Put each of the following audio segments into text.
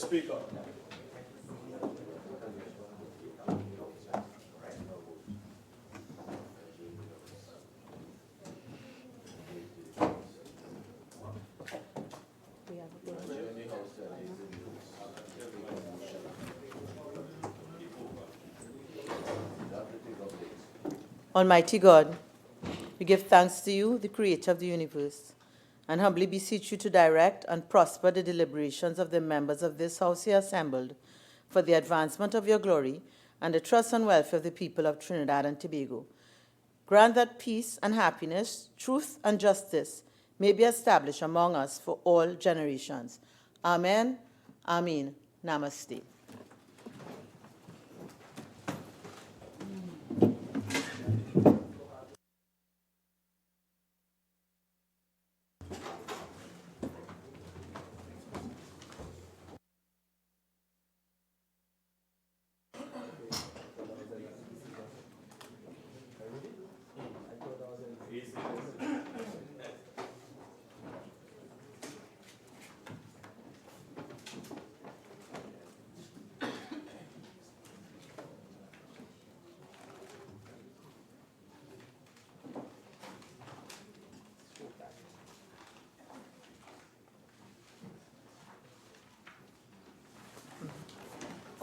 Speaker. Almighty God, we give thanks to you, the creator of the universe, and humbly beseech you to direct and prosper the deliberations of the members of this house here assembled for the advancement of your glory and the trust and welfare of the people of Trinidad and Tobago. Grant that peace and happiness, truth and justice may be established among us for all generations. Amen. Amen. Namaste.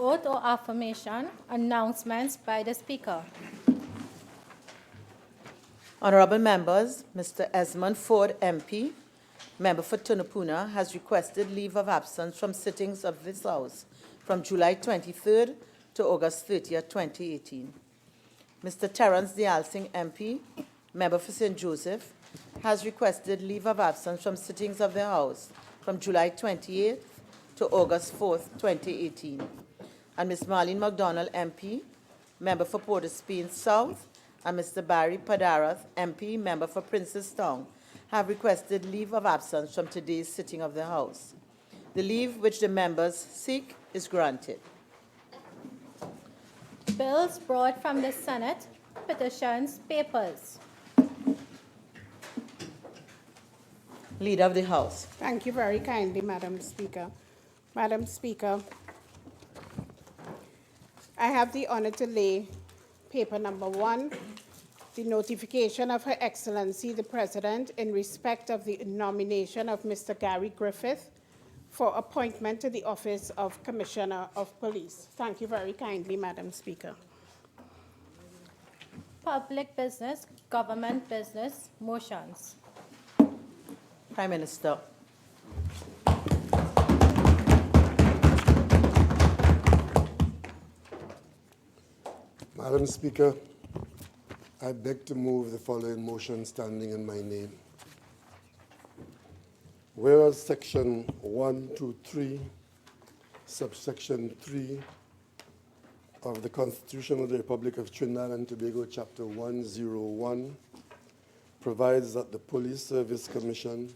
Oath or affirmation, announcements by the Speaker. Honorable members, Mr. Esmond Ford, MP, member for Tunapuna, has requested leave of absence from sittings of this House from July 23rd to August 30th, 2018. Mr. Terence Dialsing, MP, member for St. Joseph, has requested leave of absence from sittings of the House from July 28th to August 4th, 2018. And Ms. Marlene McDonald, MP, member for Port of Spain South, and Mr. Barry Padarath, MP, member for Princestown, have requested leave of absence from today's sitting of the House. The leave which the members seek is granted. Bills brought from the Senate, petitions, papers. Leader of the House. Thank you very kindly, Madam Speaker. Madam Speaker, I have the honor to lay paper number 1, the notification of Her Excellency the President in respect of the nomination of Mr. Gary Griffith for appointment to the office of Commissioner of Police. Thank you very kindly, Madam Speaker. Public business, government business, motions. Prime Minister. Madam Speaker, I beg to move the following motion standing in my name. Whereas Section 123, subsection 3 of the Constitution of the Republic of Trinidad and Tobago, Chapter 101, provides that the Police Service Commission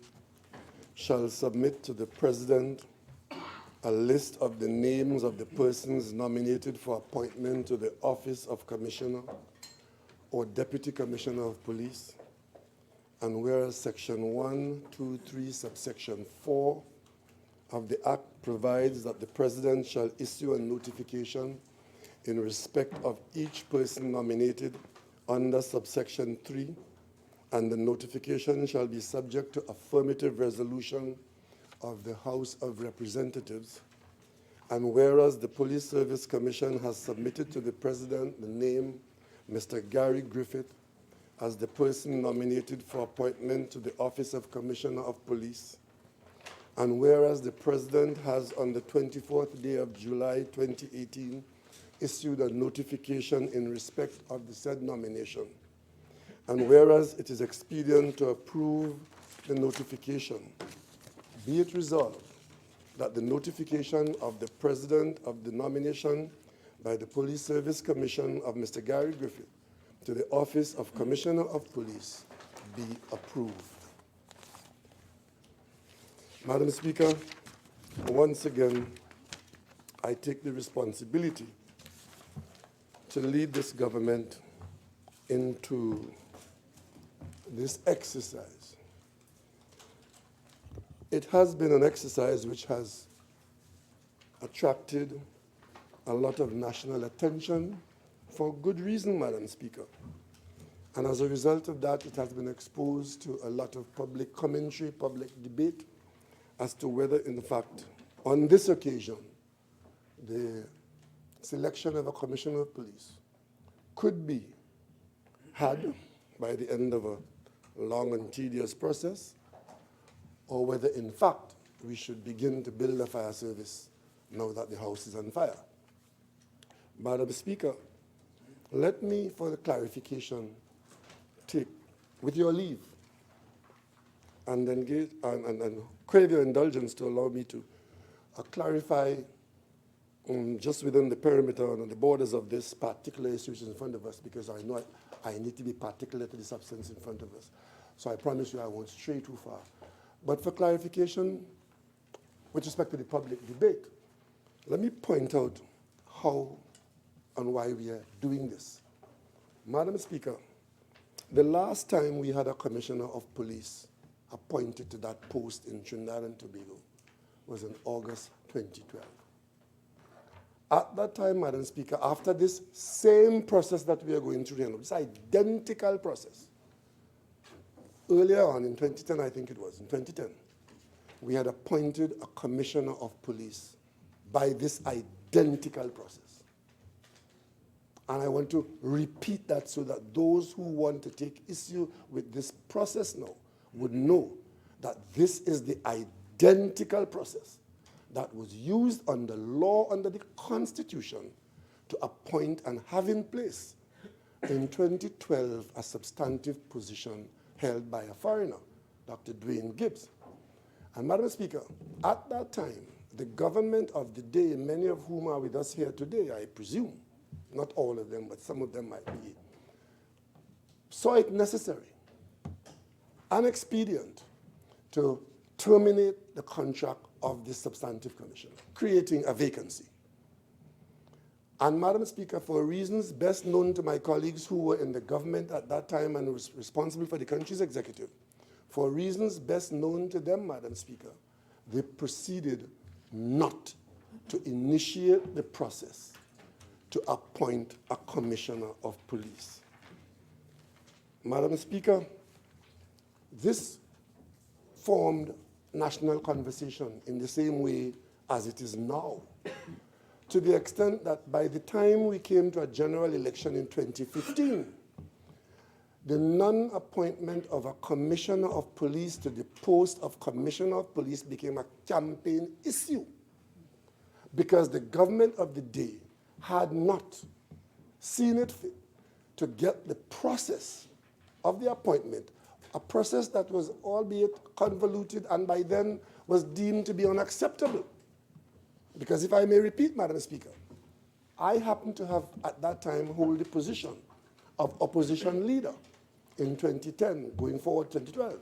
shall submit to the President a list of the names of the persons nominated for appointment to the office of Commissioner or Deputy Commissioner of Police. And whereas Section 123, subsection 4 of the Act provides that the President shall issue a notification in respect of each person nominated under subsection 3, and the notification shall be subject to affirmative resolution of the House of Representatives. And whereas the Police Service Commission has submitted to the President the name Mr. Gary Griffith as the person nominated for appointment to the office of Commissioner of Police, and whereas the President has on the 24th day of July 2018 issued a notification in respect of the said nomination, and whereas it is expedient to approve the notification, be it resolved that the notification of the President of the nomination by the Police Service Commission of Mr. Gary Griffith to the office of Commissioner of Police be approved. Madam Speaker, once again, I take the responsibility to lead this government into this exercise. It has been an exercise which has attracted a lot of national attention for good reason, Madam Speaker. And as a result of that, it has been exposed to a lot of public commentary, public debate, as to whether, in fact, on this occasion, the selection of a commissioner of police could be had by the end of a long and tedious process, or whether, in fact, we should begin to build a fire service now that the house is on fire. Madam Speaker, let me, for the clarification, take, with your leave, and then and crave your indulgence to allow me to clarify just within the perimeter and the borders of this particular institution in front of us, because I know I need to be particular to the substance in front of us. So I promise you I won't stray too far. But for clarification, with respect to the public debate, let me point out how and why we are doing this. Madam Speaker, the last time we had a commissioner of police appointed to that post in Trinidad and Tobago was in August 2012. At that time, Madam Speaker, after this same process that we are going through now, this identical process, earlier on in 2010, I think it was, in 2010, we had appointed a commissioner of police by this identical process. And I want to repeat that so that those who want to take issue with this process now would know that this is the identical process that was used under law, under the Constitution, to appoint and have in place in 2012 a substantive position held by a foreigner, Dr. Dwayne Gibbs. And Madam Speaker, at that time, the government of the day, many of whom are with us here today, I presume, not all of them, but some of them might be, saw it necessary and expedient to terminate the contract of this substantive commission, creating a vacancy. And Madam Speaker, for reasons best known to my colleagues who were in the government at that time and was responsible for the country's executive, for reasons best known to them, Madam Speaker, they proceeded not to initiate the process to appoint a commissioner of police. Madam Speaker, this formed national conversation in the same way as it is now, to the extent that by the time we came to a general election in 2015, the non-appointment of a commissioner of police to the post of commissioner of police became a campaign issue, because the government of the day had not seen it fit to get the process of the appointment, a process that was albeit convoluted and by then was deemed to be unacceptable. Because if I may repeat, Madam Speaker, I happened to have at that time hold the position of opposition leader in 2010, going forward 2012.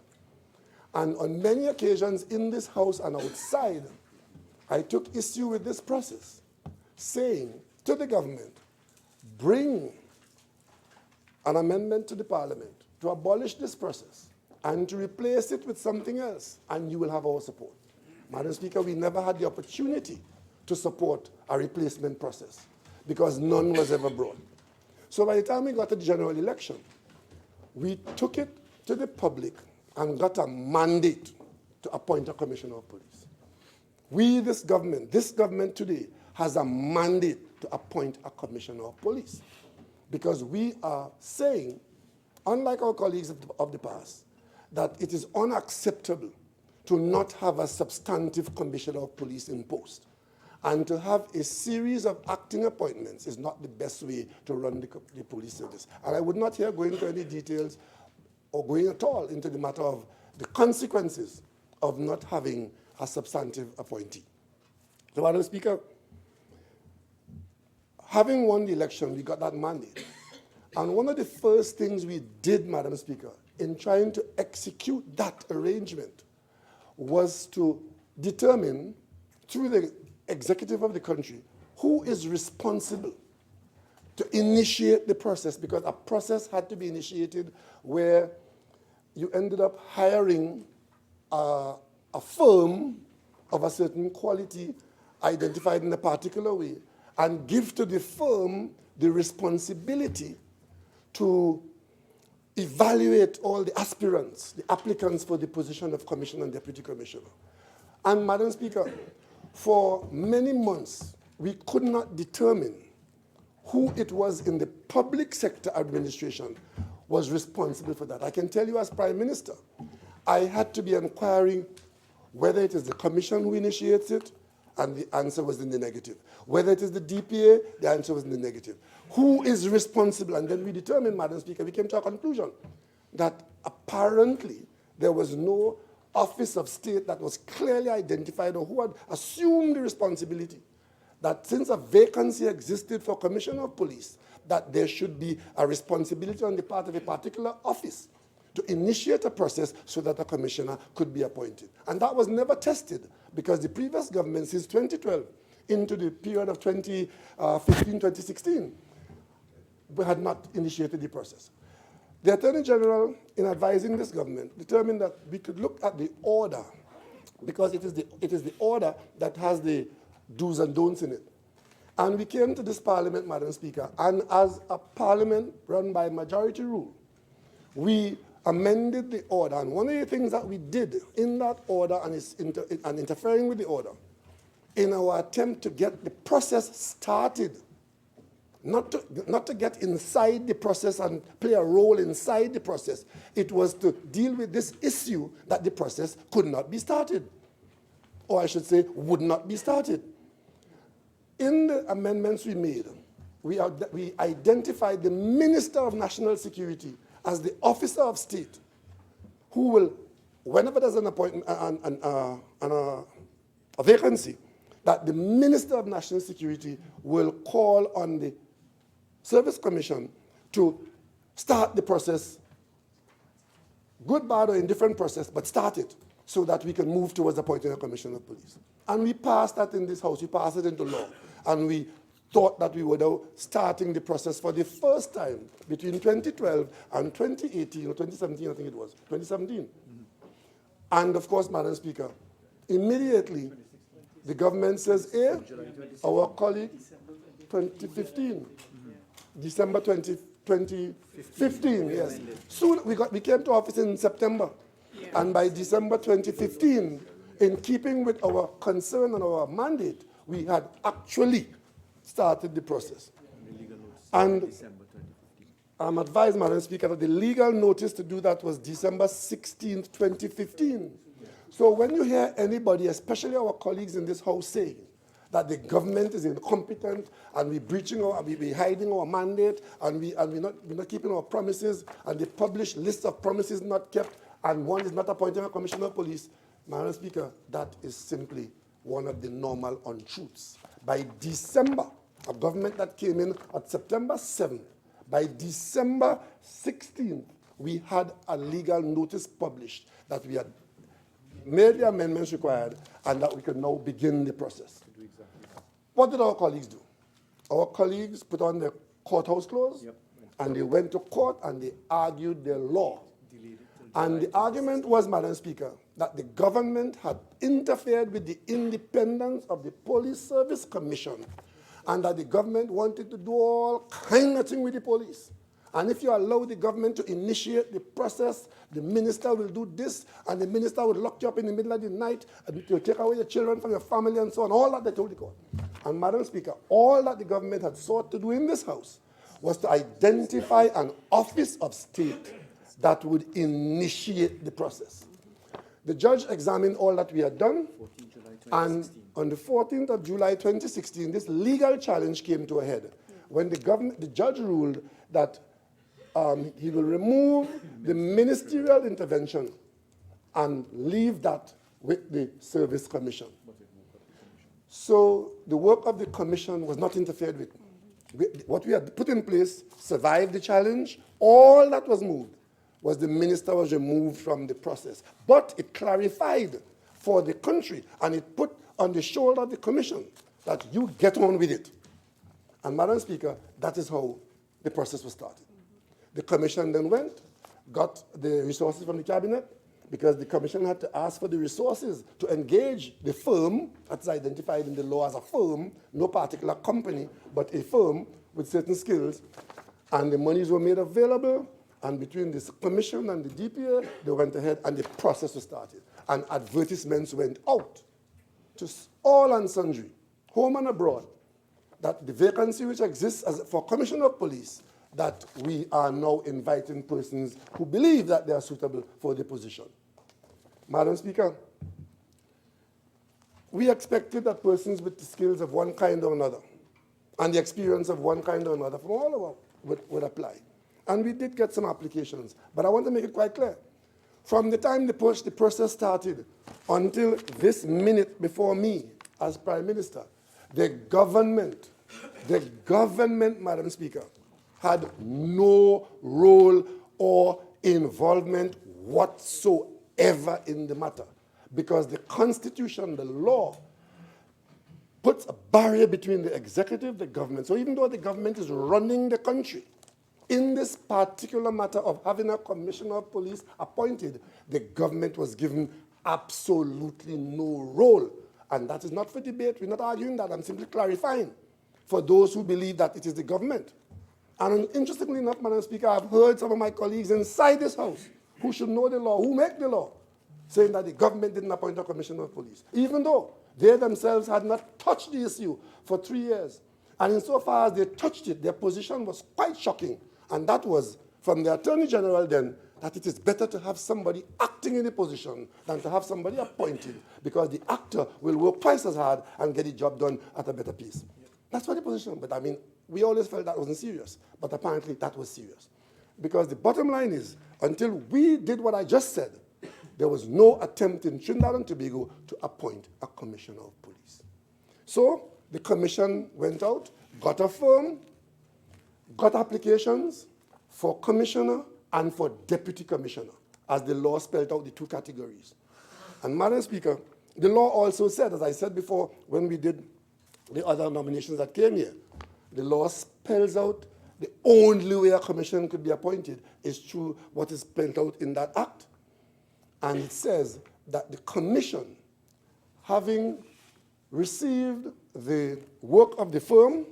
And on many occasions in this house and outside, I took issue with this process, saying to the government, bring an amendment to the Parliament to abolish this process and to replace it with something else, and you will have our support. Madam Speaker, we never had the opportunity to support a replacement process because none was ever brought. So by the time we got to the general election, we took it to the public and got a mandate to appoint a commissioner of police. This government today has a mandate to appoint a commissioner of police, because we are saying, unlike our colleagues of the past, that it is unacceptable to not have a substantive commissioner of police in post. And to have a series of acting appointments is not the best way to run the police service. And I would not here go into any details or going at all into the matter of the consequences of not having a substantive appointee. So, Madam Speaker, having won the election, we got that mandate. And one of the first things we did, Madam Speaker, in trying to execute that arrangement was to determine, through the executive of the country, who is responsible to initiate the process, because a process had to be initiated where you ended up hiring a firm of a certain quality identified in a particular way and give to the firm the responsibility to evaluate all the aspirants, the applicants for the position of commissioner and deputy commissioner. And Madam Speaker, for many months, we could not determine who it was in the public sector administration was responsible for that. I can tell you as Prime Minister, I had to be inquiring whether it is the commission who initiates it, and the answer was in the negative. Whether it is the DPA, the answer was in the negative. Who is responsible? And then we determined, Madam Speaker, we came to a conclusion that apparently there was no office of state that was clearly identified or who had assumed the responsibility that since a vacancy existed for Commissioner of Police, that there should be a responsibility on the part of a particular office to initiate a process so that a commissioner could be appointed. And that was never tested because the previous government, since 2012 into the period of 2015, 2016, we had not initiated the process. The Attorney General, in advising this government, determined that we could look at the order because it is the order that has the do's and don'ts in it. And we came to this Parliament, Madam Speaker, and as a Parliament run by majority rule, we amended the order. And one of the things that we did in that order and interfering with the order, in our attempt to get the process started, not to get inside the process and play a role inside the process, it was to deal with this issue that the process could not be started, or I should say, would not be started. In the amendments we made, we identified the Minister of National Security as the officer of state who will, whenever there's an appointment, a vacancy, that the Minister of National Security will call on the Service Commission to start the process, good, bad, or indifferent process, but start it so that we can move towards appointing a Commissioner of Police. And we passed that in this House, we passed it into law, and we thought that we were now starting the process for the first time between 2012 and 2018, or 2017, I think it was, 2017. And of course, Madam Speaker, immediately the government says, our colleague, 2015, December 2015, yes. Soon we came to office in September, and by December 2015, in keeping with our concern and our mandate, we had actually started the process. And I'm advised, Madam Speaker, that the legal notice to do that was December 16th, 2015. So when you hear anybody, especially our colleagues in this House, saying that the government is incompetent and we're hiding our mandate and we're not keeping our promises, and they publish lists of promises not kept, and one is not appointing a Commissioner of Police, Madam Speaker, that is simply one of the normal untruths. By December, a government that came in at September 7th, by December 16th, we had a legal notice published that we had made the amendments required and that we could now begin the process. What did our colleagues do? Our colleagues put on their courthouse clothes, and they went to court and they argued their law. And the argument was, Madam Speaker, that the government had interfered with the independence of the Police Service Commission, and that the government wanted to do all kind of things with the police. And if you allow the government to initiate the process, the minister will do this, and the minister will lock you up in the middle of the night, and will take away your children from your family and so on. All that they told the court. And Madam Speaker, all that the government had sought to do in this House was to identify an office of state that would initiate the process. The judge examined all that we had done, and on the 14th of July 2016, this legal challenge came to a head when the judge ruled that he will remove the ministerial intervention and leave that with the Service Commission. So the work of the commission was not interfered with. What we had put in place survived the challenge. All that was moved was the minister was removed from the process. But it clarified for the country, and it put on the shoulder of the commission that you get on with it. And Madam Speaker, that is how the process was started. The commission then went, got the resources from the cabinet, because the commission had to ask for the resources to engage the firm that's identified in the law as a firm, no particular company, but a firm with certain skills, and the monies were made available, and between this commission and the DPA, they went ahead and the process was started. And advertisements went out to all and sundry, home and abroad, that the vacancy which exists for Commissioner of Police, that we are now inviting persons who believe that they are suitable for the position. Madam Speaker, we expected that persons with the skills of one kind or another and the experience of one kind or another from all over would apply. And we did get some applications, but I want to make it quite clear. From the time the process started until this minute before me as Prime Minister, the government, Madam Speaker, had no role or involvement whatsoever in the matter, because the Constitution, the law, puts a barrier between the executive, the government. So even though the government is running the country, in this particular matter of having a commissioner of police appointed, the government was given absolutely no role. And that is not for debate. We're not arguing that. I'm simply clarifying for those who believe that it is the government. And interestingly enough, Madam Speaker, I've heard some of my colleagues inside this House who should know the law, who make the law, saying that the government didn't appoint a commissioner of police, even though they themselves had not touched the issue for 3 years. And insofar as they touched it, their position was quite shocking. And that was from the Attorney General then, that it is better to have somebody acting in a position than to have somebody appointed, because the actor will work twice as hard and get the job done at a better pace. That's what the position. But I mean, we always felt that wasn't serious. But apparently that was serious. Because the bottom line is, until we did what I just said, there was no attempt in Trinidad and Tobago to appoint a commissioner of police. So the commission went out, got a firm, got applications for commissioner and for deputy commissioner, as the law spelled out the two categories. And Madam Speaker, the law also said, as I said before, when we did the other nominations that came here, the law spells out the only way a commission could be appointed is through what is spelled out in that act. And it says that the commission, having received the work of the firm,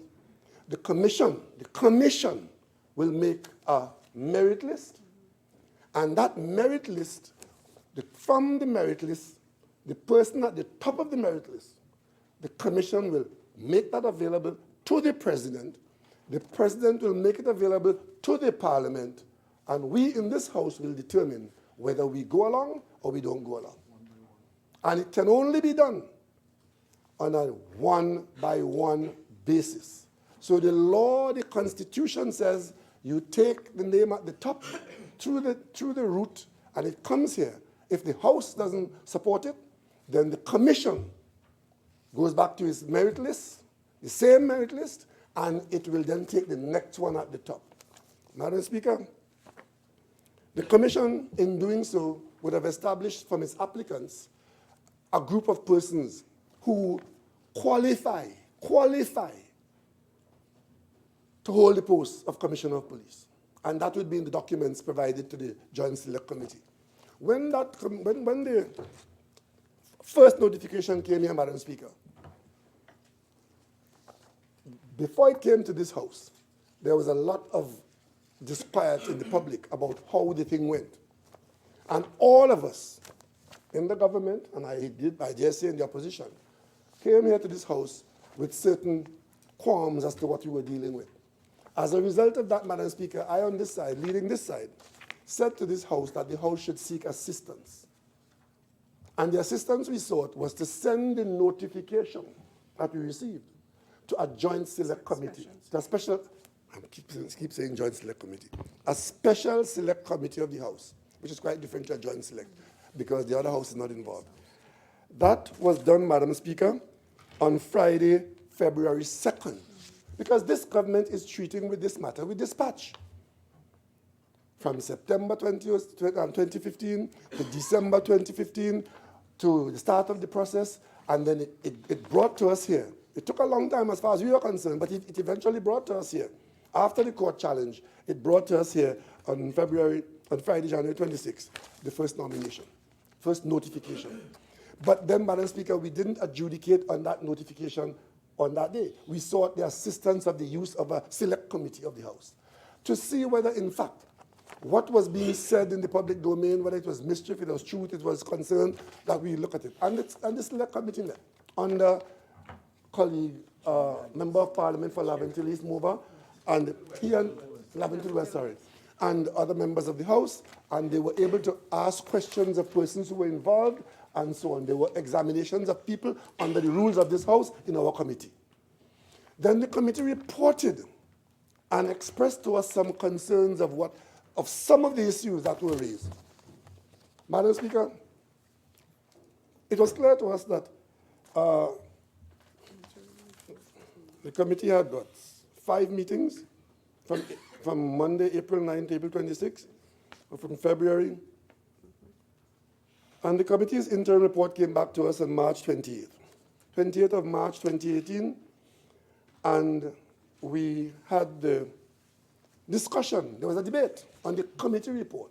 the commission will make a merit list, and that merit list, from the merit list, the person at the top of the merit list, the commission will make that available to the president will make it available to the parliament, and we in this House will determine whether we go along or we don't go along. And it can only be done on a one-by-one basis. So the law, the Constitution says you take the name at the top through the route, and it comes here. If the House doesn't support it, then the commission goes back to its merit list, the same merit list, and it will then take the next one at the top. Madam Speaker, the commission, in doing so, would have established from its applicants a group of persons who qualify to hold the post of Commissioner of Police. And that would be in the documents provided to the Joint Select Committee. When the first notification came here, Madam Speaker, before it came to this House, there was a lot of disquiet in the public about how the thing went. And all of us in the government, and I dare say in the opposition, came here to this House with certain qualms as to what we were dealing with. As a result of that, Madam Speaker, I on this side, leading this side, said to this House that the House should seek assistance. And the assistance we sought was to send the notification that we received to a Joint Select Committee, to a special, I keep saying Joint Select Committee, a special Select Committee of the House, which is quite different to a Joint Select, because the other House is not involved. That was done, Madam Speaker, on Friday, February 2nd, because this government is treating with this matter with dispatch. From September 2015 to December 2015 to the start of the process, and then it brought to us here. It took a long time as far as we were concerned, but it eventually brought to us here. After the court challenge, it brought to us here on Friday, January 26th, the first nomination. first notification. But then, Madam Speaker, we didn't adjudicate on that notification on that day. We sought the assistance of the use of a select committee of the House to see whether, in fact, what was being said in the public domain, whether it was mischief, it was truth, it was concern, that we look at it. And the select committee met under colleague, Member of Parliament for Laventille East Mover, and he and Laventille West, sorry, and other members of the House, and they were able to ask questions of persons who were involved, and so on. There were examinations of people under the rules of this House in our committee. Then the committee reported and expressed to us some concerns of some of the issues that were raised. Madam Speaker, it was clear to us that the committee had got 5 meetings from Monday, April 9 to April 26, or from February. And the committee's interim report came back to us on March 28th. 28th of March 2018, and we had the discussion. There was a debate on the committee report.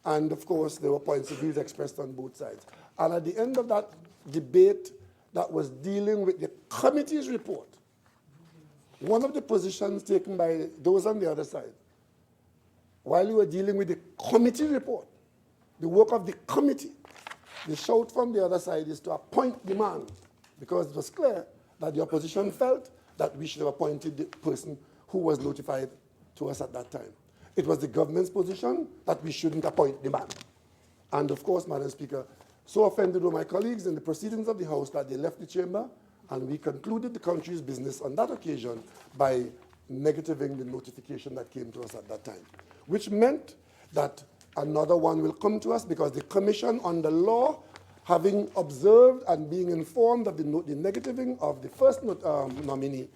And of course, there were points of views expressed on both sides. And at the end of that debate that was dealing with the committee's report, one of the positions taken by those on the other side, while we were dealing with the committee report, the work of the committee, the shout from the other side is to appoint the man, because it was clear that the opposition felt that we should have appointed the person who was notified to us at that time. It was the government's position that we shouldn't appoint the man. And of course, Madam Speaker, so offended were my colleagues in the proceedings of the House that they left the chamber, and we concluded the country's business on that occasion by negativing the notification that came to us at that time, which meant that another one will come to us because the Commission on the Law, having observed and being informed of the negativing of the first nominee,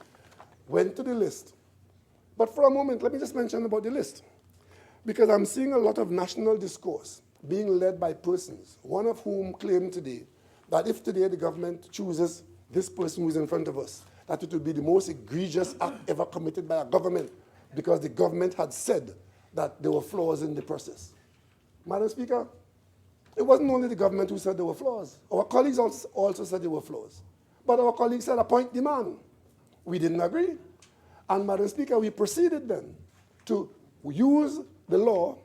went to the list. But for a moment, let me just mention about the list, because I'm seeing a lot of national discourse being led by persons, one of whom claimed today that if today the government chooses this person who is in front of us, that it would be the most egregious act ever committed by a government, because the government had said that there were flaws in the process. Madam Speaker, it wasn't only the government who said there were flaws. Our colleagues also said there were flaws. But our colleagues said appoint the man. We didn't agree. And Madam Speaker, we proceeded then to use the law,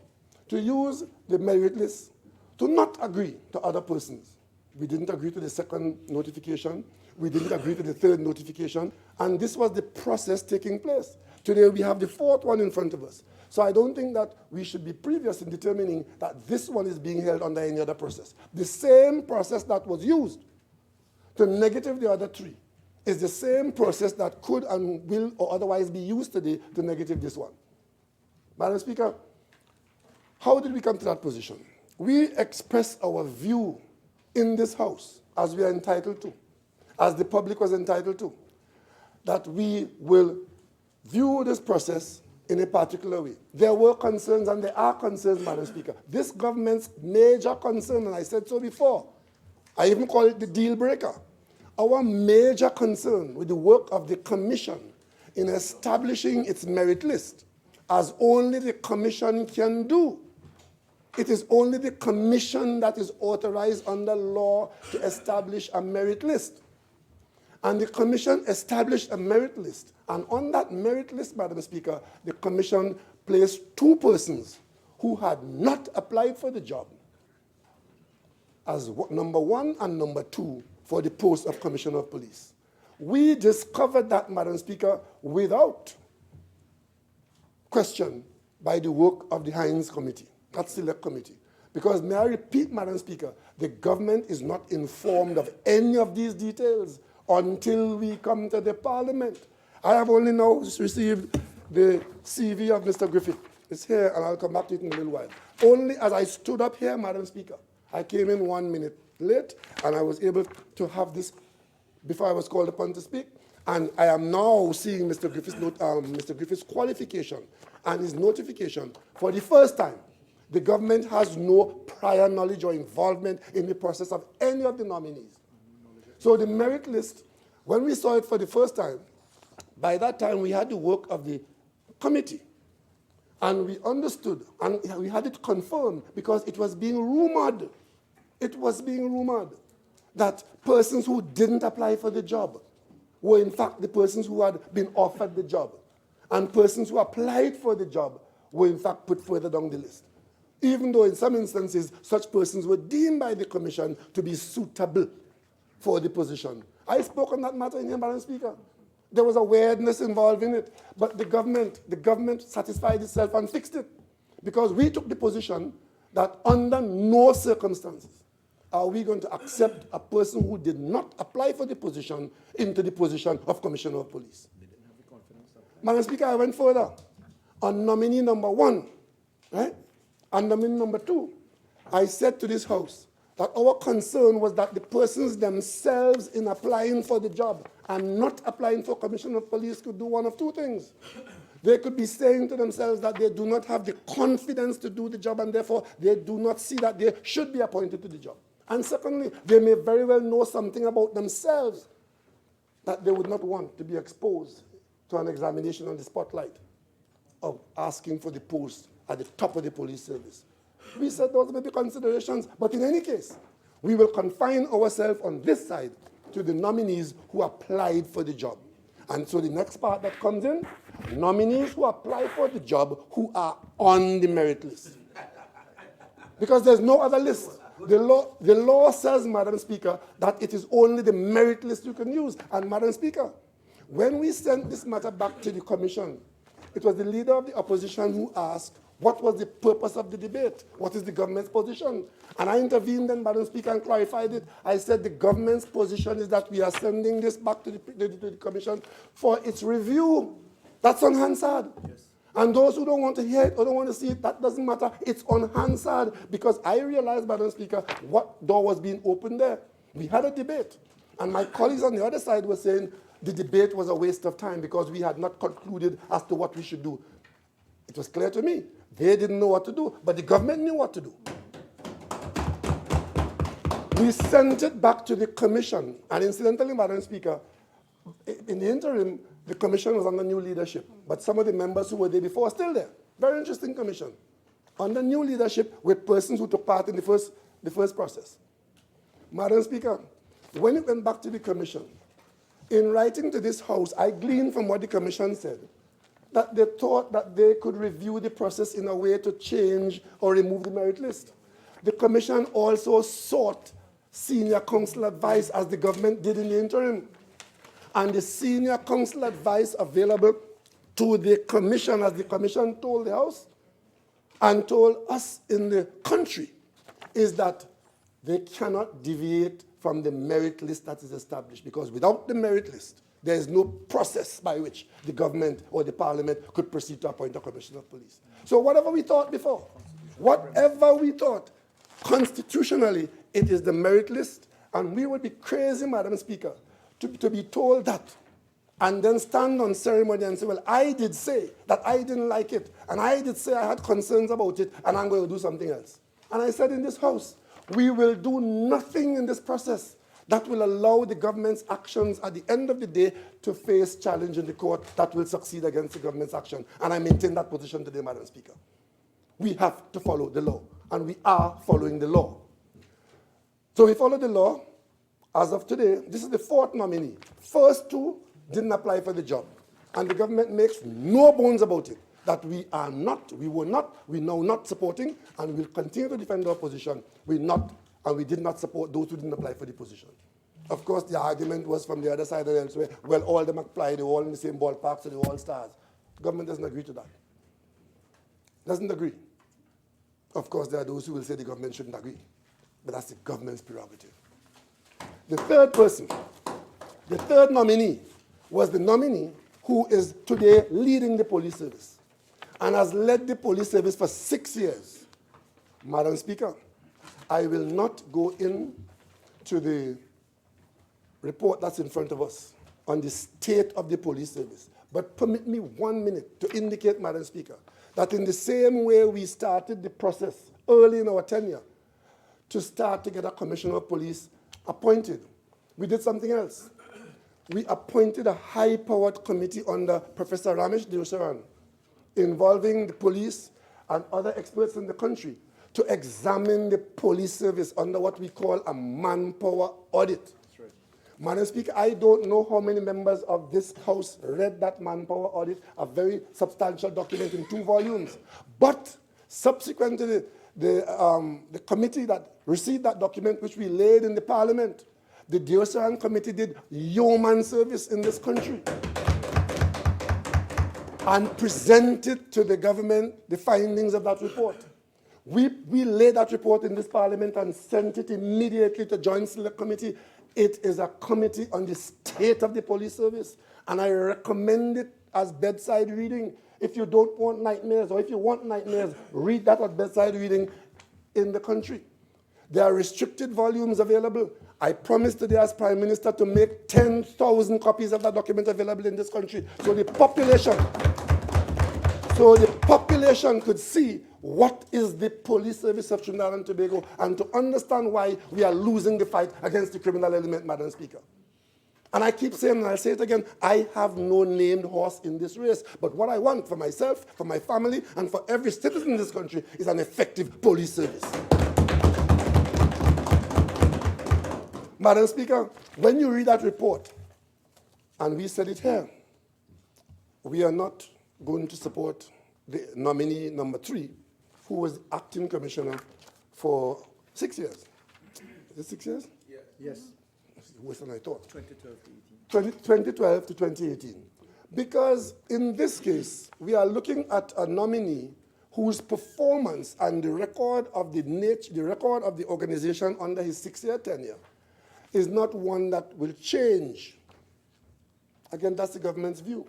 to use the merit list, to not agree to other persons. We didn't agree to the second notification. We didn't agree to the third notification. And this was the process taking place. Today we have the fourth one in front of us. So I don't think that we should be previous in determining that this one is being held under any other process. The same process that was used to negative the other 3 is the same process that could and will or otherwise be used today to negative this one. Madam Speaker, how did we come to that position? We expressed our view in this House, as we are entitled to, as the public was entitled to, that we will view this process in a particular way. There were concerns, and there are concerns, Madam Speaker. This government's major concern, and I said so before, I even call it the deal breaker. Our major concern with the work of the Commission in establishing its merit list, as only the Commission can do. It is only the Commission that is authorized under law to establish a merit list. And the Commission established a merit list. And on that merit list, Madam Speaker, the Commission placed 2 persons who had not applied for the job as number 1 and number 2 for the post of Commissioner of Police. We discovered that, Madam Speaker, without question by the work of the Hines Committee, that select committee. Because, may I repeat, Madam Speaker, the government is not informed of any of these details until we come to the Parliament. I have only now received the CV of Mr. Griffith. It's here, and I'll come back to it in a little while. Only as I stood up here, Madam Speaker, I came in 1 minute late, and I was able to have this before I was called upon to speak. And I am now seeing Mr. Griffith's qualification and his notification for the first time. The government has no prior knowledge or involvement in the process of any of the nominees. So the merit list, when we saw it for the first time, by that time we had the work of the committee. And we understood, and we had it confirmed because it was being rumored it was being rumored that persons who didn't apply for the job were in fact the persons who had been offered the job. And persons who applied for the job were in fact put further down the list. Even though in some instances, such persons were deemed by the commission to be suitable for the position. I spoke on that matter in here, Madam Speaker. There was a weirdness involved in it, but the government satisfied itself and fixed it. Because we took the position that under no circumstances are we going to accept a person who did not apply for the position into the position of Commissioner of Police. Madam Speaker, I went further. On nominee number 1, right? And nominee number 2, I said to this House that our concern was that the persons themselves in applying for the job and not applying for Commissioner of Police could do one of two things. They could be saying to themselves that they do not have the confidence to do the job and therefore they do not see that they should be appointed to the job. And secondly, they may very well know something about themselves that they would not want to be exposed to an examination on the spotlight of asking for the post at the top of the police service. We said those may be considerations, but in any case, we will confine ourselves on this side to the nominees who applied for the job. And so the next part that comes in, nominees who apply for the job who are on the merit list. Because there's no other list. The law says, Madam Speaker, that it is only the merit list you can use. And Madam Speaker, when we sent this matter back to the commission, it was the leader of the opposition who asked, what was the purpose of the debate? What is the government's position? And I intervened then, Madam Speaker, and clarified it. I said the government's position is that we are sending this back to the commission for its review. That's on Hansard. Yes. And those who don't want to hear it or don't want to see it, that doesn't matter. It's on Hansard because I realized, Madam Speaker, what door was being opened there. We had a debate. And my colleagues on the other side were saying the debate was a waste of time because we had not concluded as to what we should do. It was clear to me. They didn't know what to do, but the government knew what to do. We sent it back to the commission. And incidentally, Madam Speaker, in the interim, the commission was under new leadership. But some of the members who were there before are still there. Very interesting commission. Under new leadership with persons who took part in the first process. Madam Speaker, when it went back to the commission, in writing to this House, I gleaned from what the commission said that they thought that they could review the process in a way to change or remove the merit list. The commission also sought senior counsel advice, as the government did in the interim. And the senior counsel advice available to the commission, as the commission told the House and told us in the country, is that they cannot deviate from the merit list that is established, because without the merit list, there is no process by which the government or the parliament could proceed to appoint a commissioner of police. So whatever we thought before, whatever we thought, constitutionally, it is the merit list, and we would be crazy, Madam Speaker, to be told that, and then stand on ceremony and say, well, I did say that I didn't like it, and I did say I had concerns about it, and I'm going to do something else. And I said in this House, we will do nothing in this process that will allow the government's actions at the end of the day to face challenge in the court that will succeed against the government's action. And I maintain that position today, Madam Speaker. We have to follow the law, and we are following the law. So we follow the law. As of today, this is the 4th nominee. First 2 didn't apply for the job. And the government makes no bones about it, that we are not, we were not, we now not supporting, and we'll continue to defend our position. We did not support those who didn't apply for the position. Of course, the argument was from the other side and elsewhere, well, all of them apply, they're all in the same ballpark, so they're all stars. The government doesn't agree to that. Doesn't agree. Of course, there are those who will say the government shouldn't agree, but that's the government's prerogative. The third person, the third nominee, was the nominee who is today leading the police service and has led the police service for 6 years. Madam Speaker, I will not go into the report that's in front of us on the state of the police service, but permit me 1 minute to indicate, Madam Speaker, that in the same way we started the process early in our tenure to start to get a commissioner of police appointed, we did something else. We appointed a high-powered committee under Professor Ramesh Deosaran, involving the police and other experts in the country, to examine the police service under what we call a manpower audit. That's right. Madam Speaker, I don't know how many members of this House read that manpower audit, a very substantial document in 2 volumes. But subsequent to the committee that received that document, which we laid in the Parliament, the Deocean Committee did yeoman service in this country and presented to the government the findings of that report. We laid that report in this Parliament and sent it immediately to Joint Select Committee. It is a committee on the state of the police service, and I recommend it as bedside reading. If you don't want nightmares, or if you want nightmares, read that as bedside reading in the country. There are restricted volumes available. I promised today as Prime Minister to make 10,000 copies of that document available in this country so the population could see what is the police service of Trinidad and Tobago and to understand why we are losing the fight against the criminal element, Madam Speaker. And I keep saying, and I'll say it again, I have no named horse in this race. But what I want for myself, for my family, and for every citizen in this country is an effective police service. Madam Speaker, when you read that report, and we said it here, we are not going to support the nominee number 3, who was acting commissioner for 6 years. Is it 6 years? Yeah. Yes. Worse than I thought. 2012 2012 to 18. to 2018. Because in this case, we are looking at a nominee whose performance and the record of the record of the organization under his 6-year tenure is not one that will change. Again, that's the government's view.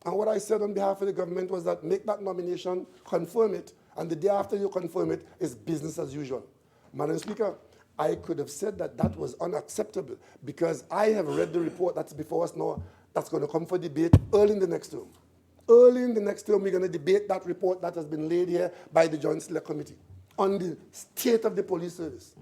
And what I said on behalf of the government was that make that nomination, confirm it, and the day after you confirm it is business as usual. Madam Speaker, I could have said that that was unacceptable because I have read the report that's before us now that's going to come for debate early in the next term. Early in the next term, we're going to debate that report that has been laid here by the Joint Select Committee on the state of the police service.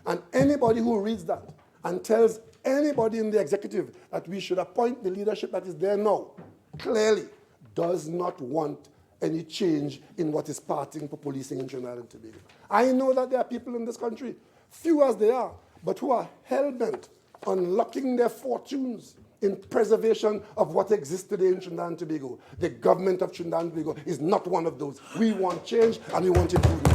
And anybody who reads that and tells anybody in the executive that we should appoint the leadership that is there now, clearly does not want any change in what is parting for policing in Trinidad and Tobago. I know that there are people in this country, few as they are, but who are hell-bent on locking their fortunes in preservation of what exists today in Trinidad and Tobago. The government of Trinidad and Tobago is not one of those. We want change and we want improvement.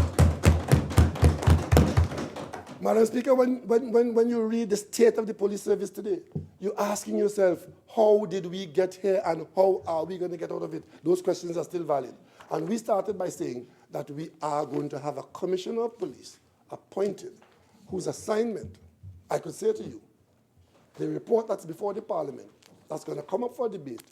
Madam Speaker, when you read the state of the police service today, you're asking yourself, how did we get here and how are we going to get out of it? Those questions are still valid. And we started by saying that we are going to have a commissioner of police appointed whose assignment, I could say to you, the report that's before the Parliament, that's going to come up for debate,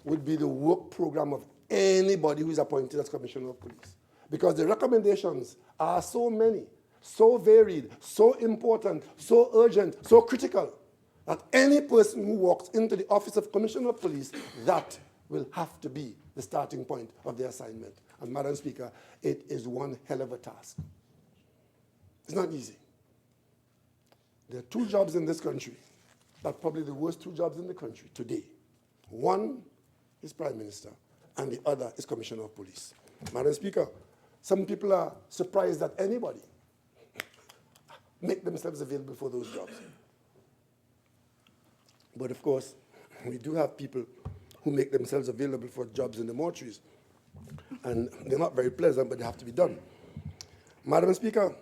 would be the work program of anybody who is appointed as Commissioner of Police. Because the recommendations are so many, so varied, so important, so urgent, so critical, that any person who walks into the office of Commissioner of Police, that will have to be the starting point of their assignment. And Madam Speaker, it is one hell of a task. It's not easy. There are 2 jobs in this country that are probably the worst 2 jobs in the country today. One is Prime Minister, and the other is Commissioner of Police. Madam Speaker, some people are surprised that anybody make themselves available for those jobs. But of course, we do have people who make themselves available for jobs in the mortuaries. And they're not very pleasant, but they have to be done. Madam Speaker,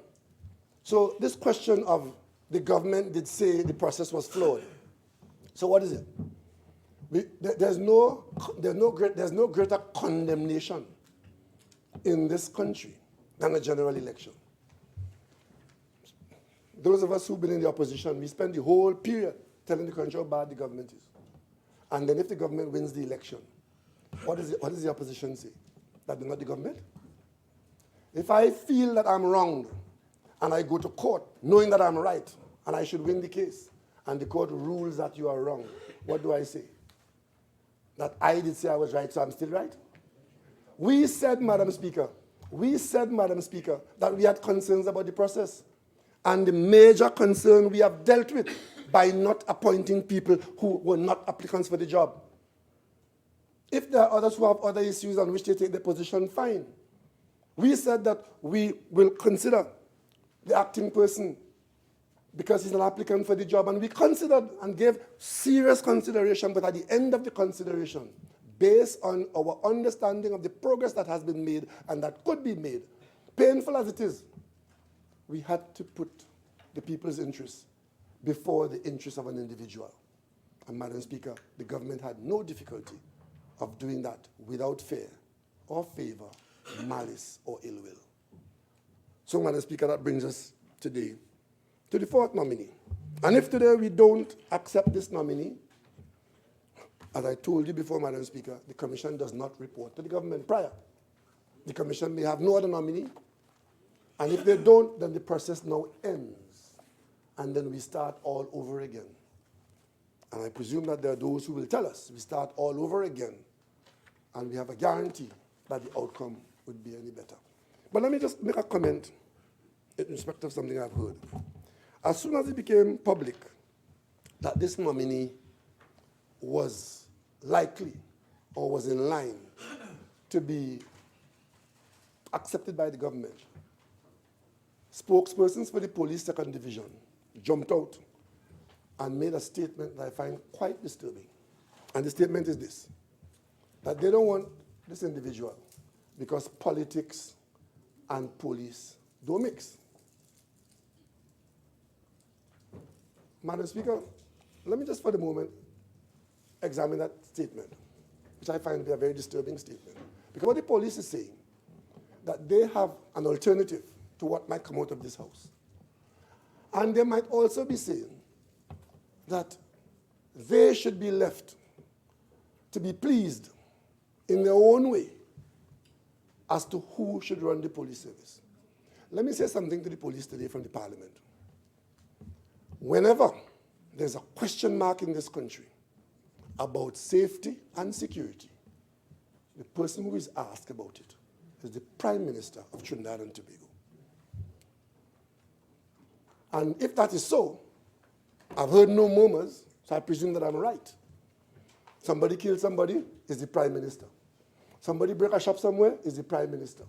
so this question of the government did say the process was flawed. So what is it? There's no greater condemnation in this country than a general election. Those of us who've been in the opposition, we spend the whole period telling the country how bad the government is. And then if the government wins the election, what does the opposition say? That they're not the government? If I feel that I'm wrong and I go to court knowing that I'm right and I should win the case and the court rules that you are wrong, what do I say? That I did say I was right, so I'm still right? We said, Madam Speaker, that we had concerns about the process. And the major concern we have dealt with by not appointing people who were not applicants for the job. If there are others who have other issues on which they take their position, fine. We said that we will consider the acting person because he's an applicant for the job, and we considered and gave serious consideration, but at the end of the consideration, based on our understanding of the progress that has been made and that could be made, painful as it is, we had to put the people's interests before the interests of an individual. And Madam Speaker, the government had no difficulty of doing that without fear or favor, malice or ill will. So, Madam Speaker, that brings us today to the fourth nominee. And if today we don't accept this nominee, as I told you before, Madam Speaker, the Commission does not report to the government prior. The Commission may have no other nominee, and if they don't, then the process now ends, and then we start all over again. And I presume that there are those who will tell us we start all over again, and we have a guarantee that the outcome would be any better. But let me just make a comment in respect of something I've heard. As soon as it became public that this nominee was likely or was in line to be accepted by the government, spokespersons for the police second division jumped out and made a statement that I find quite disturbing. And the statement is this, that they don't want this individual because politics and police don't mix. Madam Speaker, let me just for the moment examine that statement, which I find to be a very disturbing statement. Because what the police is saying, that they have an alternative to what might come out of this house. And they might also be saying that they should be left to be pleased in their own way as to who should run the police service. Let me say something to the police today from the Parliament. Whenever there's a question mark in this country about safety and security, the person who is asked about it is the Prime Minister of Trinidad and Tobago. And if that is so, I've heard no murmurs, so I presume that I'm right. Somebody killed somebody, is the Prime Minister. Somebody break a shop somewhere, is the Prime Minister.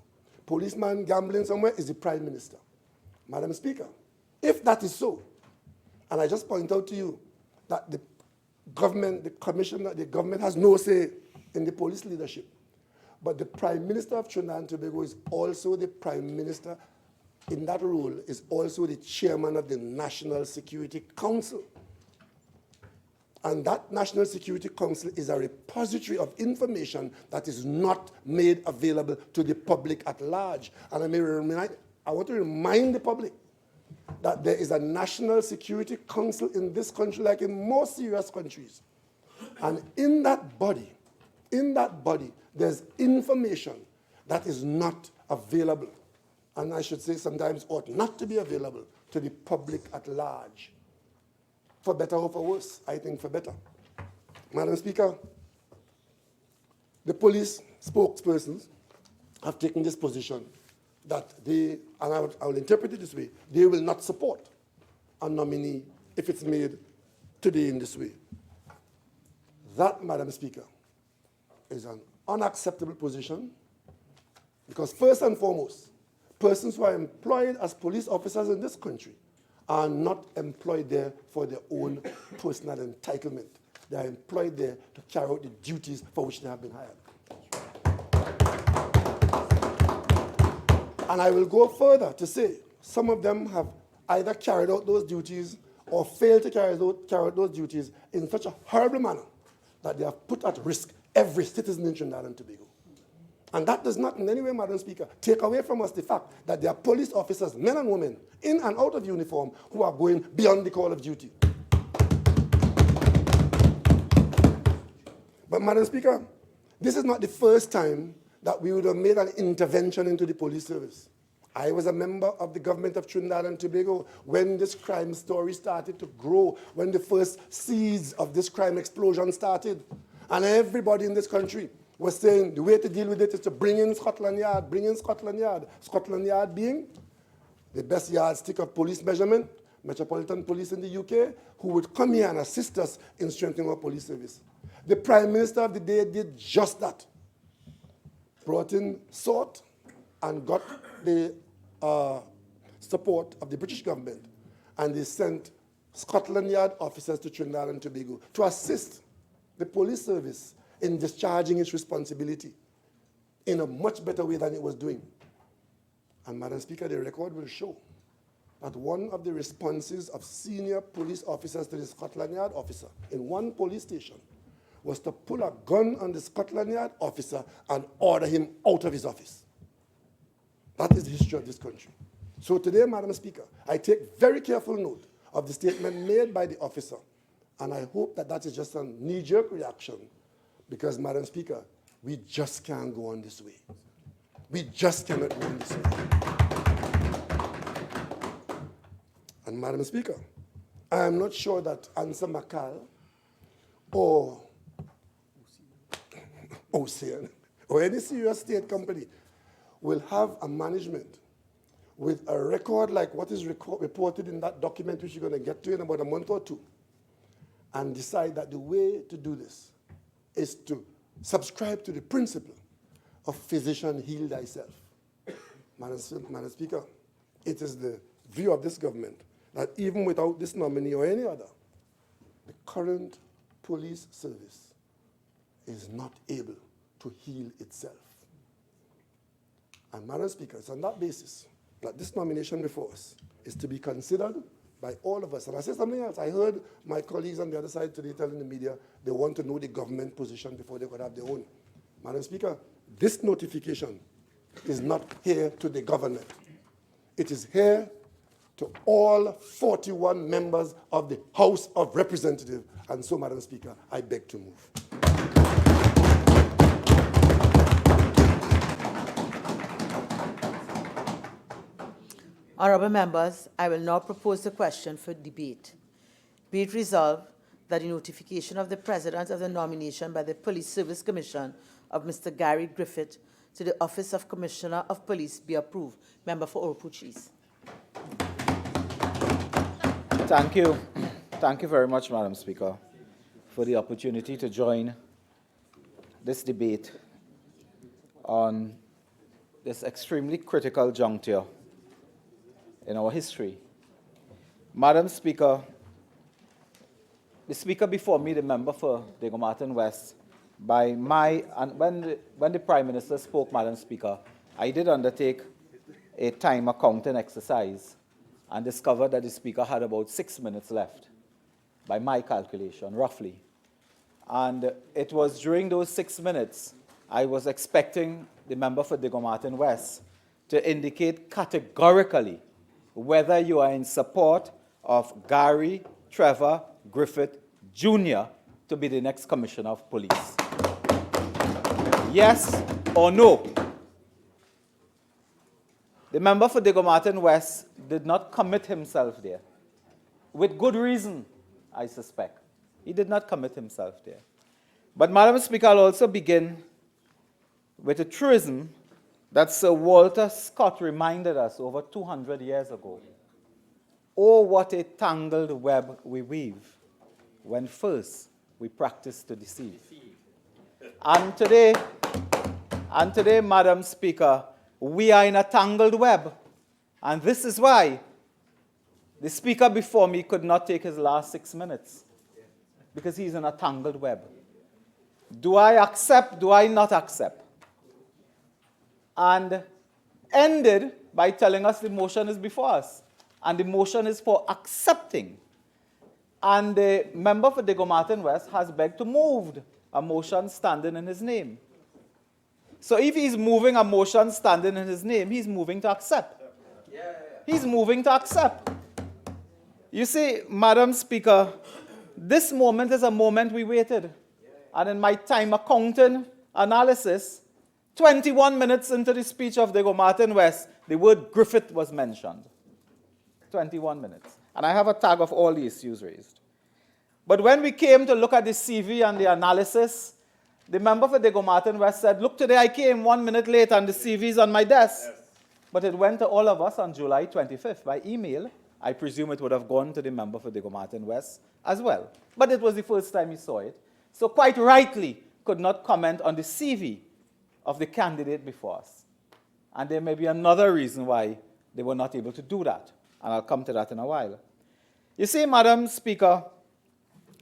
Policeman gambling somewhere, is the Prime Minister. Madam Speaker, if that is so, and I just point out to you that the government, the commissioner, the government has no say in the police leadership, but the Prime Minister of Trinidad and Tobago is also the Prime Minister, in that role, is also the chairman of the National Security Council. And that National Security Council is a repository of information that is not made available to the public at large. And I want to remind the public that there is a National Security Council in this country, like in most serious countries. And in that body, there's information that is not available, and I should say sometimes ought not to be available to the public at large. For better or for worse, I think for better. Madam Speaker, the police spokespersons have taken this position that they, and I will interpret it this way, they will not support a nominee if it's made today in this way. That, Madam Speaker, is an unacceptable position because first and foremost, persons who are employed as police officers in this country are not employed there for their own personal entitlement. They are employed there to carry out the duties for which they have been hired. And I will go further to say some of them have either carried out those duties or failed to carry out those duties in such a horrible manner that they have put at risk every citizen in Trinidad and Tobago. And that does not in any way, Madam Speaker, take away from us the fact that there are police officers, men and women, in and out of uniform, who are going beyond the call of duty. But, Madam Speaker, this is not the first time that we would have made an intervention into the police service. I was a member of the government of Trinidad and Tobago when this crime story started to grow, when the first seeds of this crime explosion started. And everybody in this country was saying the way to deal with it is to bring in Scotland Yard, bring in Scotland Yard. Scotland Yard being the best yardstick of police measurement, Metropolitan Police in the UK, who would come here and assist us in strengthening our police service. The Prime Minister of the day did just that. Brought in SORT and got the support of the British government, and they sent Scotland Yard officers to Trinidad and Tobago to assist the police service in discharging its responsibility in a much better way than it was doing. And Madam Speaker, the record will show that one of the responses of senior police officers to the Scotland Yard officer in one police station was to pull a gun on the Scotland Yard officer and order him out of his office. That is the history of this country. So today, Madam Speaker, I take very careful note of the statement made by the officer, and I hope that that is just a knee-jerk reaction, because, Madam Speaker, we just can't go on this way. We just cannot go on this way. And, Madam Speaker, I am not sure that Ansa McCall or Ocean or any serious state company will have a management with a record like what is reported in that document, which you're going to get to in about a month or two, and decide that the way to do this is to subscribe to the principle of physician heal thyself. Madam Speaker, it is the view of this government that even without this nominee or any other, the current police service is not able to heal itself. And Madam Speaker, it's on that basis that this nomination before us is to be considered by all of us. And I say something else. I heard my colleagues on the other side today telling the media they want to know the government position before they could have their own. Madam Speaker, this notification is not here to the government. It is here to all 41 members of the House of Representatives. And so, Madam Speaker, I beg to move. Honourable members, I will now propose the question for debate. Be it resolved that the notification of the President of the nomination by the Police Service Commission of Mr. Gary Griffith to the Office of Commissioner of Police be approved. Member for Oropouchis. Thank you. Thank you very much, Madam Speaker, for the opportunity to join this debate on this extremely critical juncture in our history. Madam Speaker, the speaker before me, the member for Diego Martin West, when the Prime Minister spoke, Madam Speaker, I did undertake a time accounting exercise and discovered that the speaker had about 6 minutes left, by my calculation, roughly. And it was during those 6 minutes I was expecting the member for Diego Martin West to indicate categorically whether you are in support of Gary Trevor Griffith Jr. to be the next Commissioner of Police. Yes or no? The member for Diego Martin West did not commit himself there. With good reason, I suspect. He did not commit himself there. But, Madam Speaker, I'll also begin with a truism that Sir Walter Scott reminded us over 200 years ago. Oh, what a tangled web we weave when first we practice to deceive. And today, Madam Speaker, we are in a tangled web. And this is why the speaker before me could not take his last 6 minutes, because he's in a tangled web. Do I accept? Do I not accept? And ended by telling us the motion is before us. And the motion is for accepting. And the member for Diego Martin West has begged to move a motion standing in his name. So if he's moving a motion standing in his name, he's moving to accept. He's moving to accept. You see, Madam Speaker, this moment is a moment we waited. And in my time accounting analysis, 21 minutes into the speech of Diego Martin West, the word Griffith was mentioned. 21 minutes. And I have a tag of all the issues raised. But when we came to look at the CV and the analysis, the member for Diego Martin West said, look, today I came 1 minute late and the CV is on my desk. Yes. But it went to all of us on July 25th by email. I presume it would have gone to the member for Diego Martin West as well. But it was the first time he saw it. So quite rightly could not comment on the CV of the candidate before us. And there may be another reason why they were not able to do that. And I'll come to that in a while. You see, Madam Speaker,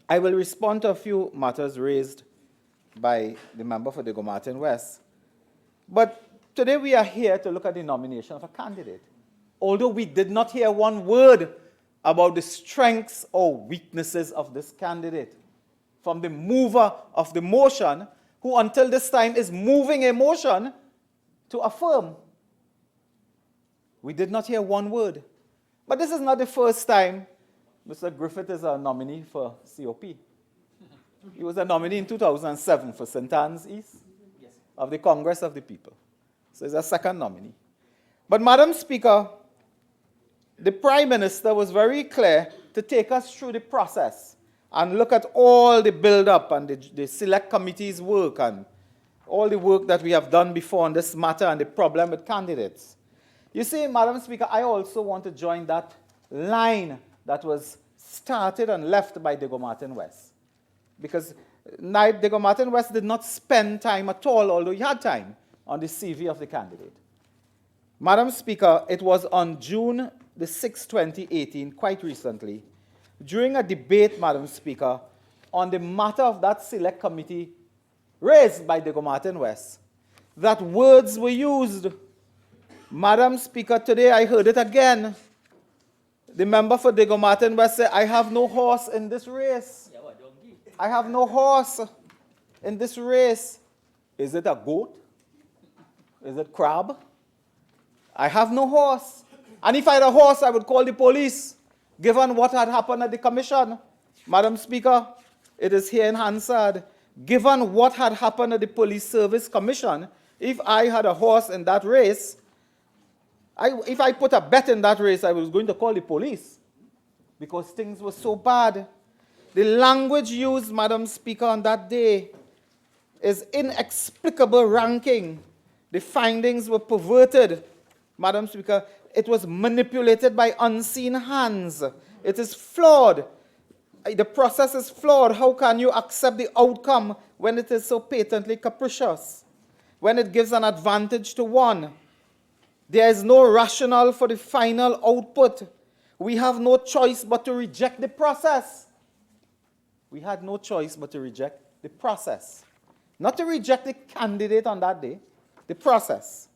I will respond to a few matters raised by the member for Diego Martin West. But today we are here to look at the nomination of a candidate. Although we did not hear one word about the strengths or weaknesses of this candidate from the mover of the motion, who until this time is moving a motion to affirm. We did not hear one word. But this is not the first time Mr. Griffith is a nominee for COP. He was a nominee in 2007 for St. Anne's East of the Congress of the People. So he's a second nominee. But Madam Speaker, the Prime Minister was very clear to take us through the process and look at all the build-up and the select committee's work and all the work that we have done before on this matter and the problem with candidates. You see, Madam Speaker, I also want to join that line that was started and left by Diego Martin West. Because Diego Martin West did not spend time at all, although he had time, on the CV of the candidate. Madam Speaker, it was on June the 6th, 2018, quite recently, during a debate, Madam Speaker, on the matter of that select committee raised by Diego Martin West, that words were used. Madam Speaker, today I heard it again. The member for Diego Martin West said, I have no horse in this race. I have no horse in this race. Is it a goat? Is it crab? I have no horse. And if I had a horse, I would call the police, given what had happened at the commission. Madam Speaker, it is here in Hansard. Given what had happened at the Police Service Commission, if I had a horse in that race, if I put a bet in that race, I was going to call the police because things were so bad. The language used, Madam Speaker, on that day is inexplicable ranking. The findings were perverted. Madam Speaker, it was manipulated by unseen hands. It is flawed. The process is flawed. How can you accept the outcome when it is so patently capricious? When it gives an advantage to one? There is no rationale for the final output. We have no choice but to reject the process. We had no choice but to reject the process. Not to reject the candidate on that day, the process.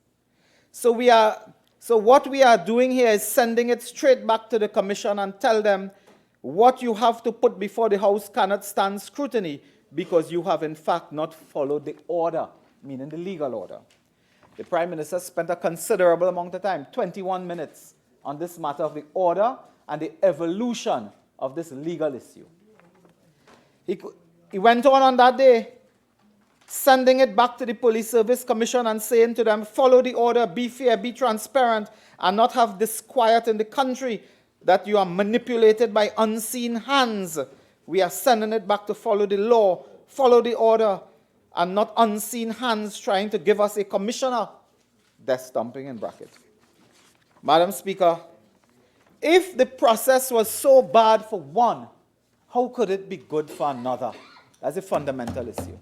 So what we are doing here is sending it straight back to the commission and tell them what you have to put before the House cannot stand scrutiny because you have in fact not followed the order, meaning the legal order. The Prime Minister spent a considerable amount of time, 21 minutes, on this matter of the order and the evolution of this legal issue. He went on that day, sending it back to the Police Service Commission and saying to them, follow the order, be fair, be transparent, and not have disquiet in the country that you are manipulated by unseen hands. We are sending it back to follow the law, follow the order, and not unseen hands trying to give us a commissioner. Death stomping in bracket. Madam Speaker, if the process was so bad for one, how could it be good for another? That's a fundamental issue.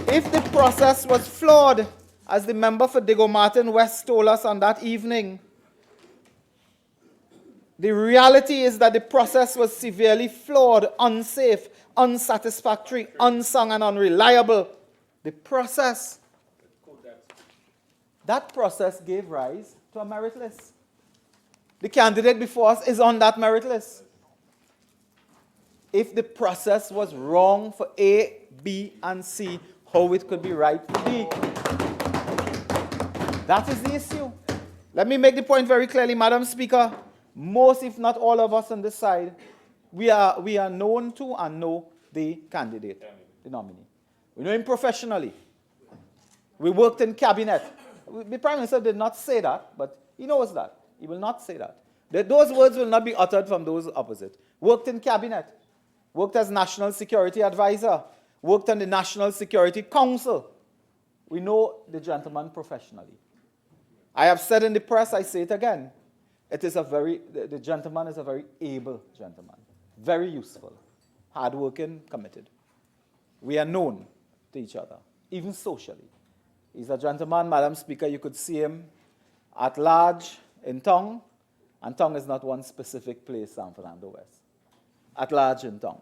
If the process was flawed, as the member for Diego Martin West told us on that evening, the reality is that the process was severely flawed, unsafe, unsatisfactory, unsung, and unreliable. The process, that process gave rise to a merit list. The candidate before us is on that merit list. If the process was wrong for A, B, and C, how it could be right for D? That is the issue. Let me make the point very clearly, Madam Speaker. Most, if not all of us on this side, we are known to and know the candidate, the nominee. We know him professionally. We worked in cabinet. The Prime Minister did not say that, but he knows that. He will not say that. Those words will not be uttered from those opposite. Worked in cabinet. Worked as National Security Advisor. Worked on the National Security Council. We know the gentleman professionally. I have said in the press, I say it again. The gentleman is a very able gentleman. Very useful. Hardworking, committed. We are known to each other, even socially. He's a gentleman, Madam Speaker. You could see him at large in Tong, and Tong is not one specific place, San Fernando West. At large in Tong.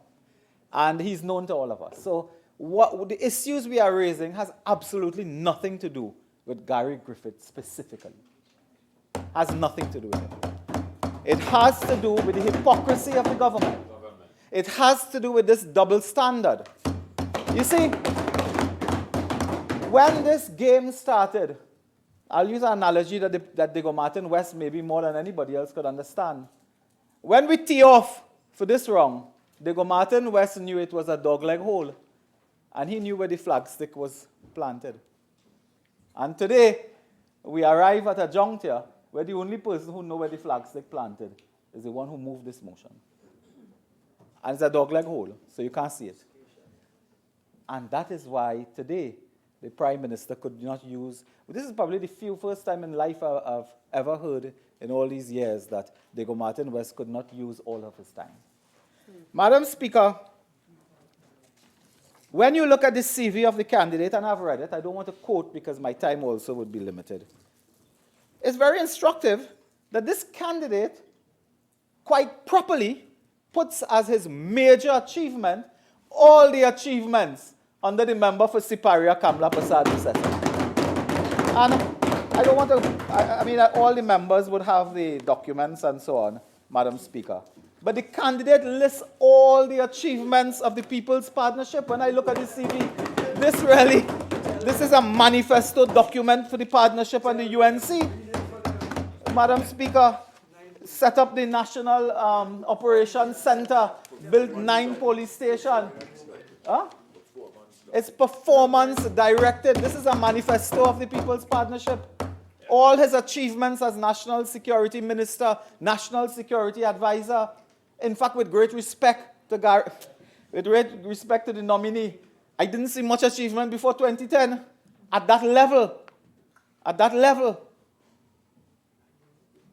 And he's known to all of us. So what the issues we are raising has absolutely nothing to do with Gary Griffith specifically. Has nothing to do with it. It has to do with the hypocrisy of the government. It has to do with this double standard. You see, when this game started, I'll use an analogy that Diego Martin West maybe more than anybody else could understand. When we tee off for this round, Diego Martin West knew it was a dogleg hole, and he knew where the flagstick was planted. And today, we arrive at a juncture where the only person who knows where the flagstick planted is the one who moved this motion. And it's a dogleg hole, so you can't see it. And that is why today, the Prime Minister could not use, this is probably the first time in life I've ever heard in all these years that Diego Martin West could not use all of his time. Madam Speaker, when you look at the CV of the candidate, and I've read it, I don't want to quote because my time also would be limited. It's very instructive that this candidate quite properly puts as his major achievement all the achievements under the member for Siparia, Kamla Prasad Bissetta. And I don't want to, I mean, all the members would have the documents and so on, Madam Speaker. But the candidate lists all the achievements of the People's Partnership. When I look at the CV, this is a manifesto document for the partnership and the UNC. Madam Speaker, set up the National Operations Center, built 9 police stations. Huh? It's performance directed. This is a manifesto of the People's Partnership. All his achievements as National Security Minister, National Security Advisor. In fact, with great respect to the nominee, I didn't see much achievement before 2010 at that level. At that level.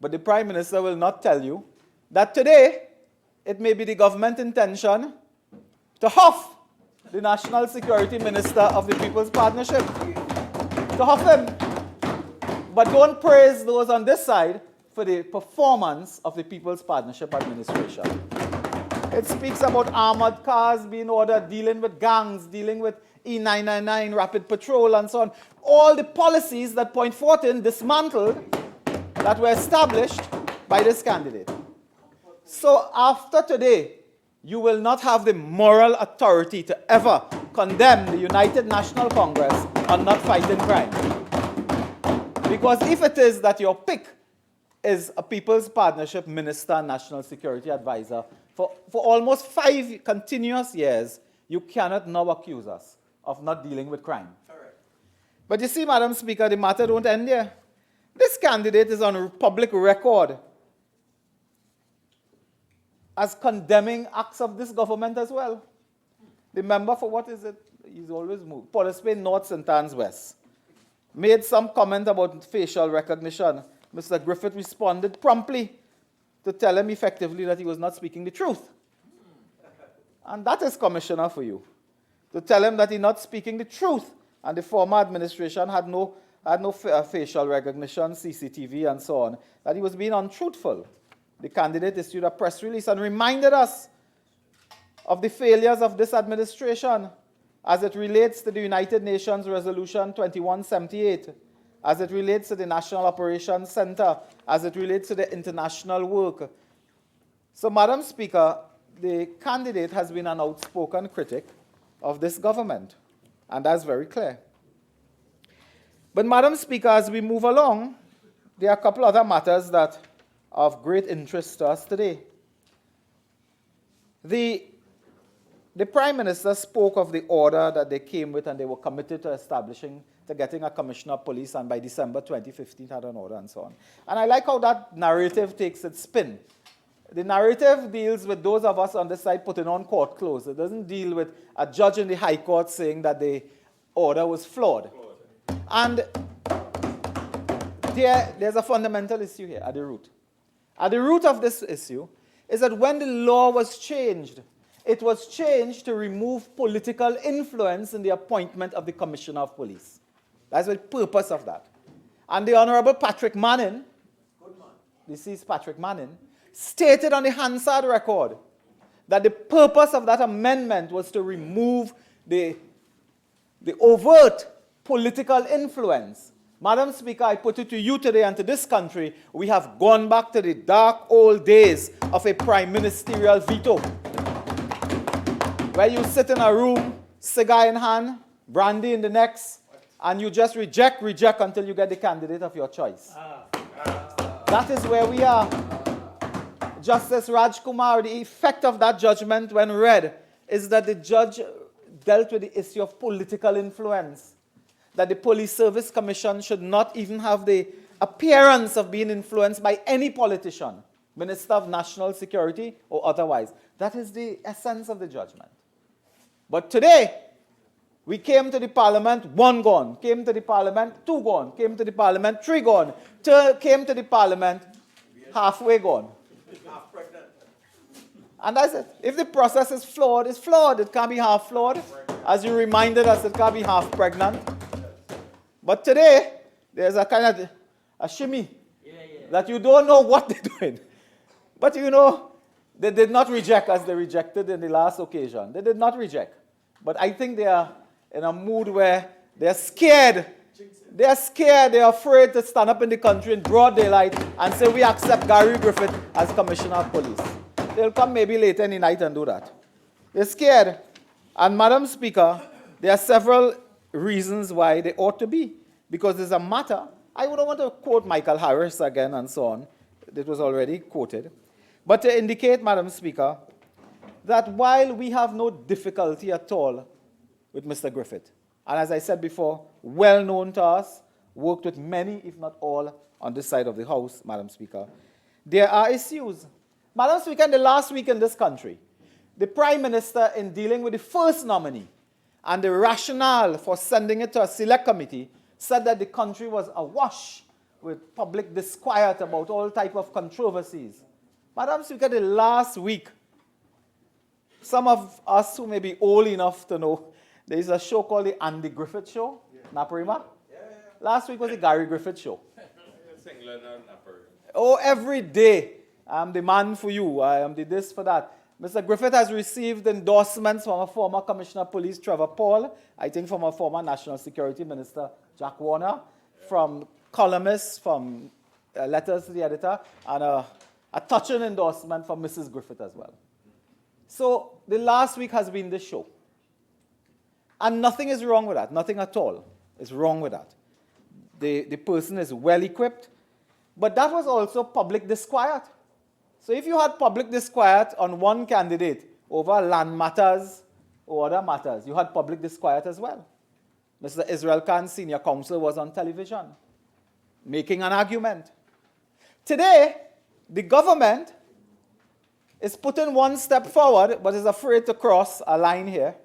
But the Prime Minister will not tell you that today it may be the government intention to huff the National Security Minister of the People's Partnership. To huff him. But don't praise those on this side for the performance of the People's Partnership Administration. It speaks about armored cars being ordered, dealing with gangs, dealing with E999, rapid patrol, and so on. All the policies that point forth in dismantled that were established by this candidate. So after today, you will not have the moral authority to ever condemn the United National Congress on not fighting crime. Because if it is that your pick is a People's Partnership Minister, National Security Advisor, for almost 5 continuous years, you cannot now accuse us of not dealing with crime. Correct. But you see, Madam Speaker, the matter don't end there. This candidate is on public record as condemning acts of this government as well. The member for what is it? He's always moved. Police Bay North, St. Anne's West. Made some comment about facial recognition. Mr. Griffith responded promptly to tell him effectively that he was not speaking the truth. And that is commissioner for you. To tell him that he's not speaking the truth. And the former administration had no facial recognition, CCTV, and so on. That he was being untruthful. The candidate issued a press release and reminded us of the failures of this administration as it relates to the United Nations Resolution 2178, as it relates to the National Operations Center, as it relates to the international work. So, Madam Speaker, the candidate has been an outspoken critic of this government, and that's very clear. But, Madam Speaker, as we move along, there are a couple other matters that are of great interest to us today. The Prime Minister spoke of the order that they came with, and they were committed to getting a commissioner of police, and by December 2015 had an order and so on. And I like how that narrative takes its spin. The narrative deals with those of us on this side putting on court clothes. It doesn't deal with a judge in the High Court saying that the order was flawed. And there's a fundamental issue here at the root. At the root of this issue is that when the law was changed, it was changed to remove political influence in the appointment of the Commissioner of Police. That's the purpose of that. And the Honorable Patrick Manning, deceased Patrick Manning, stated on the Hansard record that the purpose of that amendment was to remove the overt political influence. Madam Speaker, I put it to you today and to this country, we have gone back to the dark old days of a prime ministerial veto, where you sit in a room, cigar in hand, brandy in the next, and you just reject until you get the candidate of your choice. That is where we are. Justice Raj Kumar, the effect of that judgment when read is that the judge dealt with the issue of political influence, that the Police Service Commission should not even have the appearance of being influenced by any politician, Minister of National Security or otherwise. That is the essence of the judgment. But today, we came to the Parliament, 1 gone, came to the Parliament, 2 gone, came to the Parliament, 3 gone, came to the Parliament, halfway gone. And that's it. If the process is flawed, it's flawed. It can't be half flawed. As you reminded us, it can't be half pregnant. But today, there's a kind of a shimmy that you don't know what they're doing. But you know, they did not reject as they rejected in the last occasion. They did not reject. But I think they are in a mood where they're scared. They're scared. They're afraid to stand up in the country in broad daylight and say, we accept Gary Griffith as Commissioner of Police. They'll come maybe later in the night and do that. They're scared. And Madam Speaker, there are several reasons why they ought to be. Because there's a matter. I wouldn't want to quote Michael Harris again and so on. It was already quoted. But to indicate, Madam Speaker, that while we have no difficulty at all with Mr. Griffith, and as I said before, well known to us, worked with many, if not all, on this side of the House, Madam Speaker, there are issues. Madam Speaker, in the last week in this country, the Prime Minister, in dealing with the first nominee and the rationale for sending it to a select committee, said that the country was awash with public disquiet about all type of controversies. Madam Speaker, the last week, some of us who may be old enough to know, there is a show called the Andy Griffith Show, Naparima. Last week was the Gary Griffith Show. Oh, every day, I'm the man for you, I am the this for that. Mr. Griffith has received endorsements from a former Commissioner of Police, Trevor Paul, I think from a former National Security Minister, Jack Warner, from columnists, from letters to the editor, and a touching endorsement from Mrs. Griffith as well. So the last week has been this show. And nothing is wrong with that. Nothing at all is wrong with that. The person is well equipped. But that was also public disquiet. So if you had public disquiet on one candidate over land matters or other matters, you had public disquiet as well. Mr. Israel Khan, senior counsel, was on television making an argument. Today, the government is putting one step forward, but is afraid to cross a line here.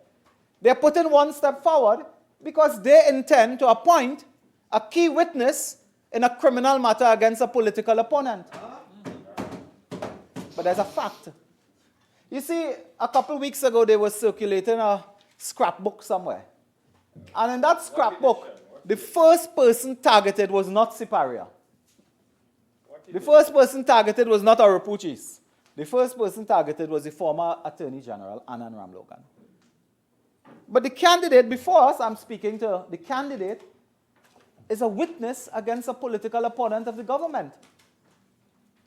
They're putting one step forward because they intend to appoint a key witness in a criminal matter against a political opponent. But there's a fact. You see, a couple weeks ago, they were circulating a scrapbook somewhere. And in that scrapbook, the first person targeted was not Siparia. The first person targeted was not Arapuchis. The first person targeted was the former Attorney General, Anand Ramlogan. But the candidate before us, I'm speaking to the candidate, is a witness against a political opponent of the government.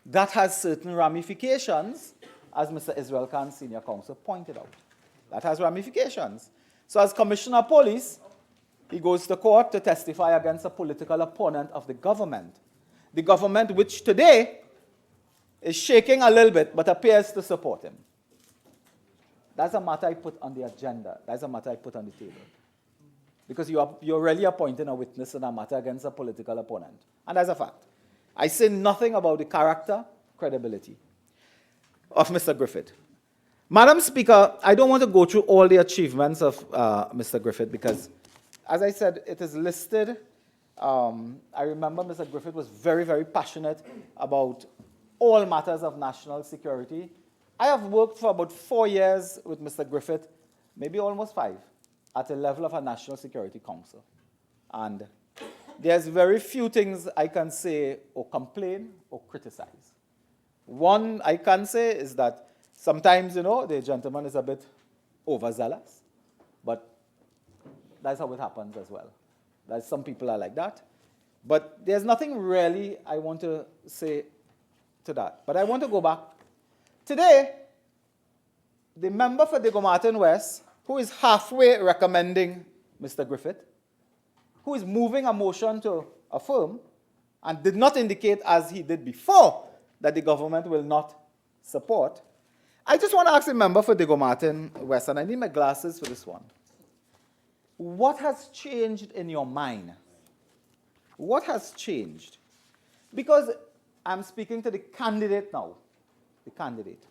That has certain ramifications, as Mr. Israel Khan, senior counsel, pointed out. That has ramifications. So as Commissioner of Police, he goes to court to testify against a political opponent of the government. The government which today is shaking a little bit, but appears to support him. That's a matter I put on the agenda. That's a matter I put on the table. Because you're really appointing a witness in a matter against a political opponent. And that's a fact. I say nothing about the character, credibility of Mr. Griffith. Madam Speaker, I don't want to go through all the achievements of Mr. Griffith because, as I said, it is listed. I remember Mr. Griffith was very, very passionate about all matters of national security. I have worked for about 4 years with Mr. Griffith, maybe almost 5, at the level of a National Security Council. And there's very few things I can say or complain or criticize. One I can say is that sometimes, the gentleman is a bit overzealous, but that's how it happens as well. That some people are like that. But there's nothing really I want to say to that. But I want to go back. Today, the member for Digomartin West, who is halfway recommending Mr. Griffith, who is moving a motion to affirm, and did not indicate, as he did before, that the government will not support. I just want to ask the member for Digomartin West, and I need my glasses for this one. What has changed in your mind? What has changed? Because I'm speaking to the candidate now. The candidate.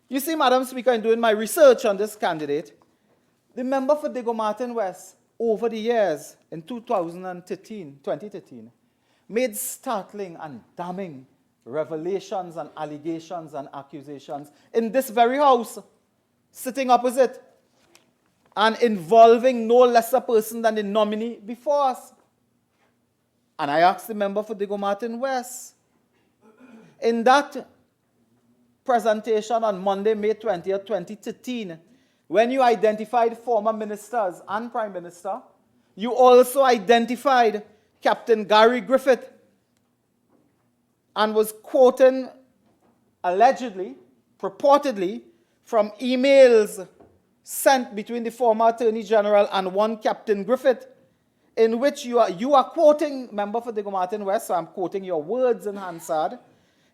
You see, Madam Speaker, in doing my research on this candidate, the member for Digomartin West, over the years, in 2013, made startling and damning revelations and allegations and accusations in this very house, sitting opposite, and involving no lesser person than the nominee before us. And I asked the member for Digomartin West, in that presentation on Monday, May 20th, 2013, when you identified former ministers and Prime Minister, you also identified Captain Gary Griffith and was quoting, allegedly, purportedly, from emails sent between the former Attorney General and one Captain Griffith, in which you are quoting, member for Digomartin West, so I'm quoting your words in Hansard.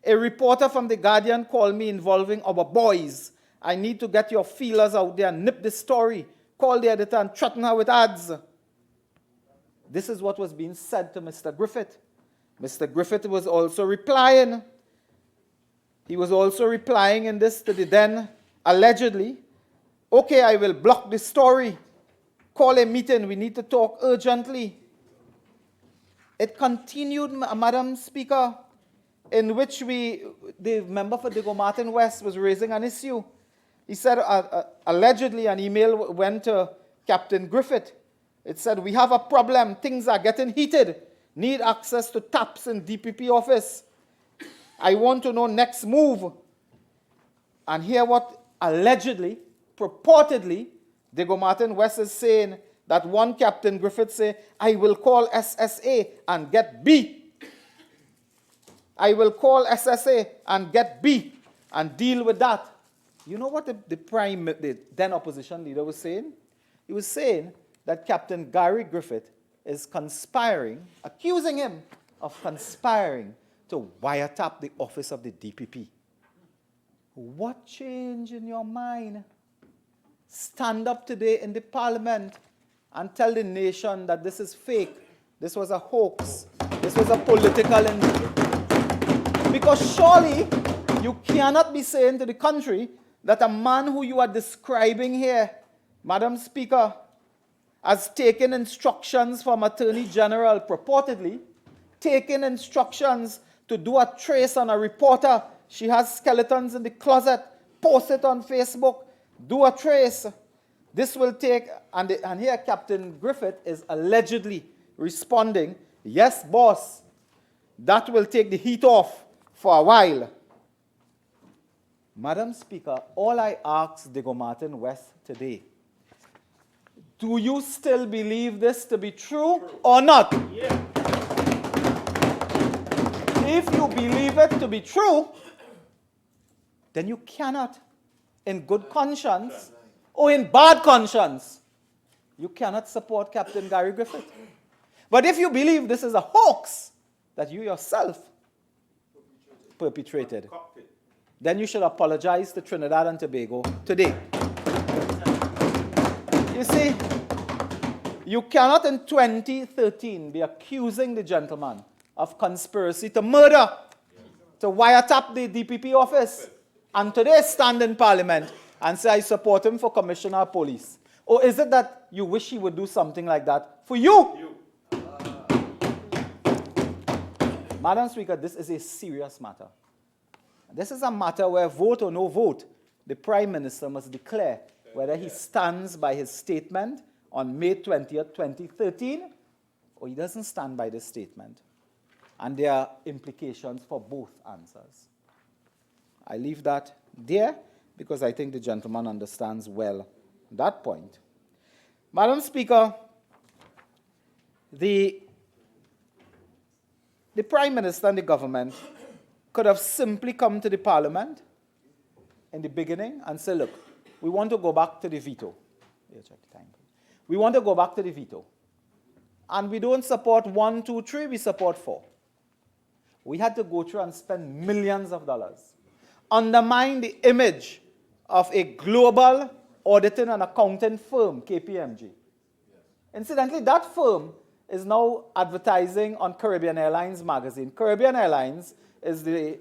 A reporter from The Guardian called me involving our boys. I need to get your feelers out there and nip the story. Call the editor and threaten her with ads. This is what was being said to Mr. Griffith. Mr. Griffith was also replying. He was also replying in this to the then, allegedly, okay, I will block the story. Call a meeting. We need to talk urgently. It continued, Madam Speaker, in which the member for Digomartin West was raising an issue. He said, allegedly, an email went to Captain Griffith. It said, we have a problem. Things are getting heated. Need access to taps in DPP office. I want to know next move. And hear what allegedly, purportedly, Digomartin West is saying, that one Captain Griffith say, I will call SSA and get B. I will call SSA and get B and deal with that. You know what the then opposition leader was saying? He was saying that Captain Gary Griffith is conspiring, accusing him of conspiring to wiretap the office of the DPP. What changed in your mind? Stand up today in the parliament and tell the nation that this is fake, this was a hoax, this was a political because surely you cannot be saying to the country that a man who you are describing here, Madam Speaker, has taken instructions from Attorney General, purportedly, taken instructions to do a trace on a reporter. She has skeletons in the closet, post it on Facebook, do a trace. This will take, and here Captain Griffith is allegedly responding, yes, boss, that will take the heat off for a while. Madam Speaker, all I ask Digomartin West today, do you still believe this to be true or not? Yeah. If you believe it to be true, then you cannot, in good conscience or in bad conscience, you cannot support Captain Gary Griffith. But if you believe this is a hoax that you yourself perpetrated, then you should apologize to Trinidad and Tobago today. You see, you cannot in 2013 be accusing the gentleman of conspiracy to murder, to wiretap the DPP office, and today stand in Parliament and say, I support him for Commissioner of Police. Or is it that you wish he would do something like that for you? Madam Speaker, this is a serious matter. This is a matter where, vote or no vote, the Prime Minister must declare whether he stands by his statement on May 20th, 2013, or he doesn't stand by this statement. And there are implications for both answers. I leave that there because I think the gentleman understands well that point. Madam Speaker, the Prime Minister and the government could have simply come to the Parliament in the beginning and say, look, we want to go back to the veto. Check the time. We want to go back to the veto. And we don't support 1, 2, 3, we support 4. We had to go through and spend millions of dollars, undermine the image of a global auditing and accounting firm, KPMG. Incidentally, that firm is now advertising on Caribbean Airlines magazine. Caribbean Airlines is the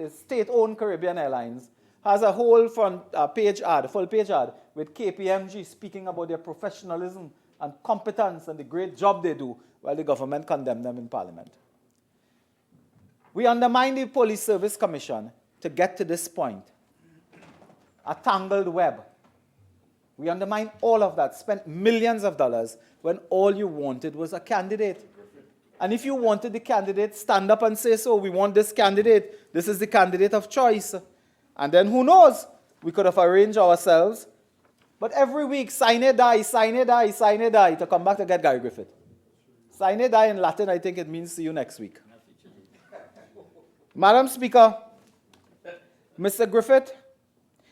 state-owned Caribbean Airlines, has a whole front page ad, full page ad, with KPMG speaking about their professionalism and competence and the great job they do, while the government condemned them in Parliament. We undermined the Police Service Commission to get to this point. A tangled web. We undermined all of that, spent millions of dollars when all you wanted was a candidate. And if you wanted the candidate, stand up and say so. We want this candidate. This is the candidate of choice. And then who knows? We could have arranged ourselves. But every week, sine die, sine die, sine die, to come back to get Gary Griffith. Sine die in Latin, I think it means see you next week. Madam Speaker, Mr. Griffith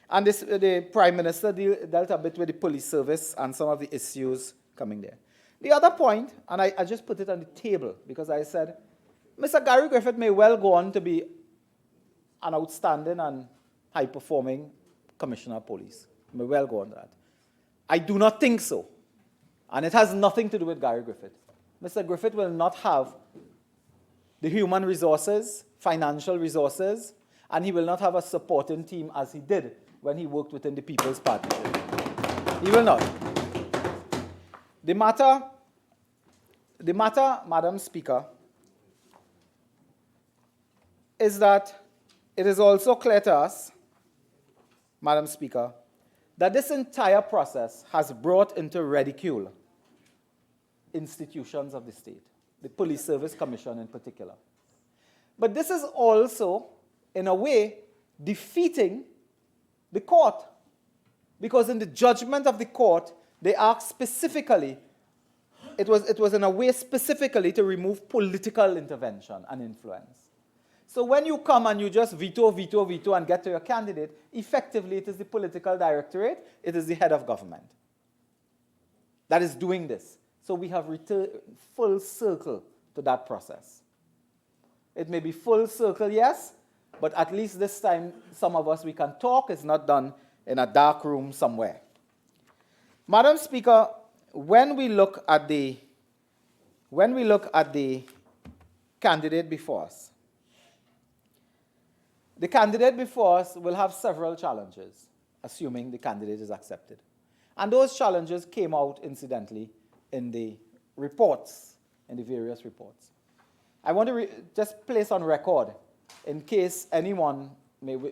and the Prime Minister dealt a bit with the police service and some of the issues coming there. The other point, and I just put it on the table because I said, Mr. Gary Griffith may well go on to be an outstanding and high-performing Commissioner of Police. May well go on that. I do not think so. And it has nothing to do with Gary Griffith. Mr. Griffith will not have the human resources, financial resources, and he will not have a supporting team as he did when he worked within the People's Partnership. He will not. The matter, Madam Speaker, is that it is also clear to us, Madam Speaker, that this entire process has brought into ridicule institutions of the state, the Police Service Commission in particular. But this is also, in a way, defeating the court. Because in the judgment of the court, they asked specifically, it was in a way specifically to remove political intervention and influence. So when you come and you just veto, veto, veto and get to your candidate, effectively it is the political directorate, it is the head of government that is doing this. So we have returned full circle to that process. It may be full circle, yes, but at least this time some of us, we can talk. It's not done in a dark room somewhere. Madam Speaker, when we look at the candidate before us, the candidate before us will have several challenges, assuming the candidate is accepted. And those challenges came out, incidentally, in the reports, in the various reports. I want to just place on record, in case anyone may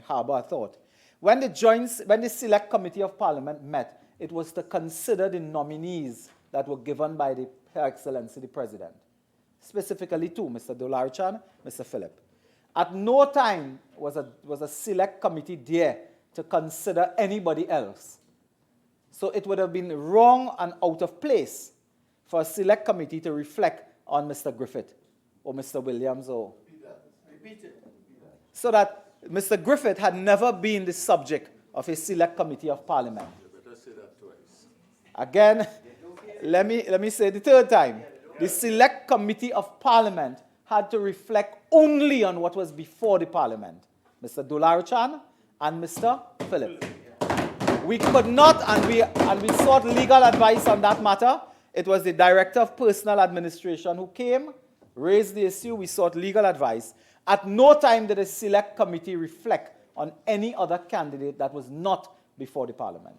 harbor a thought. When the Select Committee of Parliament met, it was to consider the nominees that were given by Her Excellency the President, specifically two, Mr. Dolarchan, Mr. Philip. At no time was a select committee there to consider anybody else. So it would have been wrong and out of place for a select committee to reflect on Mr. Griffith or Mr. Williams or... Repeat it. So that Mr. Griffith had never been the subject of a select committee of Parliament. You better say that twice. Again, let me say the third time. The select committee of Parliament had to reflect only on what was before the Parliament. Mr. Dolarchan and Mr. Philip. We could not, and we sought legal advice on that matter. It was the Director of Personnel Administration who came, raised the issue, we sought legal advice. At no time did the select committee reflect on any other candidate that was not before the Parliament.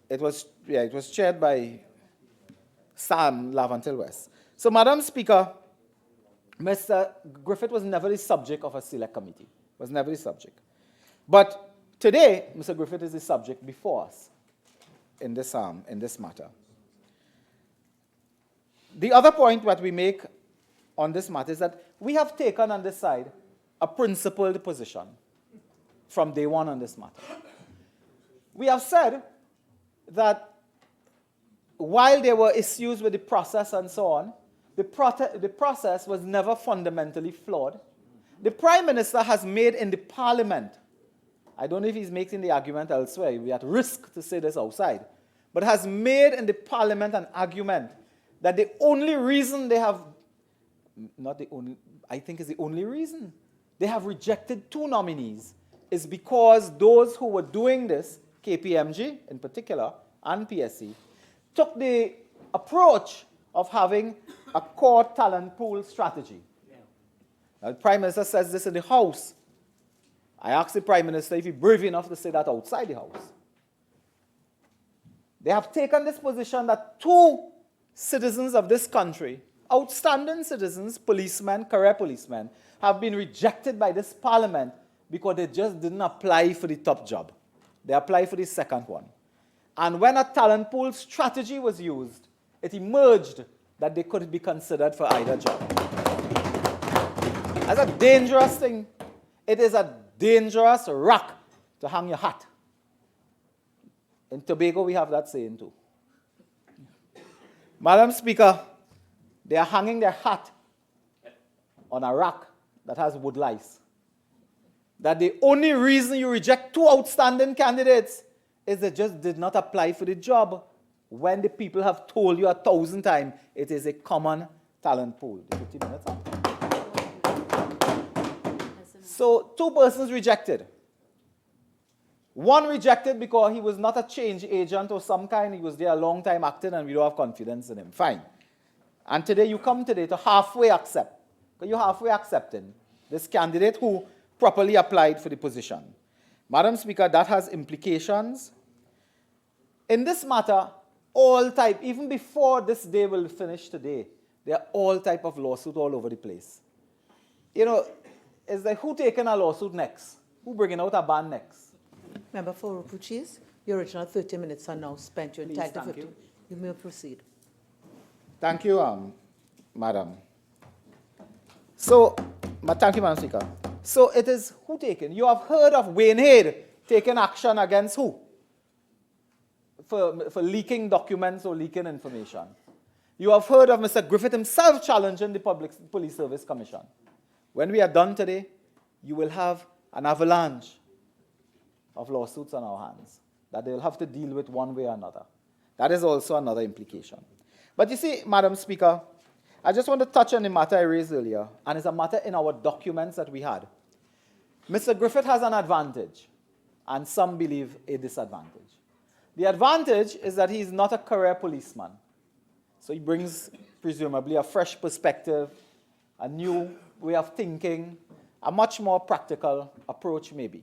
It was chaired by Sam Lavantil West. So, Madam Speaker, Mr. Griffith was never the subject of a select committee. Was never the subject. But today, Mr. Griffith is the subject before us in this matter. The other point that we make on this matter is that we have taken on this side a principled position from day one on this matter. We have said that while there were issues with the process and so on, the process was never fundamentally flawed. The Prime Minister has made in the Parliament, I don't know if he's making the argument elsewhere, we're at risk to say this outside, but has made in the Parliament an argument that the only reason they have, not the only, I think is the only reason, they have rejected 2 nominees is because those who were doing this, KPMG in particular, and PSC, took the approach of having a core talent pool strategy. Now, the Prime Minister says this in the House. I asked the Prime Minister if he's brave enough to say that outside the House. They have taken this position that 2 citizens of this country, outstanding citizens, policemen, career policemen, have been rejected by this Parliament because they just didn't apply for the top job. They applied for the second one. And when a talent pool strategy was used, it emerged that they could be considered for either job. That's a dangerous thing. It is a dangerous rock to hang your hat. In Tobago, we have that saying too. Madam Speaker, they are hanging their hat on a rock that has wood lice. That the only reason you reject 2 outstanding candidates is they just did not apply for the job when the people have told you 1,000 times it is a common talent pool. 50 minutes up. So 2 persons rejected. One rejected because he was not a change agent or some kind. He was there a long time acting and we don't have confidence in him. Fine. And today you come today to halfway accept. Because you're halfway accepting this candidate who properly applied for the position. Madam Speaker, that has implications. In this matter, all type, even before this day will finish today, there are all type of lawsuits all over the place. You know, it's like who taking a lawsuit next? Who bringing out a ban next? Member for Rupuchis, your original 30 minutes are now spent. You're Please, entitled to thank 50. You may proceed. Thank you, Madam. So, thank you, Madam Speaker. So it is who taken? You have heard of Wayne Hade taking action against who? For leaking documents or leaking information. You have heard of Mr. Griffith himself challenging the Police Service Commission. When we are done today, you will have an avalanche of lawsuits on our hands that they will have to deal with one way or another. That is also another implication. But you see, Madam Speaker, I just want to touch on the matter I raised earlier, and it's a matter in our documents that we had. Mr. Griffith has an advantage, and some believe a disadvantage. The advantage is that he's not a career policeman. So he brings, presumably, a fresh perspective, a new way of thinking, a much more practical approach, maybe.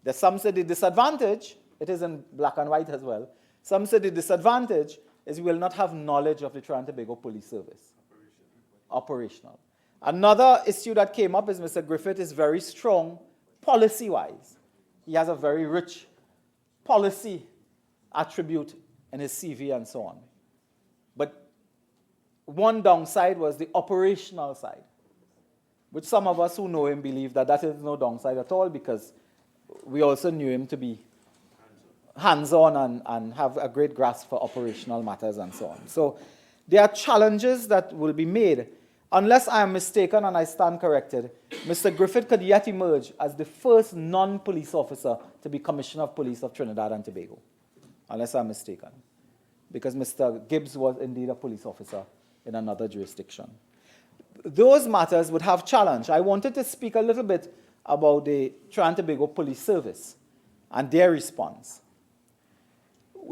There's some say the disadvantage, it is in black and white as well, some say the disadvantage is we will not have knowledge of the Trinidad and Tobago Police Service. Operational. Another issue that came up is Mr. Griffith is very strong policy-wise. He has a very rich policy attribute in his CV and so on. But one downside was the operational side, which some of us who know him believe that that is no downside at all because we also knew him to be hands-on and have a great grasp for operational matters and so on. So there are challenges that will be made. Unless I am mistaken and I stand corrected, Mr. Griffith could yet emerge as the first non-police officer to be Commissioner of Police of Trinidad and Tobago. Unless I'm mistaken. Because Mr. Gibbs was indeed a police officer in another jurisdiction. Those matters would have challenge. I wanted to speak a little bit about the Trinidad and Tobago Police Service and their response.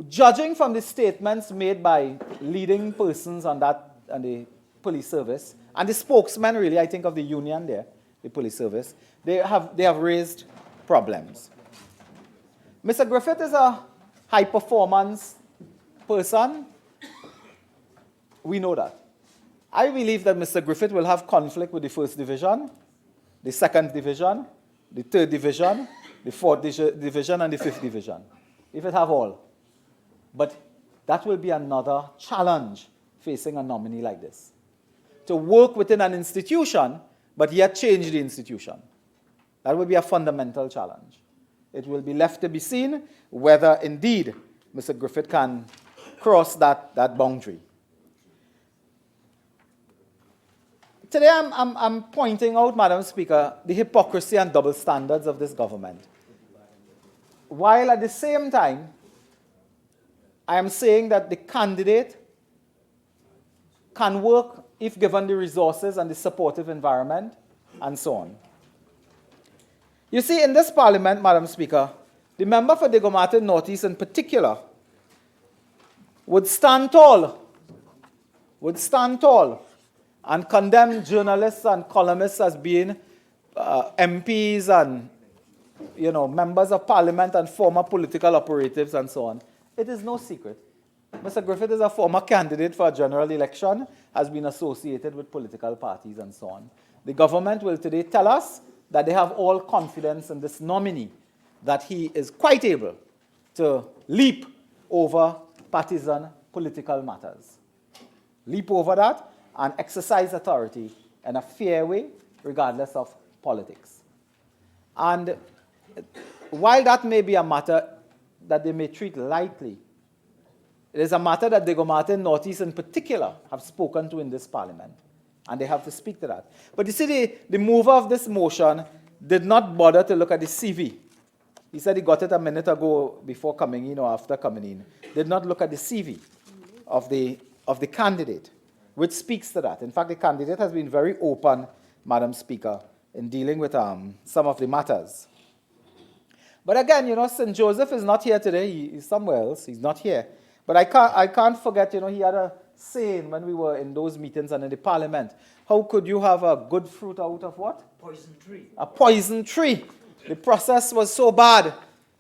Judging from the statements made by leading persons on the police service, and the spokesman really, I think, of the union there, the police service, they have raised problems. Mr. Griffith is a high-performance person. We know that. I believe that Mr. Griffith will have conflict with the 1st Division, the 2nd Division, the 3rd Division, the 4th Division, and the 5th Division, if it have all. But that will be another challenge facing a nominee like this. To work within an institution, but yet change the institution. That will be a fundamental challenge. It will be left to be seen whether indeed Mr. Griffith can cross that boundary. Today I'm pointing out, Madam Speaker, the hypocrisy and double standards of this government. While at the same time, I am saying that the candidate can work if given the resources and the supportive environment, and so on. You see, in this parliament, Madam Speaker, the member for Diego Martin Northeast in particular would stand tall and condemn journalists and columnists as being MPs and members of parliament and former political operatives and so on. It is no secret. Mr. Griffith is a former candidate for a general election, has been associated with political parties and so on. The government will today tell us that they have all confidence in this nominee, that he is quite able to leap over partisan political matters. Leap over that and exercise authority in a fair way, regardless of politics. And while that may be a matter that they may treat lightly, it is a matter that Diego Martin Northeast in particular have spoken to in this parliament, and they have to speak to that. But you see, the mover of this motion did not bother to look at the CV. He said he got it a minute ago before coming in or after coming in. Did not look at the CV of the candidate, which speaks to that. In fact, the candidate has been very open, Madam Speaker, in dealing with some of the matters. But again, St. Joseph is not here today. He's somewhere else. He's not here. But I can't forget, he had a saying when we were in those meetings and in the parliament. How could you have a good fruit out of what? Poison tree. A poison tree. The process was so bad.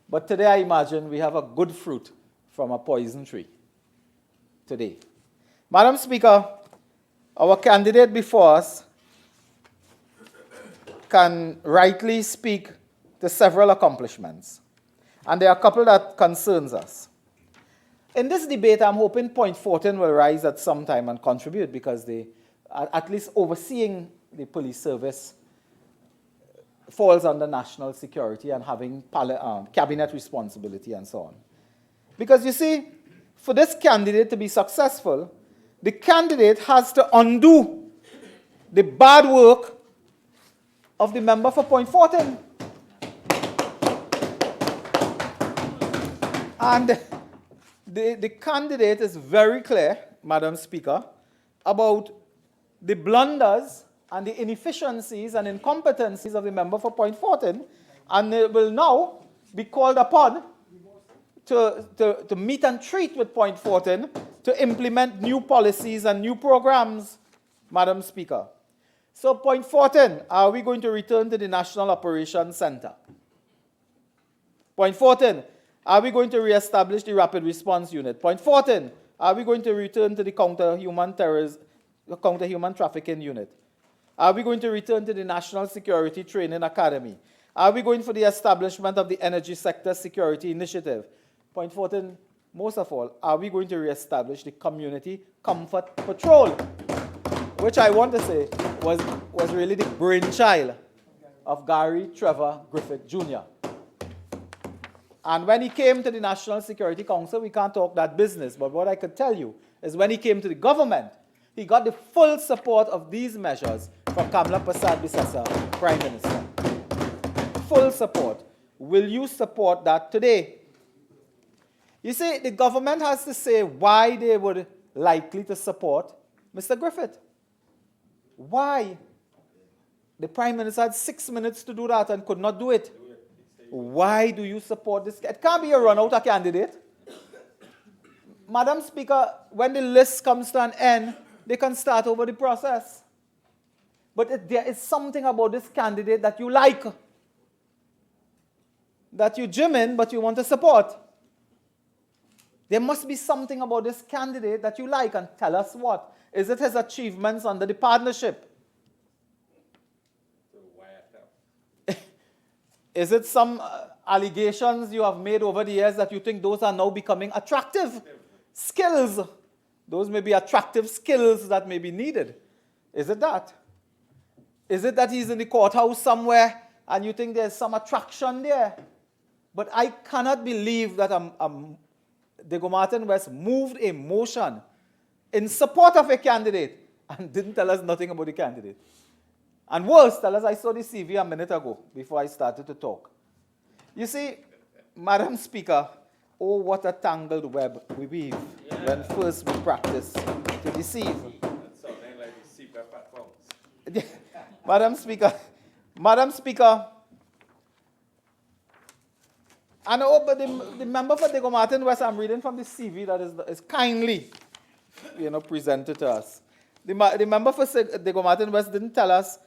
But today I imagine we have a good fruit from a poison tree. Today. Madam Speaker, our candidate before us can rightly speak to several accomplishments. And there are a couple that concerns us. In this debate, I'm hoping Point 14 will rise at some time and contribute because they, at least overseeing the police service, falls under national security and having cabinet responsibility and so on. Because you see, for this candidate to be successful, the candidate has to undo the bad work of the member for Point 14. And the candidate is very clear, Madam Speaker, about the blunders and the inefficiencies and incompetencies of the member for Point 14, and they will now be called upon to meet and treat with Point 14 to implement new policies and new programs, Madam Speaker. So Point 14, are we going to return to the National Operations Center? Point 14, are we going to reestablish the Rapid Response Unit? Point 14, are we going to return to the Counter-Human Trafficking Unit? Are we going to return to the National Security Training Academy? Are we going for the establishment of the Energy Sector Security Initiative? Point 14, most of all, are we going to reestablish the Community Comfort Patrol? Which I want to say was really the brainchild of Gary Trevor Griffith Jr. And when he came to the National Security Council, we can't talk that business, but what I could tell you is when he came to the government, he got the full support of these measures from Kamla Persad-Bissessar, Prime Minister. Full support. Will you support that today? You see, the government has to say why they would likely to support Mr. Griffith. Why? The Prime Minister had 6 minutes to do that and could not do it. Why do you support this? It can't be a run-out candidate. Madam Speaker, when the list comes to an end, they can start over the process. But there is something about this candidate that you like, that you gym in, but you want to support. There must be something about this candidate that you like, and tell us what. Is it his achievements under the partnership? Is it some allegations you have made over the years that you think those are now becoming attractive skills Those may be attractive skills that may be needed. Is it that? Is it that he's in the courthouse somewhere and you think there's some attraction there? But I cannot believe that Diego Martin West moved a motion in support of a candidate and didn't tell us nothing about the candidate. And worse, tell us I saw the CV a minute ago before I started to talk. You see, Madam Speaker, oh, what a tangled web we weave when first we practice to deceive. That sounding like the secret platforms. Madam Speaker, and but the member for Diego Martin West, I'm reading from the CV that is kindly, presented to us. The member for Diego Martin West didn't tell us,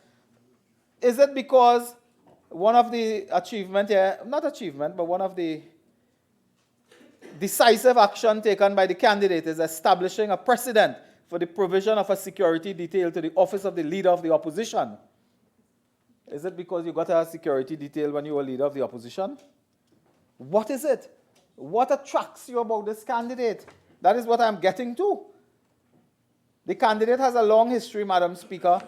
is it because one of the one of the decisive action taken by the candidate is establishing a precedent for the provision of a security detail to the office of the leader of the opposition? Is it because you got a security detail when you were leader of the opposition? What is it? What attracts you about this candidate? That is what I'm getting to. The candidate has a long history, Madam Speaker,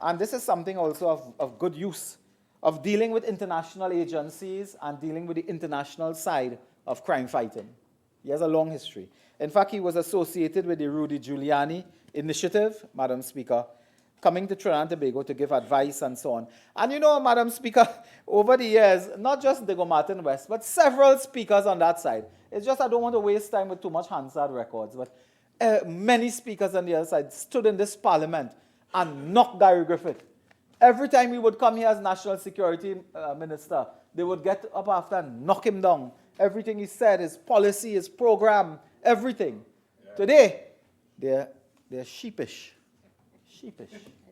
and this is something also of good use, of dealing with international agencies and dealing with the international side of crime fighting. He has a long history. In fact, he was associated with the Rudy Giuliani initiative, Madam Speaker, coming to Trinidad and Tobago to give advice and so on. And Madam Speaker, over the years, not just Diego Martin West, but several speakers on that side. It's just I don't want to waste time with too much Hansard records, but many speakers on the other side stood in this parliament and knocked Gary Griffith. Every time he would come here as National Security Minister, they would get up after and knock him down. Everything he said, his policy, his program, everything. Yeah. Today, they're sheepish,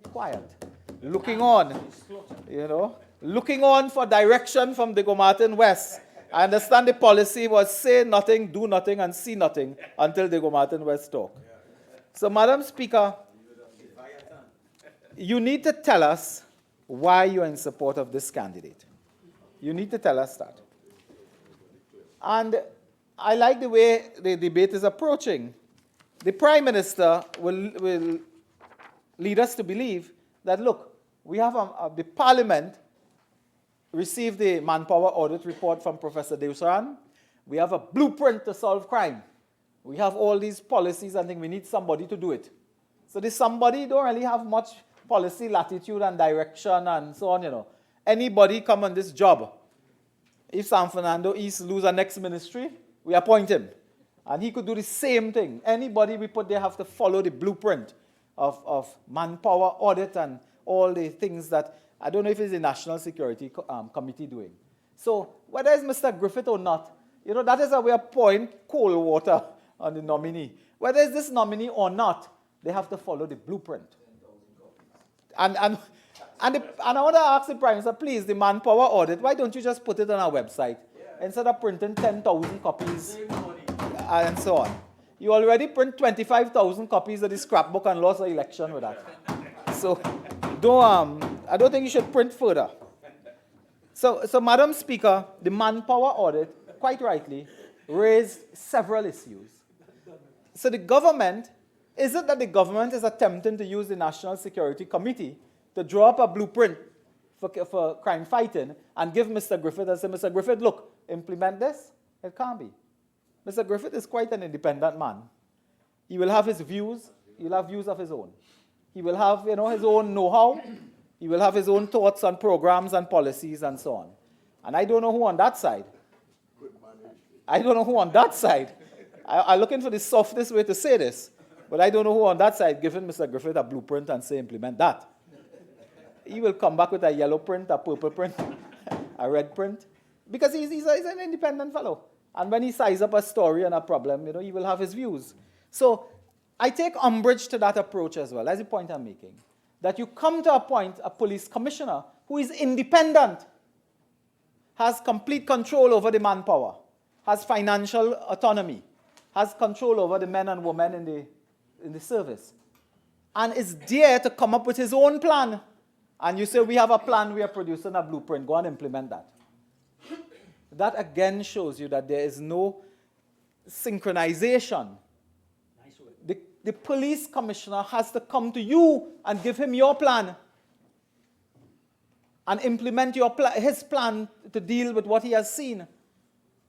quiet, looking on, looking on for direction from Diego Martin West. I understand the policy was say nothing, do nothing, and see nothing until Diego Martin West talk. So, Madam Speaker, you need to tell us why you're in support of this candidate. You need to tell us that. And I like the way the debate is approaching. The Prime Minister will lead us to believe that, look, we have the Parliament received the manpower audit report from Professor Deusaran. We have a blueprint to solve crime. We have all these policies and things. We need somebody to do it. So this somebody don't really have much policy latitude and direction and so on, Anybody come on this job. If San Fernando East lose our next ministry, we appoint him. And he could do the same thing. Anybody we put there have to follow the blueprint of manpower audit and all the things that, I don't know if it's the National Security Committee doing. So whether it's Mr. Griffith or not, that is how we appoint cold water on the nominee. Whether it's this nominee or not, they have to follow the blueprint. And I want to ask the Prime Minister, please, the manpower audit, why don't you just put it on our website instead of printing 10,000 copies and so on? You already print 25,000 copies of the scrapbook and lost the election with that. So I don't think you should print further. So Madam Speaker, the manpower audit, quite rightly, raised several issues. So the government, is it that the government is attempting to use the National Security Committee to draw up a blueprint for crime fighting and give Mr. Griffith and say, Mr. Griffith, look, implement this? It can't be. Mr. Griffith is quite an independent man. He will have his views. He'll have views of his own. He will have, his own know-how. He will have his own thoughts on programs and policies and so on. And I don't know who on that side. I'm looking for the softest way to say this. But I don't know who on that side giving Mr. Griffith a blueprint and say implement that. He will come back with a yellow print, a purple print, a red print. Because he's an independent fellow. And when he sizes up a story and a problem, he will have his views. So I take umbrage to that approach as well. That's the point I'm making. That you come to appoint a police commissioner who is independent, has complete control over the manpower, has financial autonomy, has control over the men and women in the service, and is there to come up with his own plan. And you say, we have a plan, we are producing a blueprint, go and implement that. That again shows you that there is no synchronization. the police commissioner has to come to you and give him your plan and implement his plan to deal with what he has seen.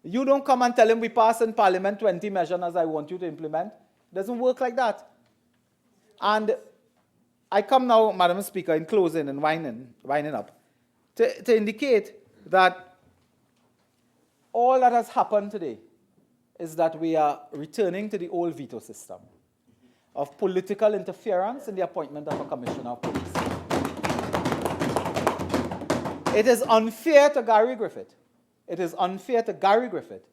You don't come and tell him we pass in Parliament 20 measures as I want you to implement. It doesn't work like that. And I come now, Madam Speaker, in closing and winding up, to indicate that all that has happened today is that we are returning to the old veto system of political interference in the appointment of a commissioner of police. It is unfair to Gary Griffith. It is unfair to Gary Griffith,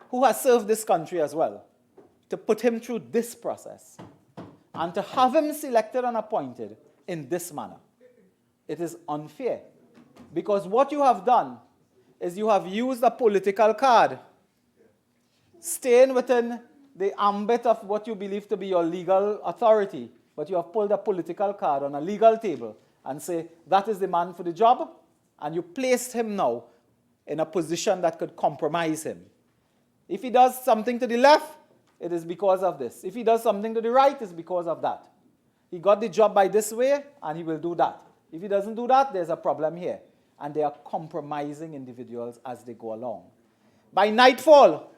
who has served this country as well, to put him through this process and to have him selected and appointed in this manner. It is unfair because what you have done is you have used a political card, staying within the ambit of what you believe to be your legal authority, but you have pulled a political card on a legal table and say, that is the man for the job, and you placed him now in a position that could compromise him. If he does something to the left, it is because of this. If he does something to the right, it's because of that. He got the job by this way, and he will do that. If he doesn't do that, there's a problem here. And they are compromising individuals as they go along. By nightfall,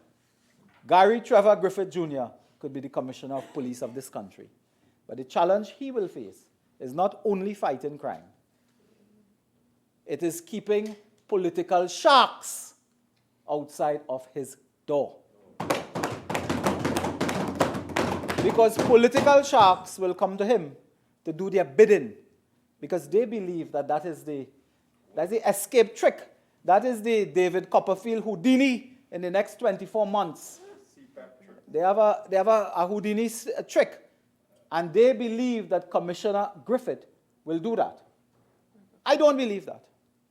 Gary Trevor Griffith Jr. could be the Commissioner of Police of this country. But the challenge he will face is not only fighting crime. It is keeping political sharks outside of his door. Because political sharks will come to him to do their bidding because they believe that that is the escape trick. That is the David Copperfield Houdini in the next 24 months. They have a Houdini trick, and they believe that Commissioner Griffith will do that. I don't believe that.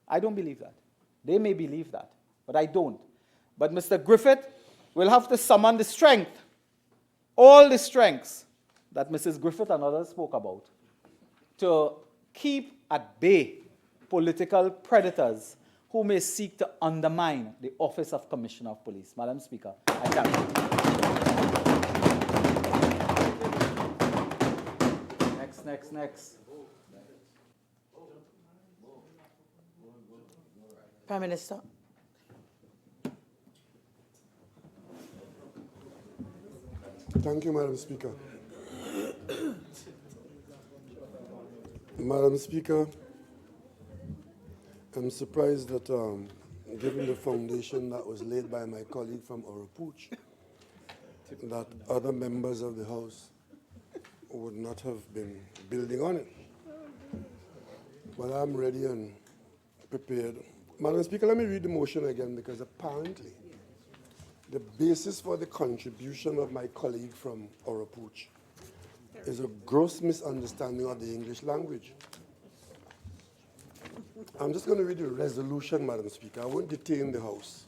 I don't believe that. They may believe that, but I don't. But Mr. Griffith will have to summon the strength, all the strengths that Mrs. Griffith and others spoke about, to keep at bay political predators who may seek to undermine the office of Commissioner of Police. Madam Speaker, I thank you. Next. Prime Minister. Thank you, Madam Speaker. Madam Speaker, I'm surprised that given the foundation that was laid by my colleague from Orapooch, that other members of the House would not have been building on it. But I'm ready and prepared. Madam Speaker, let me read the motion again because apparently the basis for the contribution of my colleague from Orapooch is a gross misunderstanding of the English language. I'm just going to read the resolution, Madam Speaker. I won't detain the House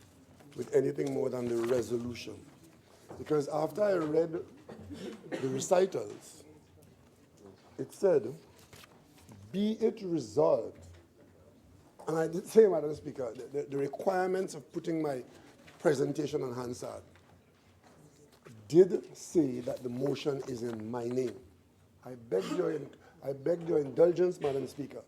with anything more than the resolution. Because after I read the recitals, it said, be it resolved. And I did say, Madam Speaker, the requirements of putting my presentation on Hansard did say that the motion is in my name. I beg your indulgence, Madam Speaker,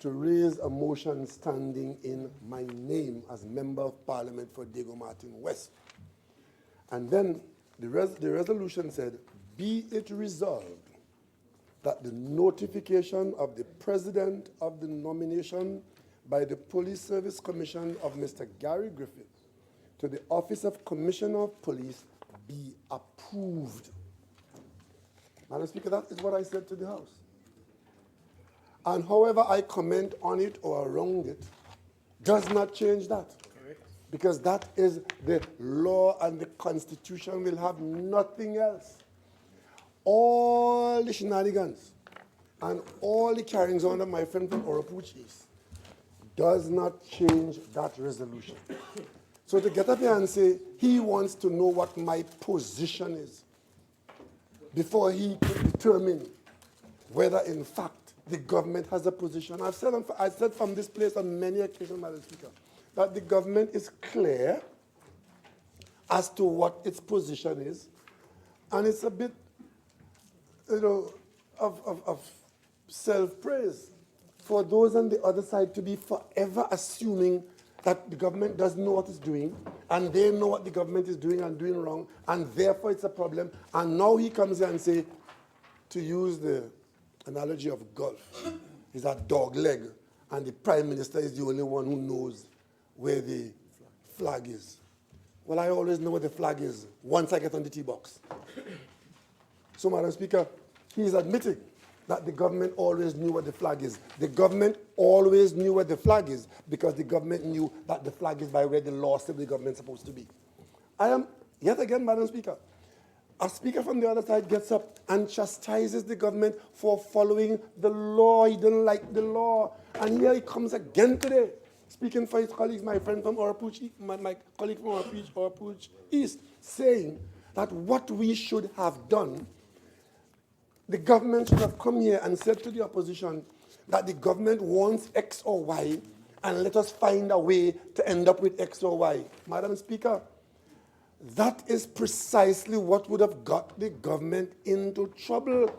to raise a motion standing in my name as Member of Parliament for Diego Martin West. And then the resolution said, be it resolved that the notification of the President of the nomination by the Police Service Commission of Mr. Gary Griffith to the Office of Commissioner of Police be approved. Madam Speaker, that is what I said to the House. And however I comment on it or around it does not change that. Because that is the law and the Constitution will have nothing else. All the shenanigans and all the carryings on of my friend from Orapooch East does not change that resolution. So to get up here and say he wants to know what my position is before he can determine whether in fact the government has a position. I said from this place on many occasions, Madam Speaker, that the government is clear as to what its position is, and it's a bit of self-praise for those on the other side to be forever assuming that the government doesn't know what it's doing, and they know what the government is doing and doing wrong, and therefore it's a problem. And now he comes here and say, to use the analogy of golf, is a dog leg, and the prime minister is the only one who knows where the flag is. Well, I always know where the flag is once I get on the tee box. So, Madam Speaker, he is admitting that the government always knew what the flag is. The government always knew where the flag is because the government knew that the flag is by where the law said the government is supposed to be. I am, yet again, Madam Speaker, a speaker from the other side gets up and chastises the government for following the law. He didn't like the law. And here he comes again today, speaking for his colleagues, my friend from Orapuch, my colleague from Orapuch East, saying that what we should have done, the government should have come here and said to the opposition that the government wants X or Y and let us find a way to end up with X or Y. Madam Speaker, that is precisely what would have got the government into trouble.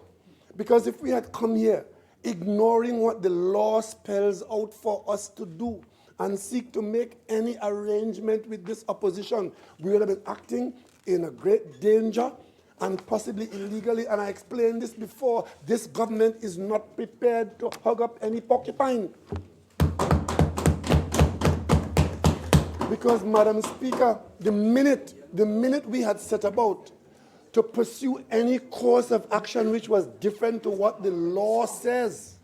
Because if we had come here ignoring what the law spells out for us to do and seek to make any arrangement with this opposition, we would have been acting in a great danger and possibly illegally. And I explained this before. This government is not prepared to hug up any porcupine. Because, Madam Speaker, the minute we had set about to pursue any course of action which was different to what the law says,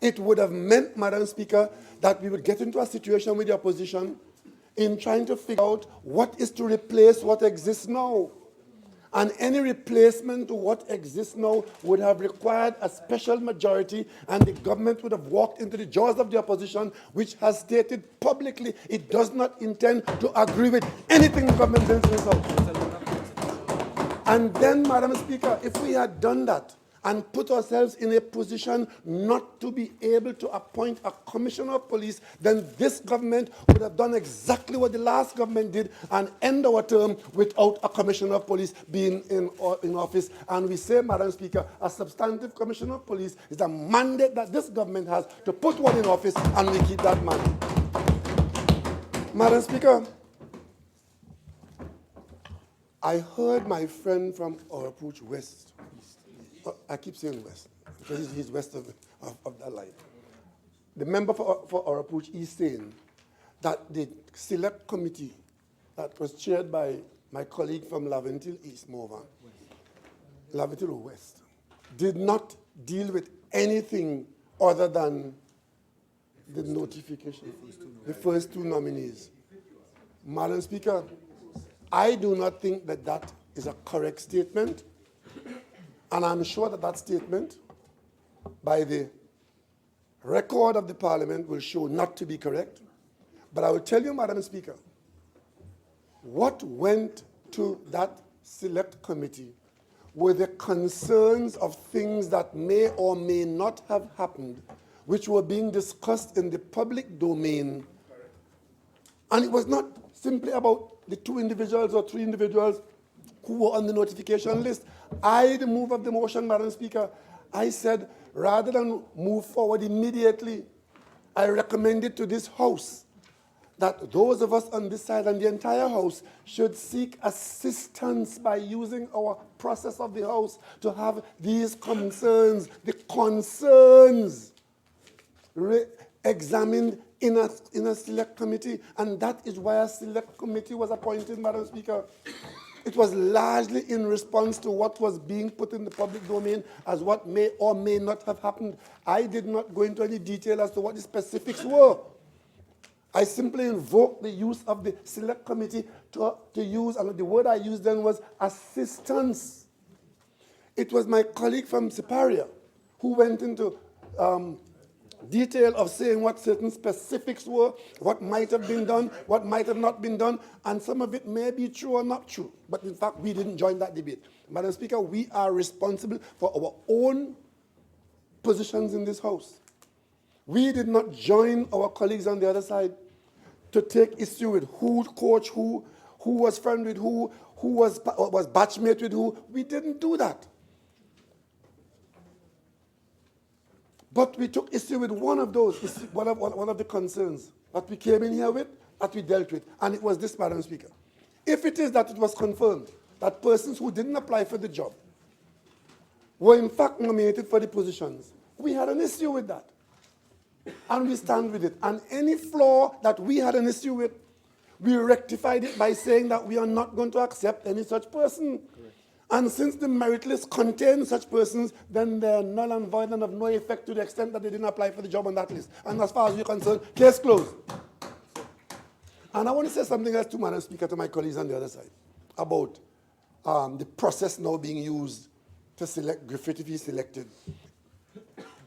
it would have meant, Madam Speaker, that we would get into a situation with the opposition in trying to figure out what is to replace what exists now. And any replacement to what exists now would have required a special majority, and the government would have walked into the jaws of the opposition, which has stated publicly it does not intend to agree with anything the government brings to this House. And then, Madam Speaker, if we had done that and put ourselves in a position not to be able to appoint a commissioner of police, then this government would have done exactly what the last government did and end our term without a commissioner of police being in office. And we say, Madam Speaker, a substantive commissioner of police is a mandate that this government has to put one in office, and we keep that mandate. Madam Speaker, I heard my friend from Orapuch West, I keep saying West, because he's west of that line. The member for Orapuch East saying that the select committee that was chaired by my colleague from Laventille East, Laventille West, did not deal with anything other than the notification, the first two nominees. Madam Speaker, I do not think that that is a correct statement. And I'm sure that that statement, by the record of the Parliament, will show not to be correct. But I will tell you, Madam Speaker, what went to that select committee were the concerns of things that may or may not have happened, which were being discussed in the public domain. And it was not simply about the 2 individuals or 3 individuals who were on the notification list. The move of the motion, Madam Speaker, I said, rather than move forward immediately, I recommended to this House that those of us on this side and the entire House should seek assistance by using our process of the House to have these concerns, the concerns, examined in a select committee. And that is why a select committee was appointed, Madam Speaker. It was largely in response to what was being put in the public domain as what may or may not have happened. I did not go into any detail as to what the specifics were. I simply invoked the use of the select committee to use, and the word I used then was assistance. It was my colleague from Siparia who went into detail of saying what certain specifics were, what might have been done, what might have not been done, and some of it may be true or not true. But in fact, we didn't join that debate. Madam Speaker, we are responsible for our own positions in this House. We did not join our colleagues on the other side to take issue with who coached who was friend with who was batchmate with who. We didn't do that. But we took issue with one of those, one of the concerns that we came in here with, that we dealt with, and it was this, Madam Speaker. If it is that it was confirmed that persons who didn't apply for the job were in fact nominated for the positions, we had an issue with that. And we stand with it. And any flaw that we had an issue with, we rectified it by saying that we are not going to accept any such person. Correct. And since the merit list contains such persons, then they are null and void and of no effect to the extent that they didn't apply for the job on that list. And as far as we're concerned, case closed. And I want to say something else to Madam Speaker, to my colleagues on the other side, about the process now being used to select Griffith if he's selected.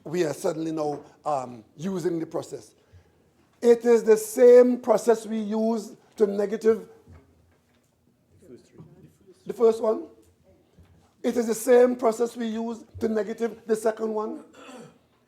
We are suddenly now using the process. It is the same process we use to negative the first one. It is the same process we use to negative the second one.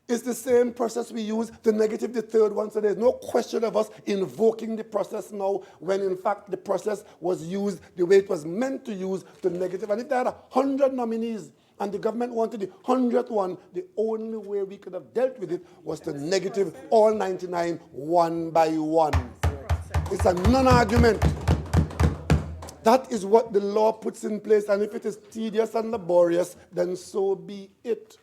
It's the same process we use to negative the third one. So there's no question of us invoking the process now when in fact the process was used the way it was meant to use to negative. And if there are 100 nominees and the government wanted the 100th one, the only way we could have dealt with it was to negative all 99 one by one. It's a non-argument. That is what the law puts in place, and if it is tedious and laborious, then so be it.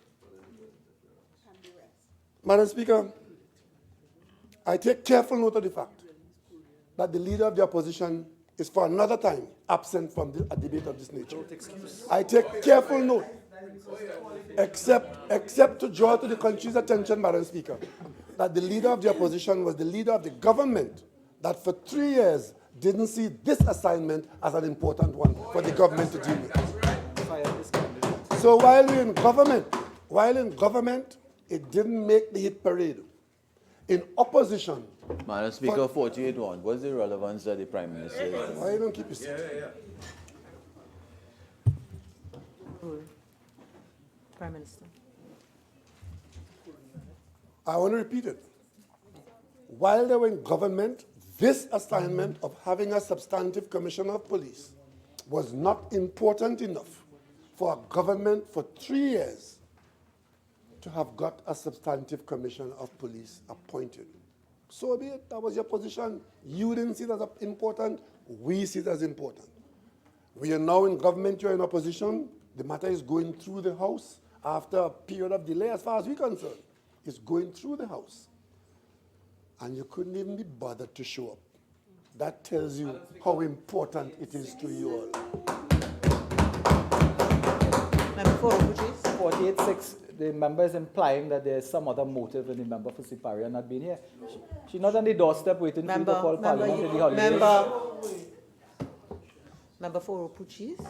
Madam Speaker, I take careful note of the fact that the leader of the opposition is for another time absent from a debate of this nature. I take careful note, except to draw to the country's attention, Madam Speaker, that the leader of the opposition was the leader of the government that for 3 years didn't see this assignment as an important one for the government to deal with. So while in government, it didn't make the hit parade. In opposition, Madam Speaker, 48-1, what's the relevance of the Prime Minister? why you don't keep your seat? Prime Minister. I want to repeat it. While they were in government, this assignment of having a substantive commissioner of police was not important enough for a government for 3 years to have got a substantive commissioner of police appointed. So be it. That was your position. You didn't see it as important. We see it as important. We are now in government. You're in opposition. The matter is going through the House after a period of delay, as far as we're concerned. It's going through the House. And you couldn't even be bothered to show up. That tells you how important it is to you all. Member for Opuchis. 48-6, the member is implying that there's some other motive in the member for Siparia not being here. She's not on the doorstep waiting for you to call Parliament in the holidays. Member for Opuchis,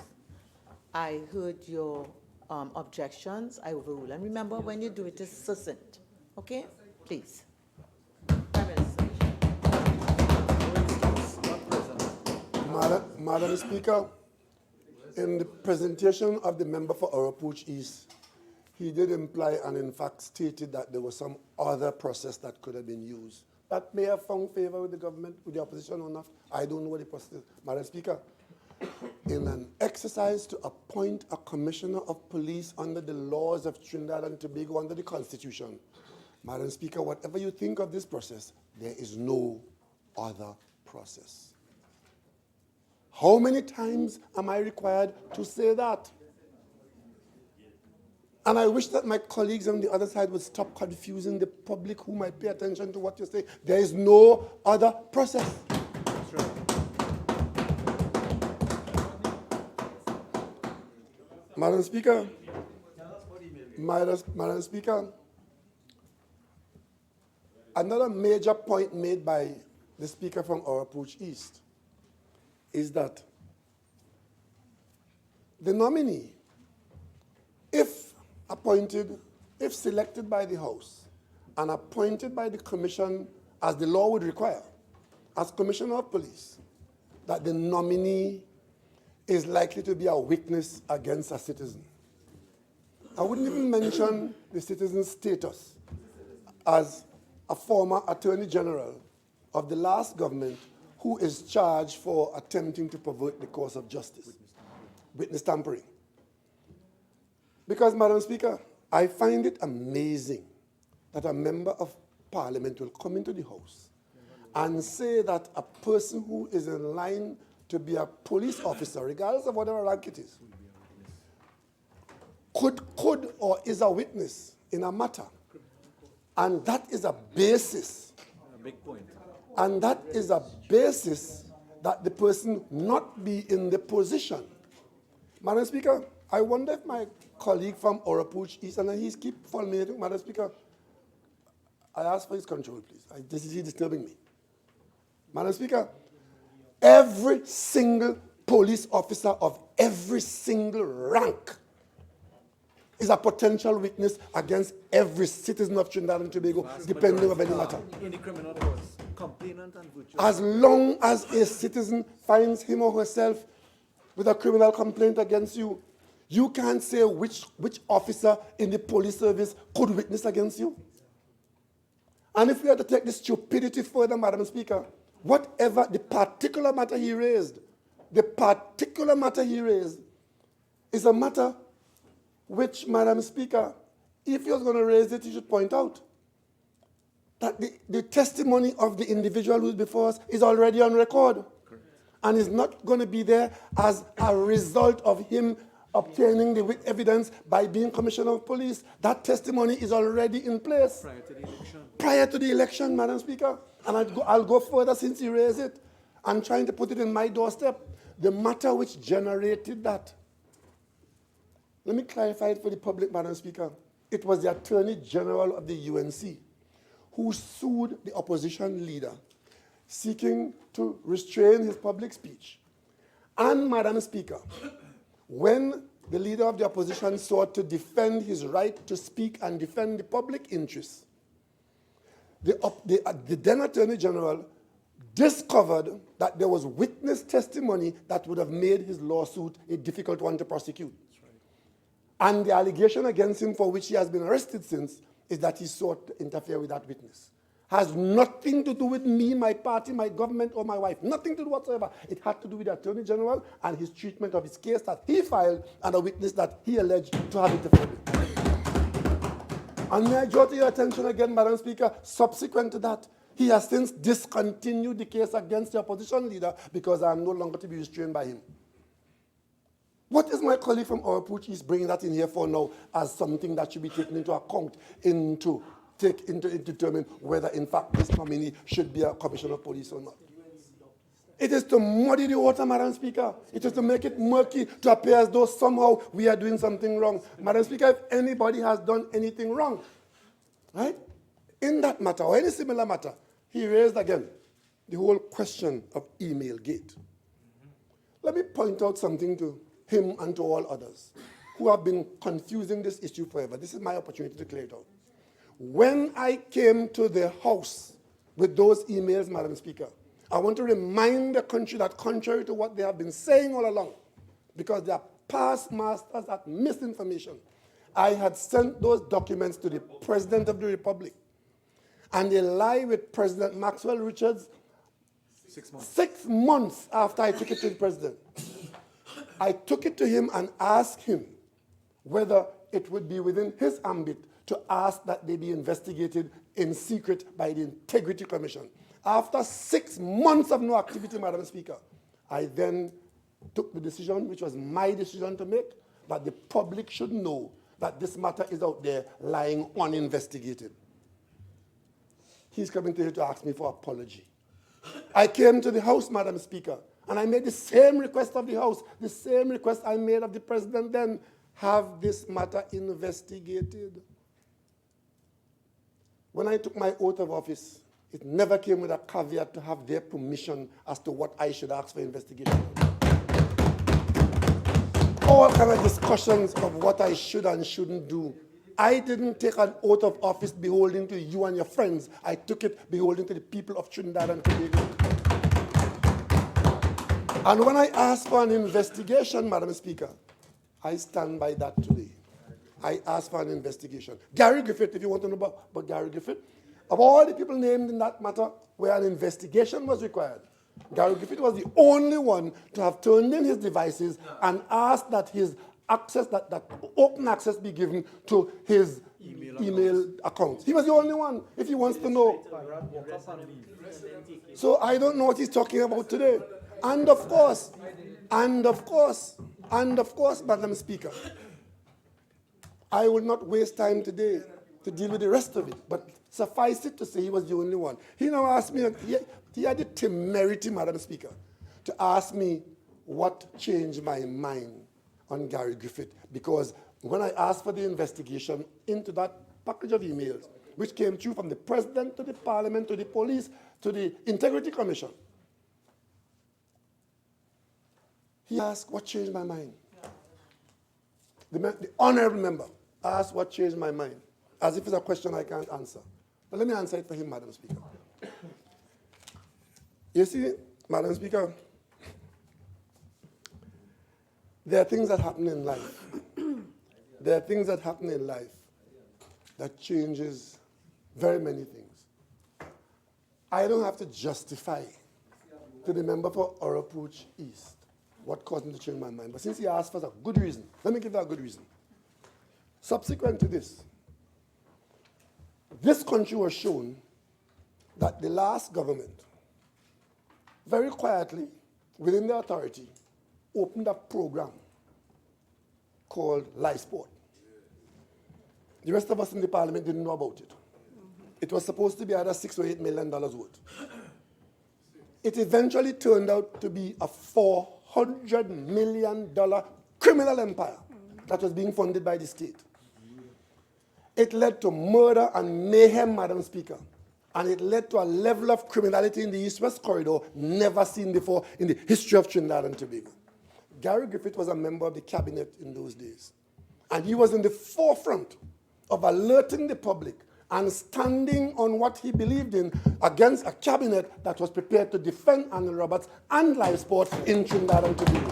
I heard your objections. I overrule. And remember, when you do it, it's succinct. Okay? Please. Prime Minister. Madam Speaker, in the presentation of the member for Oropuch East, he did imply and in fact stated that there was some other process that could have been used. That may have found favor with the government, with the opposition or not. I don't know what the process is. Madam Speaker, in an exercise to appoint a commissioner of police under the laws of Trinidad and Tobago, under the Constitution, Madam Speaker, whatever you think of this process, there is no other process. How many times am I required to say that? And I wish that my colleagues on the other side would stop confusing the public who might pay attention to what you say. There is no other process. That's right. Madam Speaker, Madam Speaker, another major point made by the Speaker from Oropuch East is that the nominee, if appointed, if selected by the House and appointed by the Commission as the law would require, as Commissioner of Police, that the nominee is likely to be a witness against a citizen. I wouldn't even mention the citizen's status as a former Attorney General of the last government who is charged for attempting to pervert the course of justice, witness tampering. Because, Madam Speaker, I find it amazing that a member of parliament will come into the house and say that a person who is in line to be a police officer, regardless of whatever rank it is, could or is a witness in a matter. And that is a basis. A big point. And that is a basis that the person not be in the position. Madam Speaker, I wonder if my colleague from Orapuch East, and he's keep fulminating, Madam Speaker, I ask for his control, please. This is disturbing me. Madam Speaker, every single police officer of every single rank is a potential witness against every citizen of Trinidad and Tobago, depending on any matter. In the criminal cause, complainant and virtuous. As long as a citizen finds him or herself with a criminal complaint against you, you can't say which officer in the police service could witness against you. And if we are to take this stupidity further, Madam Speaker, whatever the particular matter he raised is a matter which, Madam Speaker, if you're going to raise it, you should point out that the testimony of the individual who's before us is already on record. Correct. And is not going to be there as a result of him obtaining the evidence by being Commissioner of Police. That testimony is already in place. Prior to the election. Prior to the election, Madam Speaker. And I'll go further since he raised it. I'm trying to put it in my doorstep. The matter which generated that. Let me clarify it for the public, Madam Speaker. It was the Attorney General of the UNC who sued the opposition leader, seeking to restrain his public speech. And, Madam Speaker, when the leader of the opposition sought to defend his right to speak and defend the public interest, the then Attorney General discovered that there was witness testimony that would have made his lawsuit a difficult one to prosecute. And the allegation against him, for which he has been arrested since, is that he sought to interfere with that witness. Has nothing to do with me, my party, my government, or my wife. Nothing to do whatsoever. It had to do with the Attorney General and his treatment of his case that he filed and a witness that he alleged to have interfered with. And may I draw to your attention again, Madam Speaker, subsequent to that, he has since discontinued the case against the opposition leader because I am no longer to be restrained by him. What is my colleague from Orapuch East bringing that in here for now as something that should be taken into account to determine whether, in fact, this nominee should be a commissioner of police or not? It is to muddy the water, Madam Speaker. It is to make it murky, to appear as though somehow we are doing something wrong. Madam Speaker, if anybody has done anything wrong, right, in that matter or any similar matter, he raised again the whole question of email gate. Let me point out something to him and to all others who have been confusing this issue forever. This is my opportunity to clear it out. When I came to the House with those emails, Madam Speaker, I want to remind the country that contrary to what they have been saying all along, because they are past masters at misinformation, I had sent those documents to the President of the Republic. And they lie with President Maxwell Richards 6 months. 6 months after I took it to the President. I took it to him and asked him whether it would be within his ambit to ask that they be investigated in secret by the Integrity Commission. After 6 months of no activity, Madam Speaker, I then took the decision, which was my decision to make, that the public should know that this matter is out there lying uninvestigated. He's coming here to ask me for apology. I came to the House, Madam Speaker, and I made the same request of the House, the same request I made of the President then, have this matter investigated. When I took my oath of office, it never came with a caveat to have their permission as to what I should ask for investigation. All kind of discussions of what I should and shouldn't do. I didn't take an oath of office beholding to you and your friends. I took it beholding to the people of Trinidad and Tobago. And when I asked for an investigation, Madam Speaker, I stand by that today. I asked for an investigation. Gary Griffith, if you want to know about Gary Griffith, of all the people named in that matter where an investigation was required, Gary Griffith was the only one to have turned in his devices and asked that his access, that open access be given to his email accounts. He was the only one, if he wants to know. So I don't know what he's talking about today. And of course, Madam Speaker, I will not waste time today to deal with the rest of it, but suffice it to say he was the only one. He now asked me, he had the temerity, Madam Speaker, to ask me what changed my mind on Gary Griffith, because when I asked for the investigation into that package of emails, which came through from the President to the Parliament to the police to the Integrity Commission, he asked what changed my mind. The honorable member asked what changed my mind, as if it's a question I can't answer. But let me answer it for him, Madam Speaker. You see, Madam Speaker, there are things that happen in life. There are things that happen in life that changes very many things. I don't have to justify to the member for Orapooch East what caused me to change my mind. But since he asked for a good reason, let me give that a good reason. Subsequent to this country was shown that the last government, very quietly, within the authority, opened a program called Life Sport. The rest of us in the Parliament didn't know about it. It was supposed to be either $6 or $8 million worth. It eventually turned out to be a $400 million criminal empire that was being funded by the state. It led to murder and mayhem, Madam Speaker. And it led to a level of criminality in the East-West corridor never seen before in the history of Trinidad and Tobago. Gary Griffith was a member of the cabinet in those days. And he was in the forefront of alerting the public and standing on what he believed in against a cabinet that was prepared to defend Arnold Roberts and live sports in Trinidad and Tobago.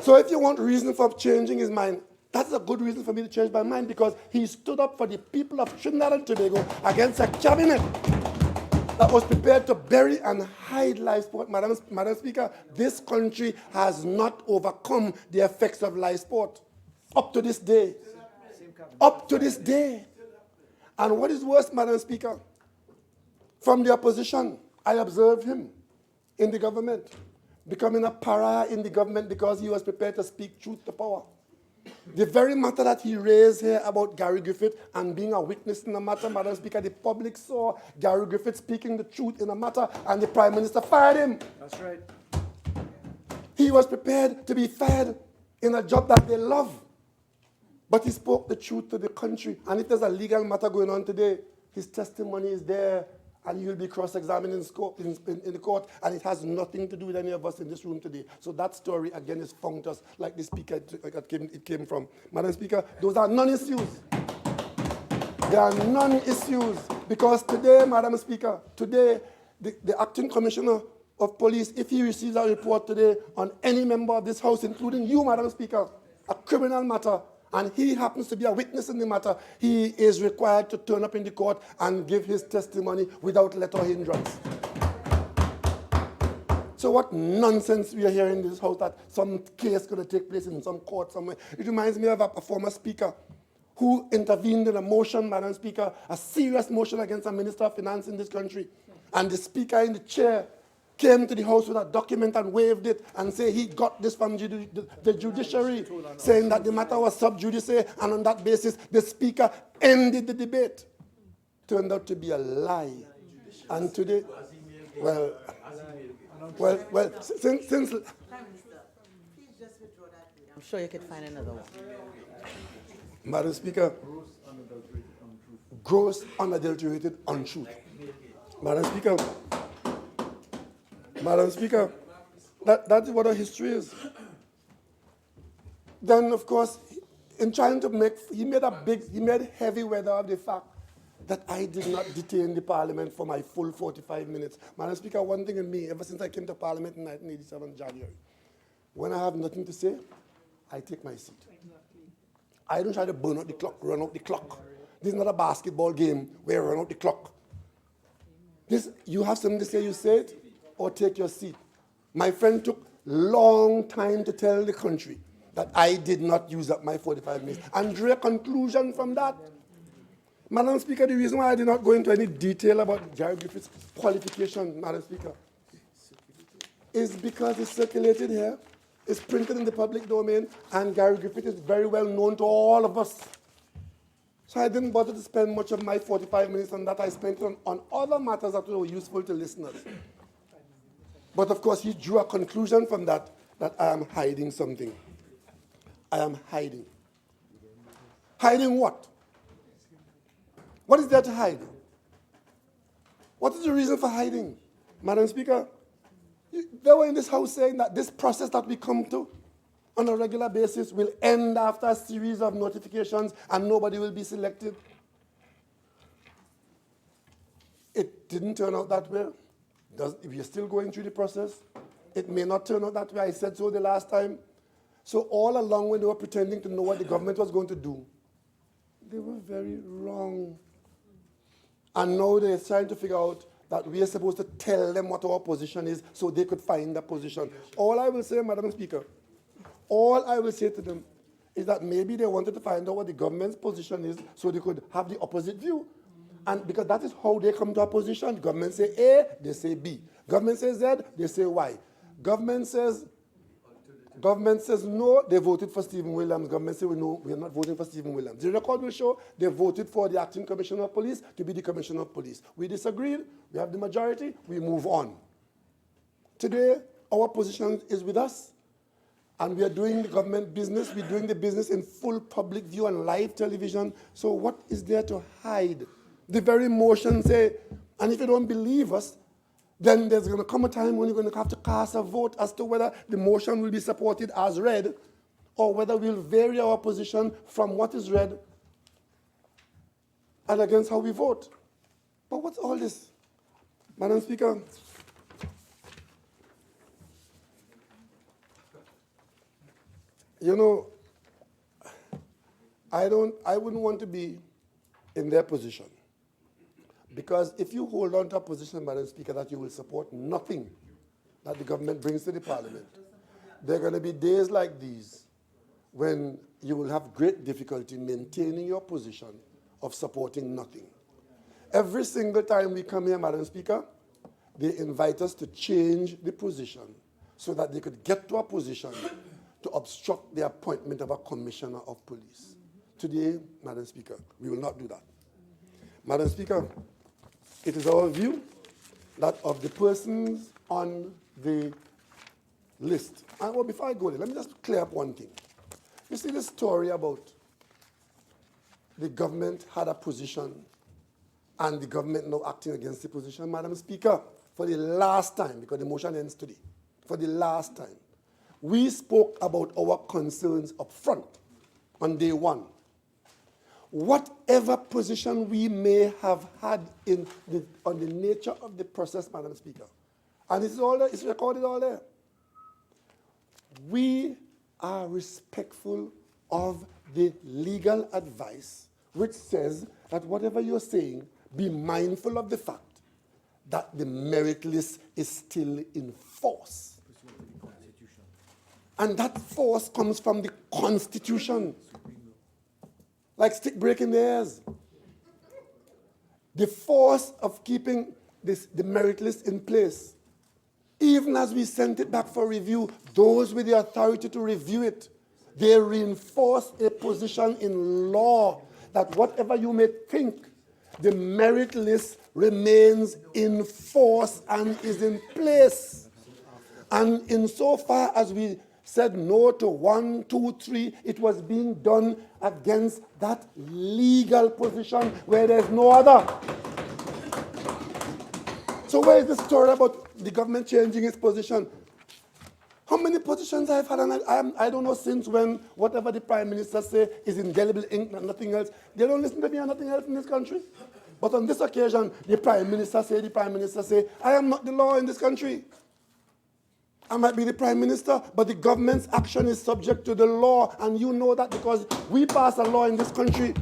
So if you want reason for changing his mind, that's a good reason for me to change my mind, because he stood up for the people of Trinidad and Tobago against a cabinet that was prepared to bury and hide live sport. Madam Speaker, this country has not overcome the effects of live sport up to this day. Up to this day. And what is worse, Madam Speaker, from the opposition, I observed him in the government, becoming a pariah in the government because he was prepared to speak truth to power. The very matter that he raised here about Gary Griffith and being a witness in the matter, Madam Speaker, the public saw Gary Griffith speaking the truth in the matter, and the Prime Minister fired him. That's right. He was prepared to be fired in a job that they love. But he spoke the truth to the country. And if there's a legal matter going on today, his testimony is there, and he will be cross-examined in the court, and it has nothing to do with any of us in this room today. So that story, again, is funked us like the speaker it came from. Madam Speaker, those are non-issues. They are non-issues, because today, Madam Speaker, today, the acting commissioner of police, if he receives a report today on any member of this House, including you, Madam Speaker, a criminal matter, and he happens to be a witness in the matter, he is required to turn up in the court and give his testimony without let or hindrance. So what nonsense we are hearing in this House that some case going to take place in some court somewhere. It reminds me of a former speaker who intervened in a motion, Madam Speaker, a serious motion against a Minister of Finance in this country. And the speaker in the chair came to the House with a document and waved it and said he got this from the judiciary, saying that the matter was sub judice, and on that basis the speaker ended the debate. Turned out to be a lie. And today, well, since Prime Minister, please just withdraw that. I'm sure you could find another one. Madam Speaker, gross unadulterated untruth. Madam Speaker, that's what our history is. Then, of course, in trying to he made heavy weather of the fact that I did not detain the Parliament for my full 45 minutes. Madam Speaker, one thing in me, ever since I came to Parliament in 1987 January, when I have nothing to say, I take my seat. I don't try to burn out the clock, run out the clock. This is not a basketball game where you run out the clock. You have something to say, you say it, or take your seat. My friend took long time to tell the country that I did not use up my 45 minutes and drew a conclusion from that. Madam Speaker, the reason why I did not go into any detail about Gary Griffith's qualification, Madam Speaker, is because it's circulated here, it's printed in the public domain, and Gary Griffith is very well known to all of us. So I didn't bother to spend much of my 45 minutes on that. I spent it on other matters that were useful to listeners. But of course, he drew a conclusion from that I am hiding something. I am hiding. Hiding what? What is there to hide? What is the reason for hiding? Madam Speaker, they were in this house saying that this process that we come to on a regular basis will end after a series of notifications and nobody will be selected. It didn't turn out that way. We are still going through the process. It may not turn out that way. I said so the last time. So all along when they were pretending to know what the government was going to do, they were very wrong. And now they're trying to figure out that we are supposed to tell them what our position is so they could find the position. All I will say, Madam Speaker, all I will say to them is that maybe they wanted to find out what the government's position is so they could have the opposite view. And because that is how they come to a position. The government say A, they say B. Government says Z, they say Y. Government says no, they voted for Stephen Williams. Government says no, we are not voting for Stephen Williams. The record will show they voted for the acting commissioner of police to be the commissioner of police. We disagreed, we have the majority, we move on. Today, our position is with us. And we are doing the government business. We're doing the business in full public view and live television. So what is there to hide? The very motion say, and if you don't believe us, then there's going to come a time when you're going to have to cast a vote as to whether the motion will be supported as read or whether we'll vary our position from what is read and against how we vote. But what's all this? Madam Speaker, you know, I wouldn't want to be in their position. Because if you hold on to a position, Madam Speaker, that you will support nothing that the government brings to the Parliament, there are going to be days like these when you will have great difficulty maintaining your position of supporting nothing. Every single time we come here, Madam Speaker, they invite us to change the position so that they could get to a position to obstruct the appointment of a commissioner of police. Today, Madam Speaker, we will not do that. Madam Speaker, it is our view that of the persons on the list, and well, before I go there, let me just clear up one thing. You see this story about the government had a position and the government now acting against the position. Madam Speaker, for the last time, because the motion ends today, for the last time, we spoke about our concerns up front on day one. Whatever position we may have had on the nature of the process, Madam Speaker, and it's all there, it's recorded all there. We are respectful of the legal advice which says that whatever you're saying, be mindful of the fact that the merit list is still in force. And that force comes from the Constitution. Like stick breaking the ears. The force of keeping the merit list in place. Even as we sent it back for review, those with the authority to review it, they reinforce a position in law that whatever you may think, the merit list remains in force and is in place. And insofar as we said no to 1, 2, 3, it was being done against that legal position where there's no other. So where is the story about the government changing its position? How many positions I've had, and I don't know since when whatever the Prime Minister say is indelible ink and nothing else. They don't listen to me and nothing else in this country. But on this occasion, the Prime Minister say, I am not the law in this country. I might be the Prime Minister, but the government's action is subject to the law, and you know that because we pass a law in this country.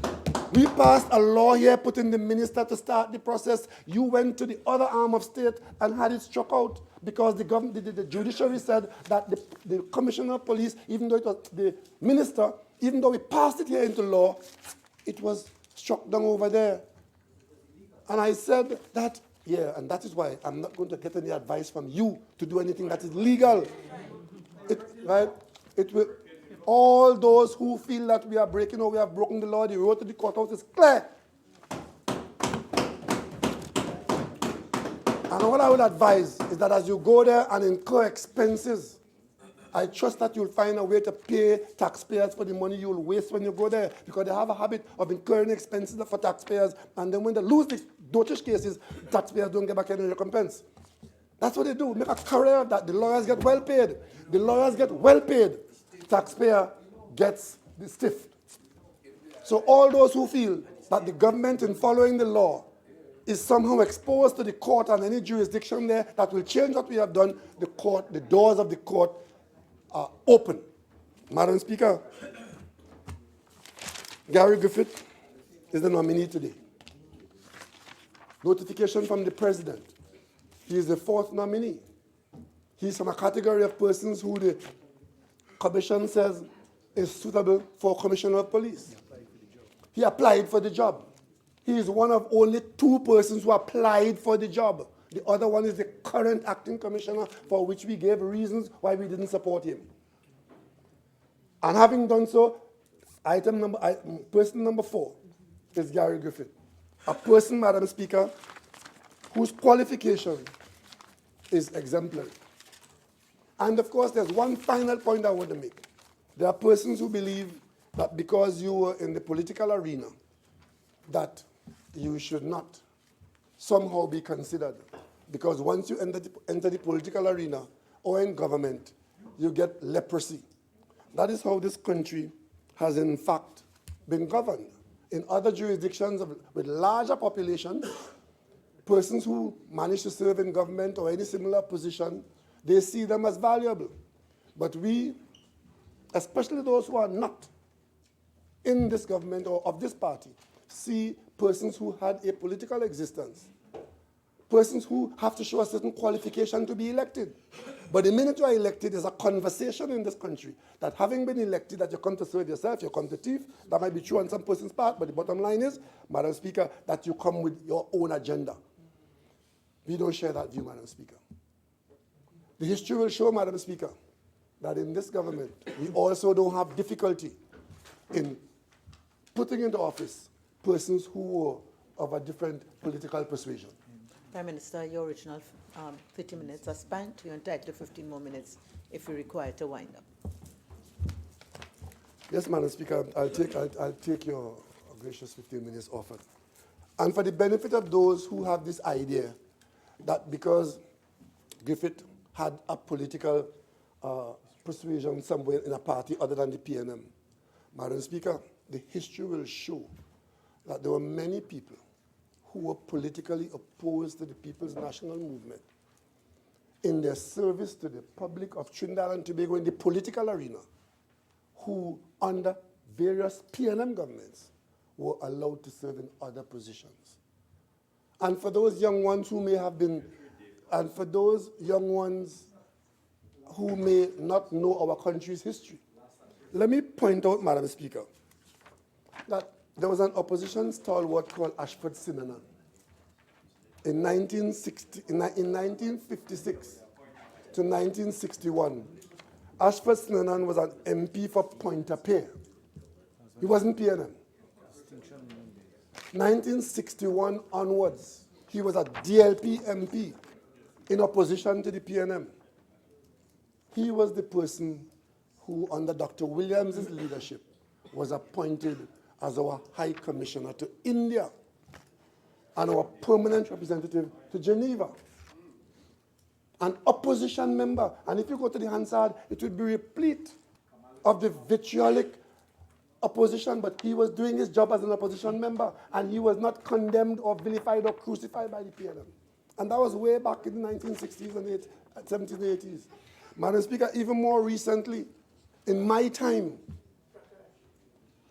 We passed a law here putting the minister to start the process. You went to the other arm of state and had it struck out because the judiciary said that the commissioner of police, even though it was the minister, even though we passed it here into law, it was struck down over there. And I said that, yeah, and that is why I'm not going to get any advice from you to do anything that is legal. It will. All those who feel that we are breaking or we have broken the law, the road to the courthouse is clear. And what I would advise is that as you go there and incur expenses, I trust that you'll find a way to pay taxpayers for the money you'll waste when you go there, because they have a habit of incurring expenses for taxpayers, and then when they lose these dotage cases, taxpayers don't get back any recompense. That's what they do. Make a career of that. The lawyers get well paid. The lawyers get well paid. Taxpayer gets the stiff. So all those who feel that the government in following the law is somehow exposed to the court and any jurisdiction there that will change what we have done, the doors of the court are open. Madam Speaker, Gary Griffith is the nominee today. Notification from the president. He is the fourth nominee. He's from a category of persons who the commission says is suitable for commissioner of police. He applied for the job. He is one of only two persons who applied for the job. The other one is the current acting commissioner, for which we gave reasons why we didn't support him. And having done so, person number 4 is Gary Griffith, a person, Madam Speaker, whose qualification is exemplary. And of course, there's one final point I want to make. There are persons who believe that because you were in the political arena, that you should not somehow be considered. Because once you enter the political arena or in government, you get leprosy. That is how this country has in fact been governed. In other jurisdictions with larger populations, persons who manage to serve in government or any similar position, they see them as valuable. But we, especially those who are not in this government or of this party, see persons who had a political existence, persons who have to show a certain qualification to be elected. But the minute you are elected, there's a conversation in this country that having been elected, that you come to serve yourself, you come to thief. That might be true on some person's part, but the bottom line is, Madam Speaker, that you come with your own agenda. We don't share that view, Madam Speaker. The history will show, Madam Speaker, that in this government, we also don't have difficulty in putting into office persons who were of a different political persuasion. Prime Minister, your original 30 minutes are spent. You're entitled to 15 more minutes if you're required to wind up. Yes, Madam Speaker, I'll take your gracious 15 minutes offered. And for the benefit of those who have this idea that because Griffith had a political persuasion somewhere in a party other than the PNM, Madam Speaker, the history will show that there were many people who were politically opposed to the People's National Movement in their service to the public of Trinidad and Tobago in the political arena, who under various PNM governments were allowed to serve in other positions. And for those young ones who may have been, and for those young ones who may not know our country's history, let me point out, Madam Speaker, that there was an opposition stalwart called Ashford Sinanan. In 1956 to 1961, Ashford Sinanan was an MP for Pointe-à-Pitre. He wasn't PNM. 1961 onwards, he was a DLP MP in opposition to the PNM. He was the person who, under Dr. Williams' leadership, was appointed as our High Commissioner to India and our permanent representative to Geneva. An opposition member. And if you go to the Hansard, it would be replete of the vitriolic opposition, but he was doing his job as an opposition member, and he was not condemned or vilified or crucified by the PNM. And that was way back in the 1960s and 70s and 80s. Madam Speaker, even more recently, in my time,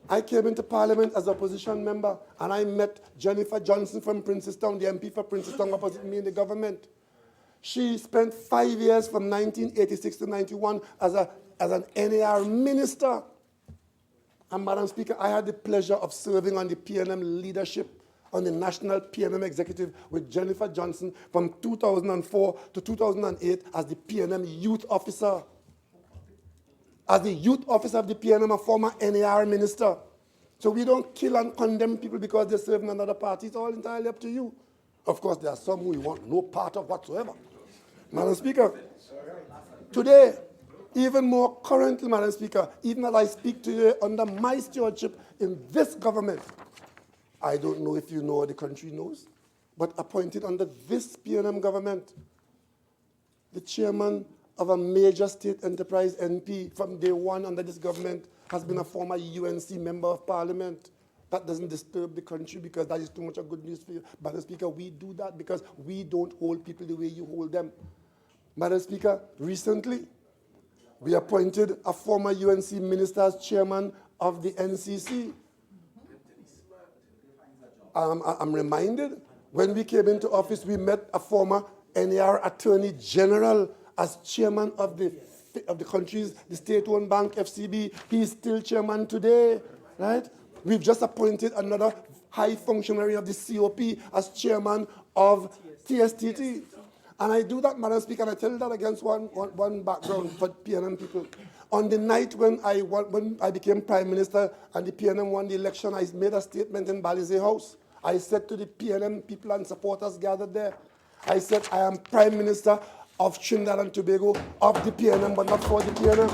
I came into Parliament as opposition member, and I met Jennifer Johnson from Princestown, the MP for Princestown, opposite me in the government. She spent 5 years from 1986 to 91 as an NAR minister. And Madam Speaker, I had the pleasure of serving on the PNM leadership, on the national PNM executive with Jennifer Johnson from 2004 to 2008 as the PNM youth officer. As the youth officer of the PNM, a former NAR minister. So we don't kill and condemn people because they serve in another party. It's all entirely up to you. Of course, there are some who want no part of whatsoever. Madam Speaker, today, even more currently, Madam Speaker, even as I speak to you under my stewardship in this government, I don't know if you know or the country knows, but appointed under this PNM government, the chairman of a major state enterprise NP from day one under this government has been a former UNC member of parliament. That doesn't disturb the country because that is too much of good news for you. Madam Speaker, we do that because we don't hold people the way you hold them. Madam Speaker, recently, we appointed a former UNC minister as chairman of the NCC. I'm reminded, when we came into office, we met a former NAR Attorney General as chairman of the country's, the state-owned bank, FCB. He is still chairman today, right? We've just appointed another high functionary of the COP as chairman of TSTT. And I do that, Madam Speaker, and I tell you that against one background for PNM people. On the night when I became Prime Minister and the PNM won the election, I made a statement in Balize House. I said to the PNM people and supporters gathered there, I said, I am Prime Minister of Trinidad and Tobago, of the PNM, but not for the PNM.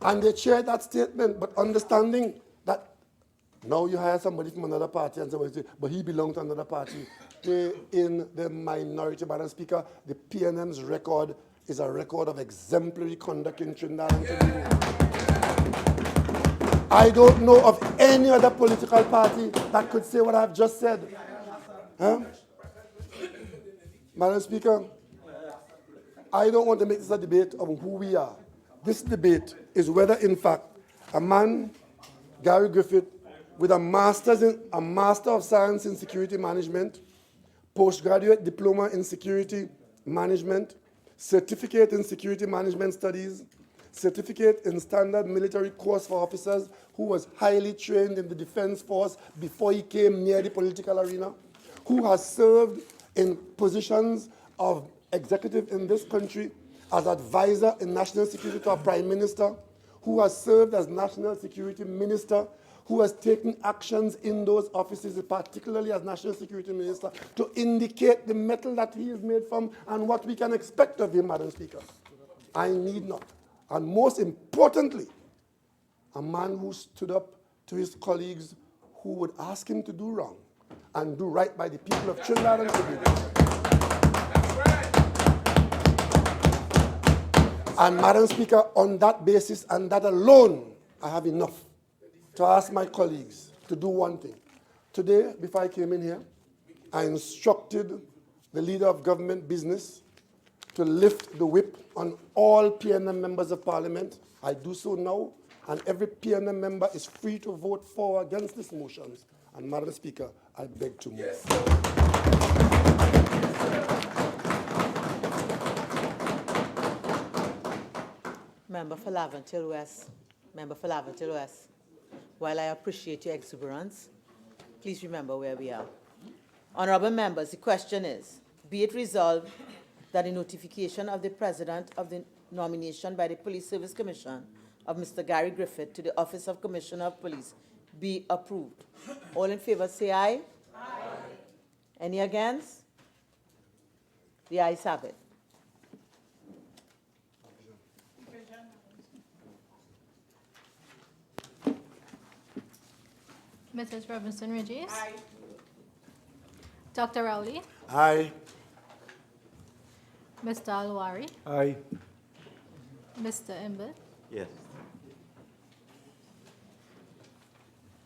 And they shared that statement, but understanding that now you hire somebody from another party and somebody say, but he belongs to another party. They're in the minority, Madam Speaker. The PNM's record is a record of exemplary conduct in Trinidad and Tobago. I don't know of any other political party that could say what I've just said. Huh? Madam Speaker, I don't want to make this a debate of who we are. This debate is whether, in fact, a man, Gary Griffith, with a Master of Science in Security Management, postgraduate diploma in Security Management, certificate in Security Management Studies, certificate in Standard Military Course for Officers, who was highly trained in the Defense Force before he came near the political arena, who has served in positions of executive in this country as advisor in national security to our Prime Minister, who has served as National Security Minister, who has taken actions in those offices, particularly as National Security Minister, to indicate the mettle that he is made from and what we can expect of him, Madam Speaker. I need not. And most importantly, a man who stood up to his colleagues who would ask him to do wrong and do right by the people of Trinidad and Tobago. And Madam Speaker, on that basis and that alone, I have enough to ask my colleagues to do one thing. Today, before I came in here, I instructed the leader of government business to lift the whip on all PNM members of Parliament. I do so now, and every PNM member is free to vote for or against these motions. And Madam Speaker, I beg to move. Yes. Member for Laventille West. Member for Laventille West. While I appreciate your exuberance, please remember where we are. Honorable members, the question is, be it resolved that the notification of the President of the nomination by the Police Service Commission of Mr. Gary Griffith to the Office of Commissioner of Police be approved. All in favor say aye. Aye. Any against? The ayes have it. Mrs. Robinson-Regis. Aye. Dr. Rowley. Aye. Mr. Alwari. Aye. Mr. Imber. Yes.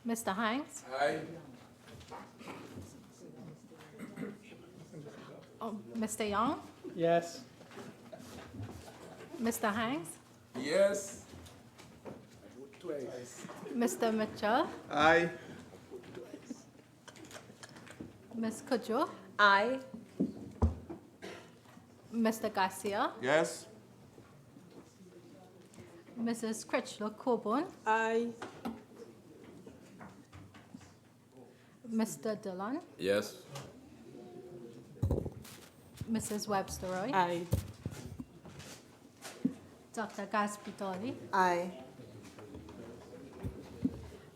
Mr. Hanks. Aye. Oh, Mr. Young. Yes. Mr. Hanks. Yes. Mr. Mitchell, Aye. Ms. Kudjo, Aye. Mr. Garcia, Yes. Mrs. Critchlow Coburn, Aye. Mr. Dillon, Yes. Mrs. Webster Roy, Aye. Dr. Gaspitoli, Aye.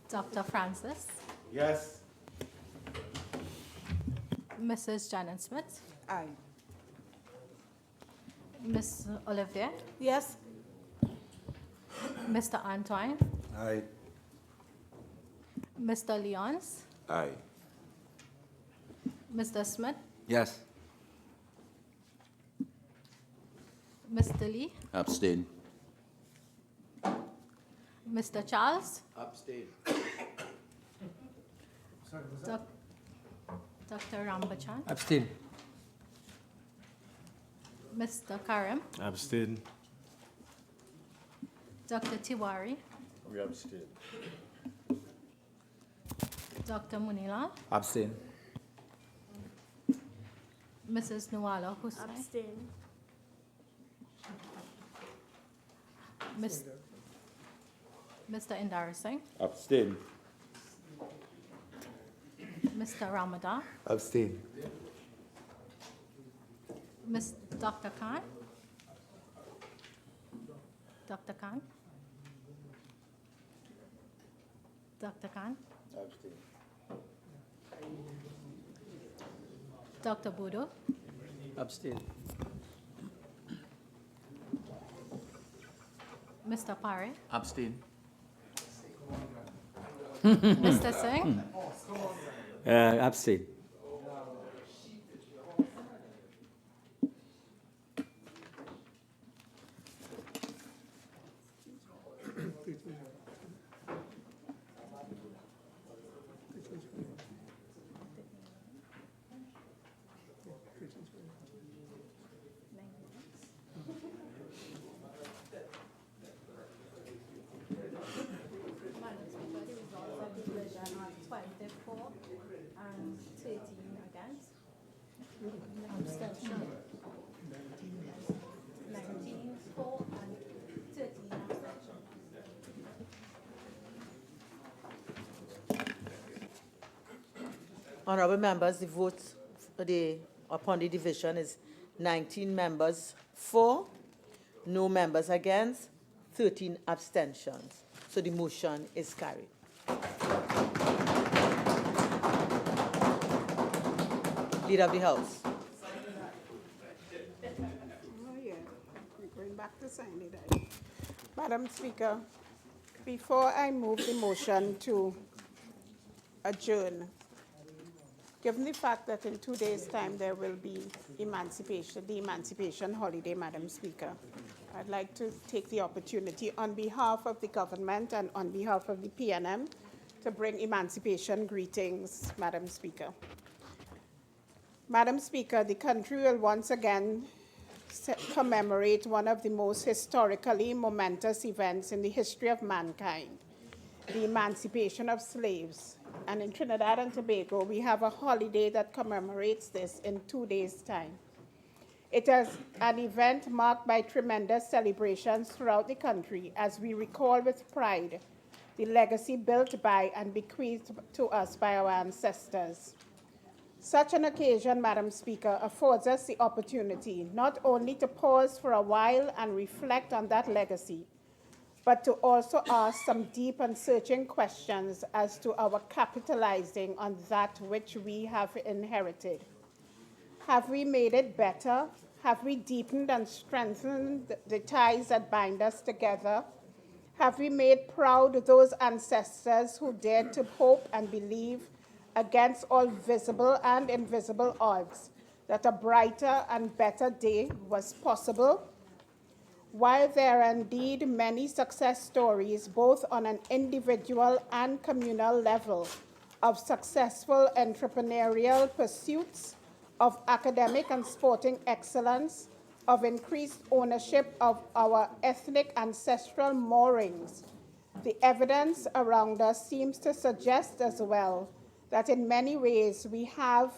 Dr. Francis, Yes. Mrs. Janet Smith, Aye. Ms. Olivier, Yes. Mr. Antoine, Aye. Mr. Leons, Aye. Mr. Smith, Yes. Mr. Lee, Abstain. Mr. Charles, Abstain. Dr. Rambachan, Abstain. Mr. Karim, Abstain. Dr. Tiwari, We abstain. Dr. Munila, Abstain. Mrs. Nuala Hussain, Abstain. Mr. Indar Singh, Abstain. Mr. Ramadan, Abstain. Dr. Khan, Dr. Khan, Dr. Khan, Abstain. Dr. Budo, Abstain. Mr. Pare, Abstain. Mr. Singh, Abstain. Madam Speaker, the results of the division are 24 and 13 against. Abstention. 19 for and 13 abstention. Honorable members, the vote upon the division is 19 members for, no members against, 13 abstentions. So the motion is carried. Leader of the House. Oh, yeah, we're going back to sign it. Madam Speaker, before I move the motion to adjourn, given the fact that in 2 days' time there will be the Emancipation Holiday, Madam Speaker, I'd like to take the opportunity on behalf of the government and on behalf of the PNM to bring emancipation greetings, Madam Speaker. Madam Speaker, the country will once again commemorate one of the most historically momentous events in the history of mankind, the emancipation of slaves. And in Trinidad and Tobago, we have a holiday that commemorates this in 2 days' time. It is an event marked by tremendous celebrations throughout the country as we recall with pride the legacy built by and bequeathed to us by our ancestors. Such an occasion, Madam Speaker, affords us the opportunity not only to pause for a while and reflect on that legacy, but to also ask some deep and searching questions as to our capitalizing on that which we have inherited. Have we made it better? Have we deepened and strengthened the ties that bind us together? Have we made proud those ancestors who dared to hope and believe against all visible and invisible odds that a brighter and better day was possible? While there are indeed many success stories, both on an individual and communal level, of successful entrepreneurial pursuits, of academic and sporting excellence, of increased ownership of our ethnic ancestral moorings, The evidence around us seems to suggest as well that in many ways we have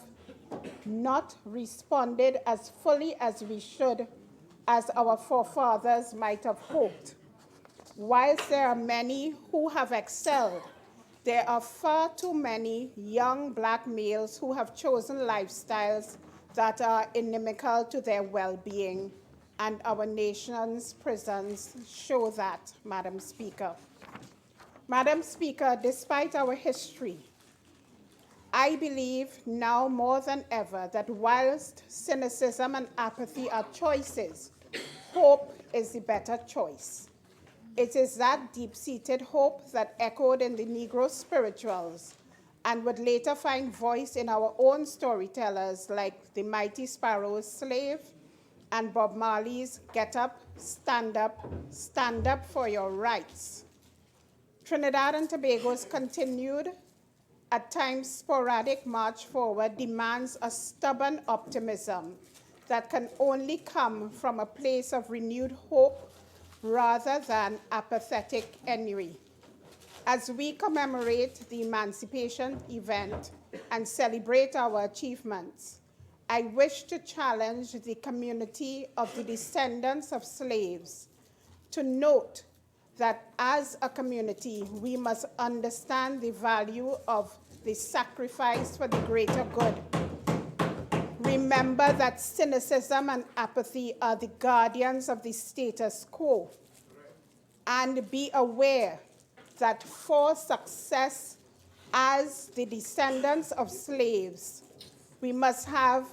not responded as fully as we should, as our forefathers might have hoped. Whilst there are many who have excelled, there are far too many young black males who have chosen lifestyles that are inimical to their well-being, and our nation's prisons show that, Madam Speaker. Madam Speaker, despite our history, I believe now more than ever that whilst cynicism and apathy are choices, hope is the better choice. It is that deep-seated hope that echoed in the Negro spirituals and would later find voice in our own storytellers like the Mighty Sparrow's Slave and Bob Marley's Get Up, Stand Up for Your Rights. Trinidad and Tobago's continued, at times sporadic march forward demands a stubborn optimism that can only come from a place of renewed hope rather than apathetic ennui. As we commemorate the Emancipation event and celebrate our achievements, I wish to challenge the community of the descendants of slaves to note that as a community, we must understand the value of the sacrifice for the greater good. Remember that cynicism and apathy are the guardians of the status quo. And be aware that for success as the descendants of slaves, we must have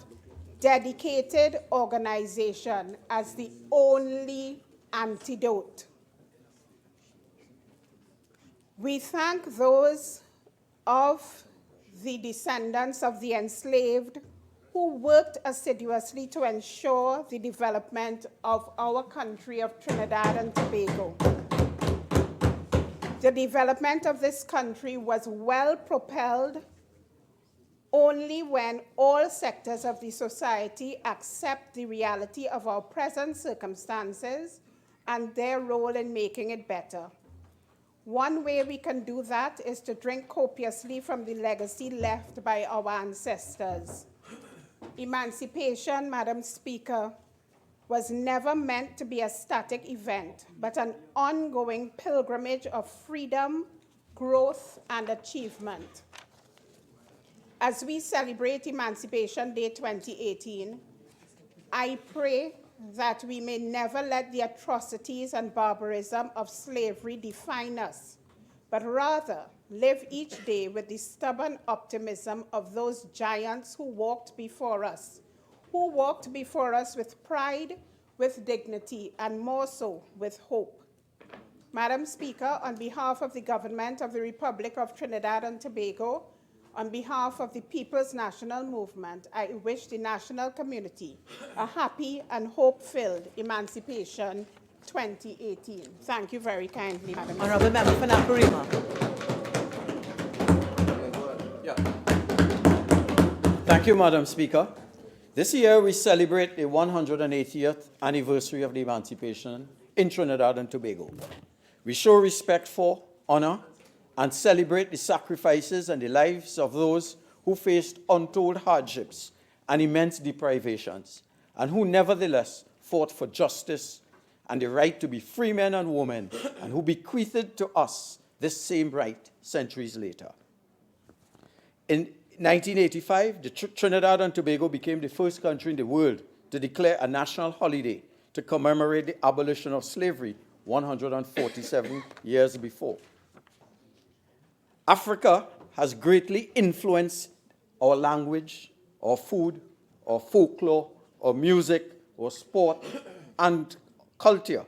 dedicated organization as the only antidote. We thank those of the descendants of the enslaved who worked assiduously to ensure the development of our country of Trinidad and Tobago. The development of this country was well propelled only when all sectors of the society accept the reality of our present circumstances and their role in making it better. One way we can do that is to drink copiously from the legacy left by our ancestors. Emancipation, Madam Speaker, was never meant to be a static event, but an ongoing pilgrimage of freedom, growth, and achievement. As we celebrate Emancipation Day 2018, I pray that we may never let the atrocities and barbarism of slavery define us, but rather live each day with the stubborn optimism of those giants who walked before us with pride, with dignity, and more so with hope. Madam Speaker, on behalf of the government of the Republic of Trinidad and Tobago, on behalf of the People's National Movement, I wish the national community a happy and hope-filled Emancipation 2018. Thank you very kindly, Madam Speaker. Honourable Member for Naparima. Thank you, Madam Speaker. This year we celebrate the 180th anniversary of the emancipation in Trinidad and Tobago. We show respect for, honor, and celebrate the sacrifices and the lives of those who faced untold hardships and immense deprivations, and who nevertheless fought for justice and the right to be free men and women, and who bequeathed to us this same right centuries later. In 1985, Trinidad and Tobago became the first country in the world to declare a national holiday to commemorate the abolition of slavery 147 years before. Africa has greatly influenced our language, our food, our folklore, our music, our sport, and culture,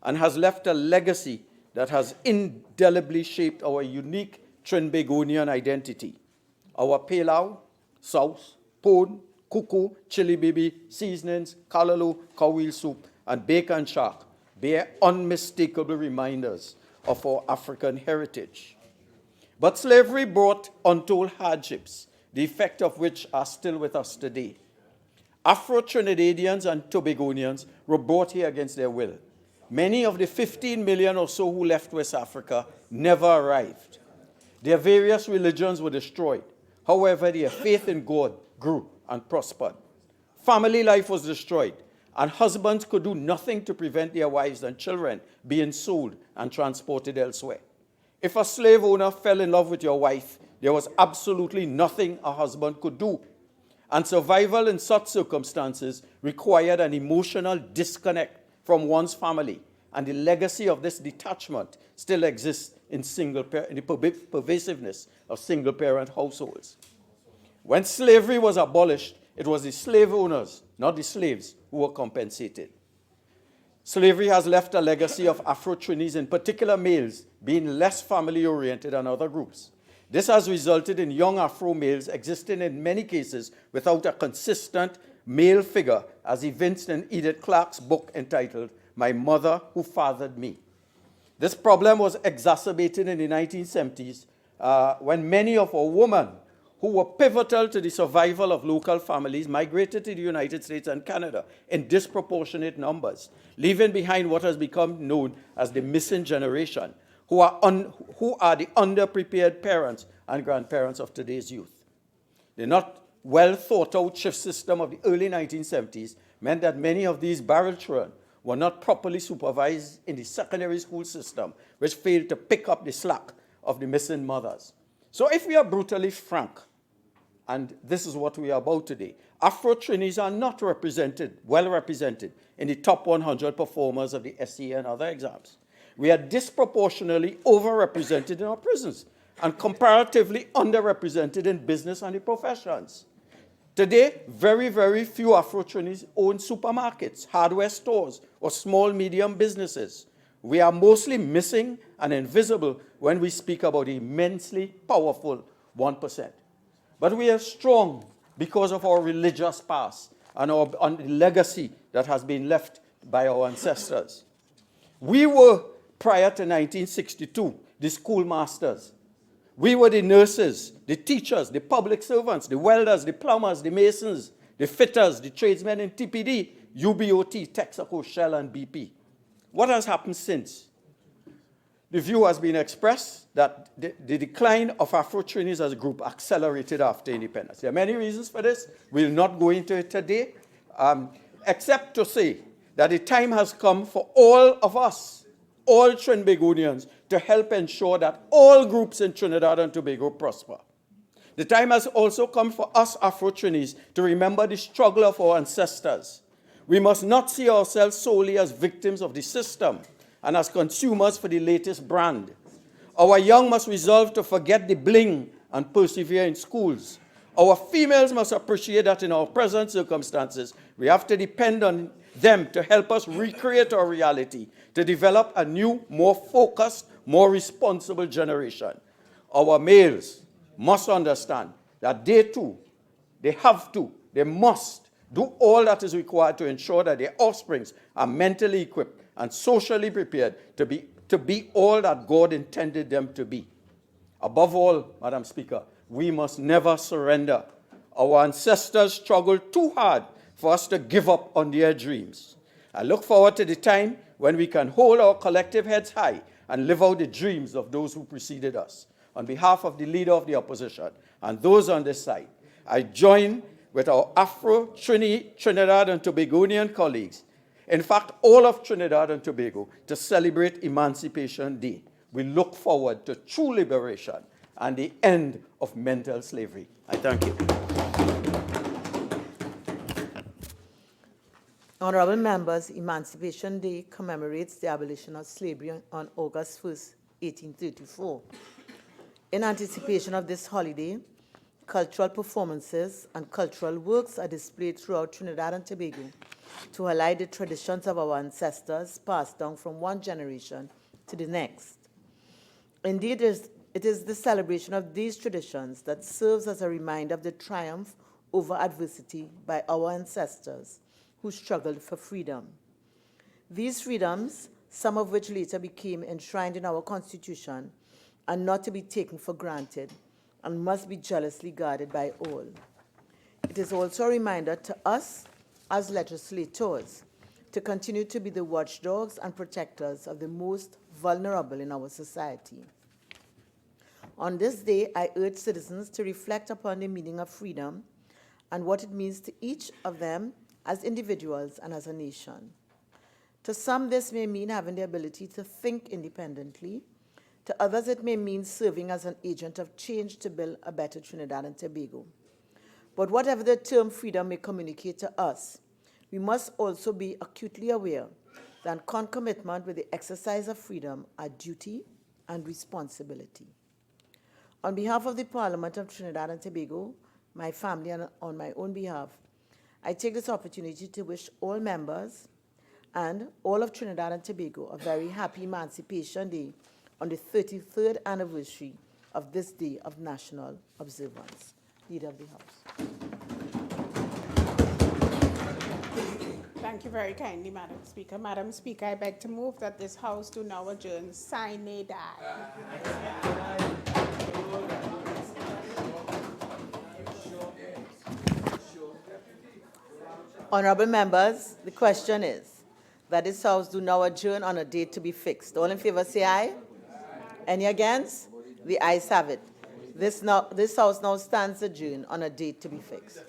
and has left a legacy that has indelibly shaped our unique Trinbagonian identity. Our pilau, sauce, pone, kuku, chili bibi, seasonings, callaloo, cowheel soup, and bacon shark bear unmistakable reminders of our African heritage. But slavery brought untold hardships, the effect of which are still with us today. Afro-Trinidadians and Tobagonians were brought here against their will. many of the 15 million or so who left West Africa never arrived. Their various religions were destroyed. However, their faith in God grew and prospered. Family life was destroyed, and husbands could do nothing to prevent their wives and children being sold and transported elsewhere. If a slave owner fell in love with your wife, there was absolutely nothing a husband could do. And survival in such circumstances required an emotional disconnect from one's family. And the legacy of this detachment still exists in the pervasiveness of single-parent households. When slavery was abolished, it was the slave owners, not the slaves, who were compensated. Slavery has left a legacy of Afro-Trinis, in particular males, being less family-oriented than other groups. This has resulted in young Afro males existing in many cases without a consistent male figure, as evinced in Edith Clark's book entitled My Mother Who Fathered Me. This problem was exacerbated in the 1970s when many of our women who were pivotal to the survival of local families migrated to the United States and Canada in disproportionate numbers, leaving behind what has become known as the missing generation, who are the underprepared parents and grandparents of today's youth. The not well thought out shift system of the early 1970s meant that many of these barrel children were not properly supervised in the secondary school system, which failed to pick up the slack of the missing mothers. So if we are brutally frank, and this is what we are about today, Afro-Trinis are not well represented in the top 100 performers of the SEA and other exams. We are disproportionately overrepresented in our prisons and comparatively underrepresented in business and the professions. Today, very, very few Afro-Trinis own supermarkets, hardware stores, or small, medium businesses. We are mostly missing and invisible when we speak about the immensely powerful 1%. But we are strong because of our religious past and the legacy that has been left by our ancestors. We were, prior to 1962, the schoolmasters. We were the nurses, the teachers, the public servants, the welders, the plumbers, the masons, the fitters, the tradesmen in TPD, UBOT, Texaco, Shell, and BP. What has happened since? The view has been expressed that the decline of Afro-Trinis as a group accelerated after independence. There are many reasons for this. We'll not go into it today, except to say that the time has come for all of us, all Trinbagonians, to help ensure that all groups in Trinidad and Tobago prosper. The time has also come for us Afro-Trinis to remember the struggle of our ancestors. We must not see ourselves solely as victims of the system and as consumers for the latest brand. Our young must resolve to forget the bling and persevere in schools. Our females must appreciate that in our present circumstances, we have to depend on them to help us recreate our reality, to develop a new, more focused, more responsible generation. Our males must understand that they too, they have to, they must do all that is required to ensure that their offsprings are mentally equipped and socially prepared to be all that God intended them to be. Above all, Madam Speaker, we must never surrender. Our ancestors struggled too hard for us to give up on their dreams. I look forward to the time when we can hold our collective heads high and live out the dreams of those who preceded us. On behalf of the Leader of the Opposition and those on this side, I join with our Trinidad and Tobagonian colleagues, in fact, all of Trinidad and Tobago, to celebrate Emancipation Day. We look forward to true liberation and the end of mental slavery. I thank you. Honorable members, Emancipation Day commemorates the abolition of slavery on August 1st, 1834. In anticipation of this holiday, cultural performances and cultural works are displayed throughout Trinidad and Tobago to highlight the traditions of our ancestors passed down from one generation to the next. Indeed, it is the celebration of these traditions that serves as a reminder of the triumph over adversity by our ancestors who struggled for freedom. These freedoms, some of which later became enshrined in our Constitution, are not to be taken for granted and must be jealously guarded by all. It is also a reminder to us as legislators to to continue to be the watchdogs and protectors of the most vulnerable in our society. On this day, I urge citizens to reflect upon the meaning of freedom and what it means to each of them as individuals and as a nation. To some, this may mean having the ability to think independently. To others, it may mean serving as an agent of change to build a better Trinidad and Tobago. But whatever the term freedom may communicate to us, we must also be acutely aware that concomitant with the exercise of freedom are duty and responsibility. On behalf of the Parliament of Trinidad and Tobago, my family, and on my own behalf, I take this opportunity to wish all members and all of Trinidad and Tobago a very happy Emancipation Day on the 33rd anniversary of this day of national observance. Leader of the House. Thank you very kindly, Madam Speaker. Madam Speaker, I beg to move that this House do now adjourn sine die. Honorable members, the question is that this House do now adjourn on a date to be fixed. All in favor say aye. Any against? The ayes have it. This House now stands adjourned on a date to be fixed.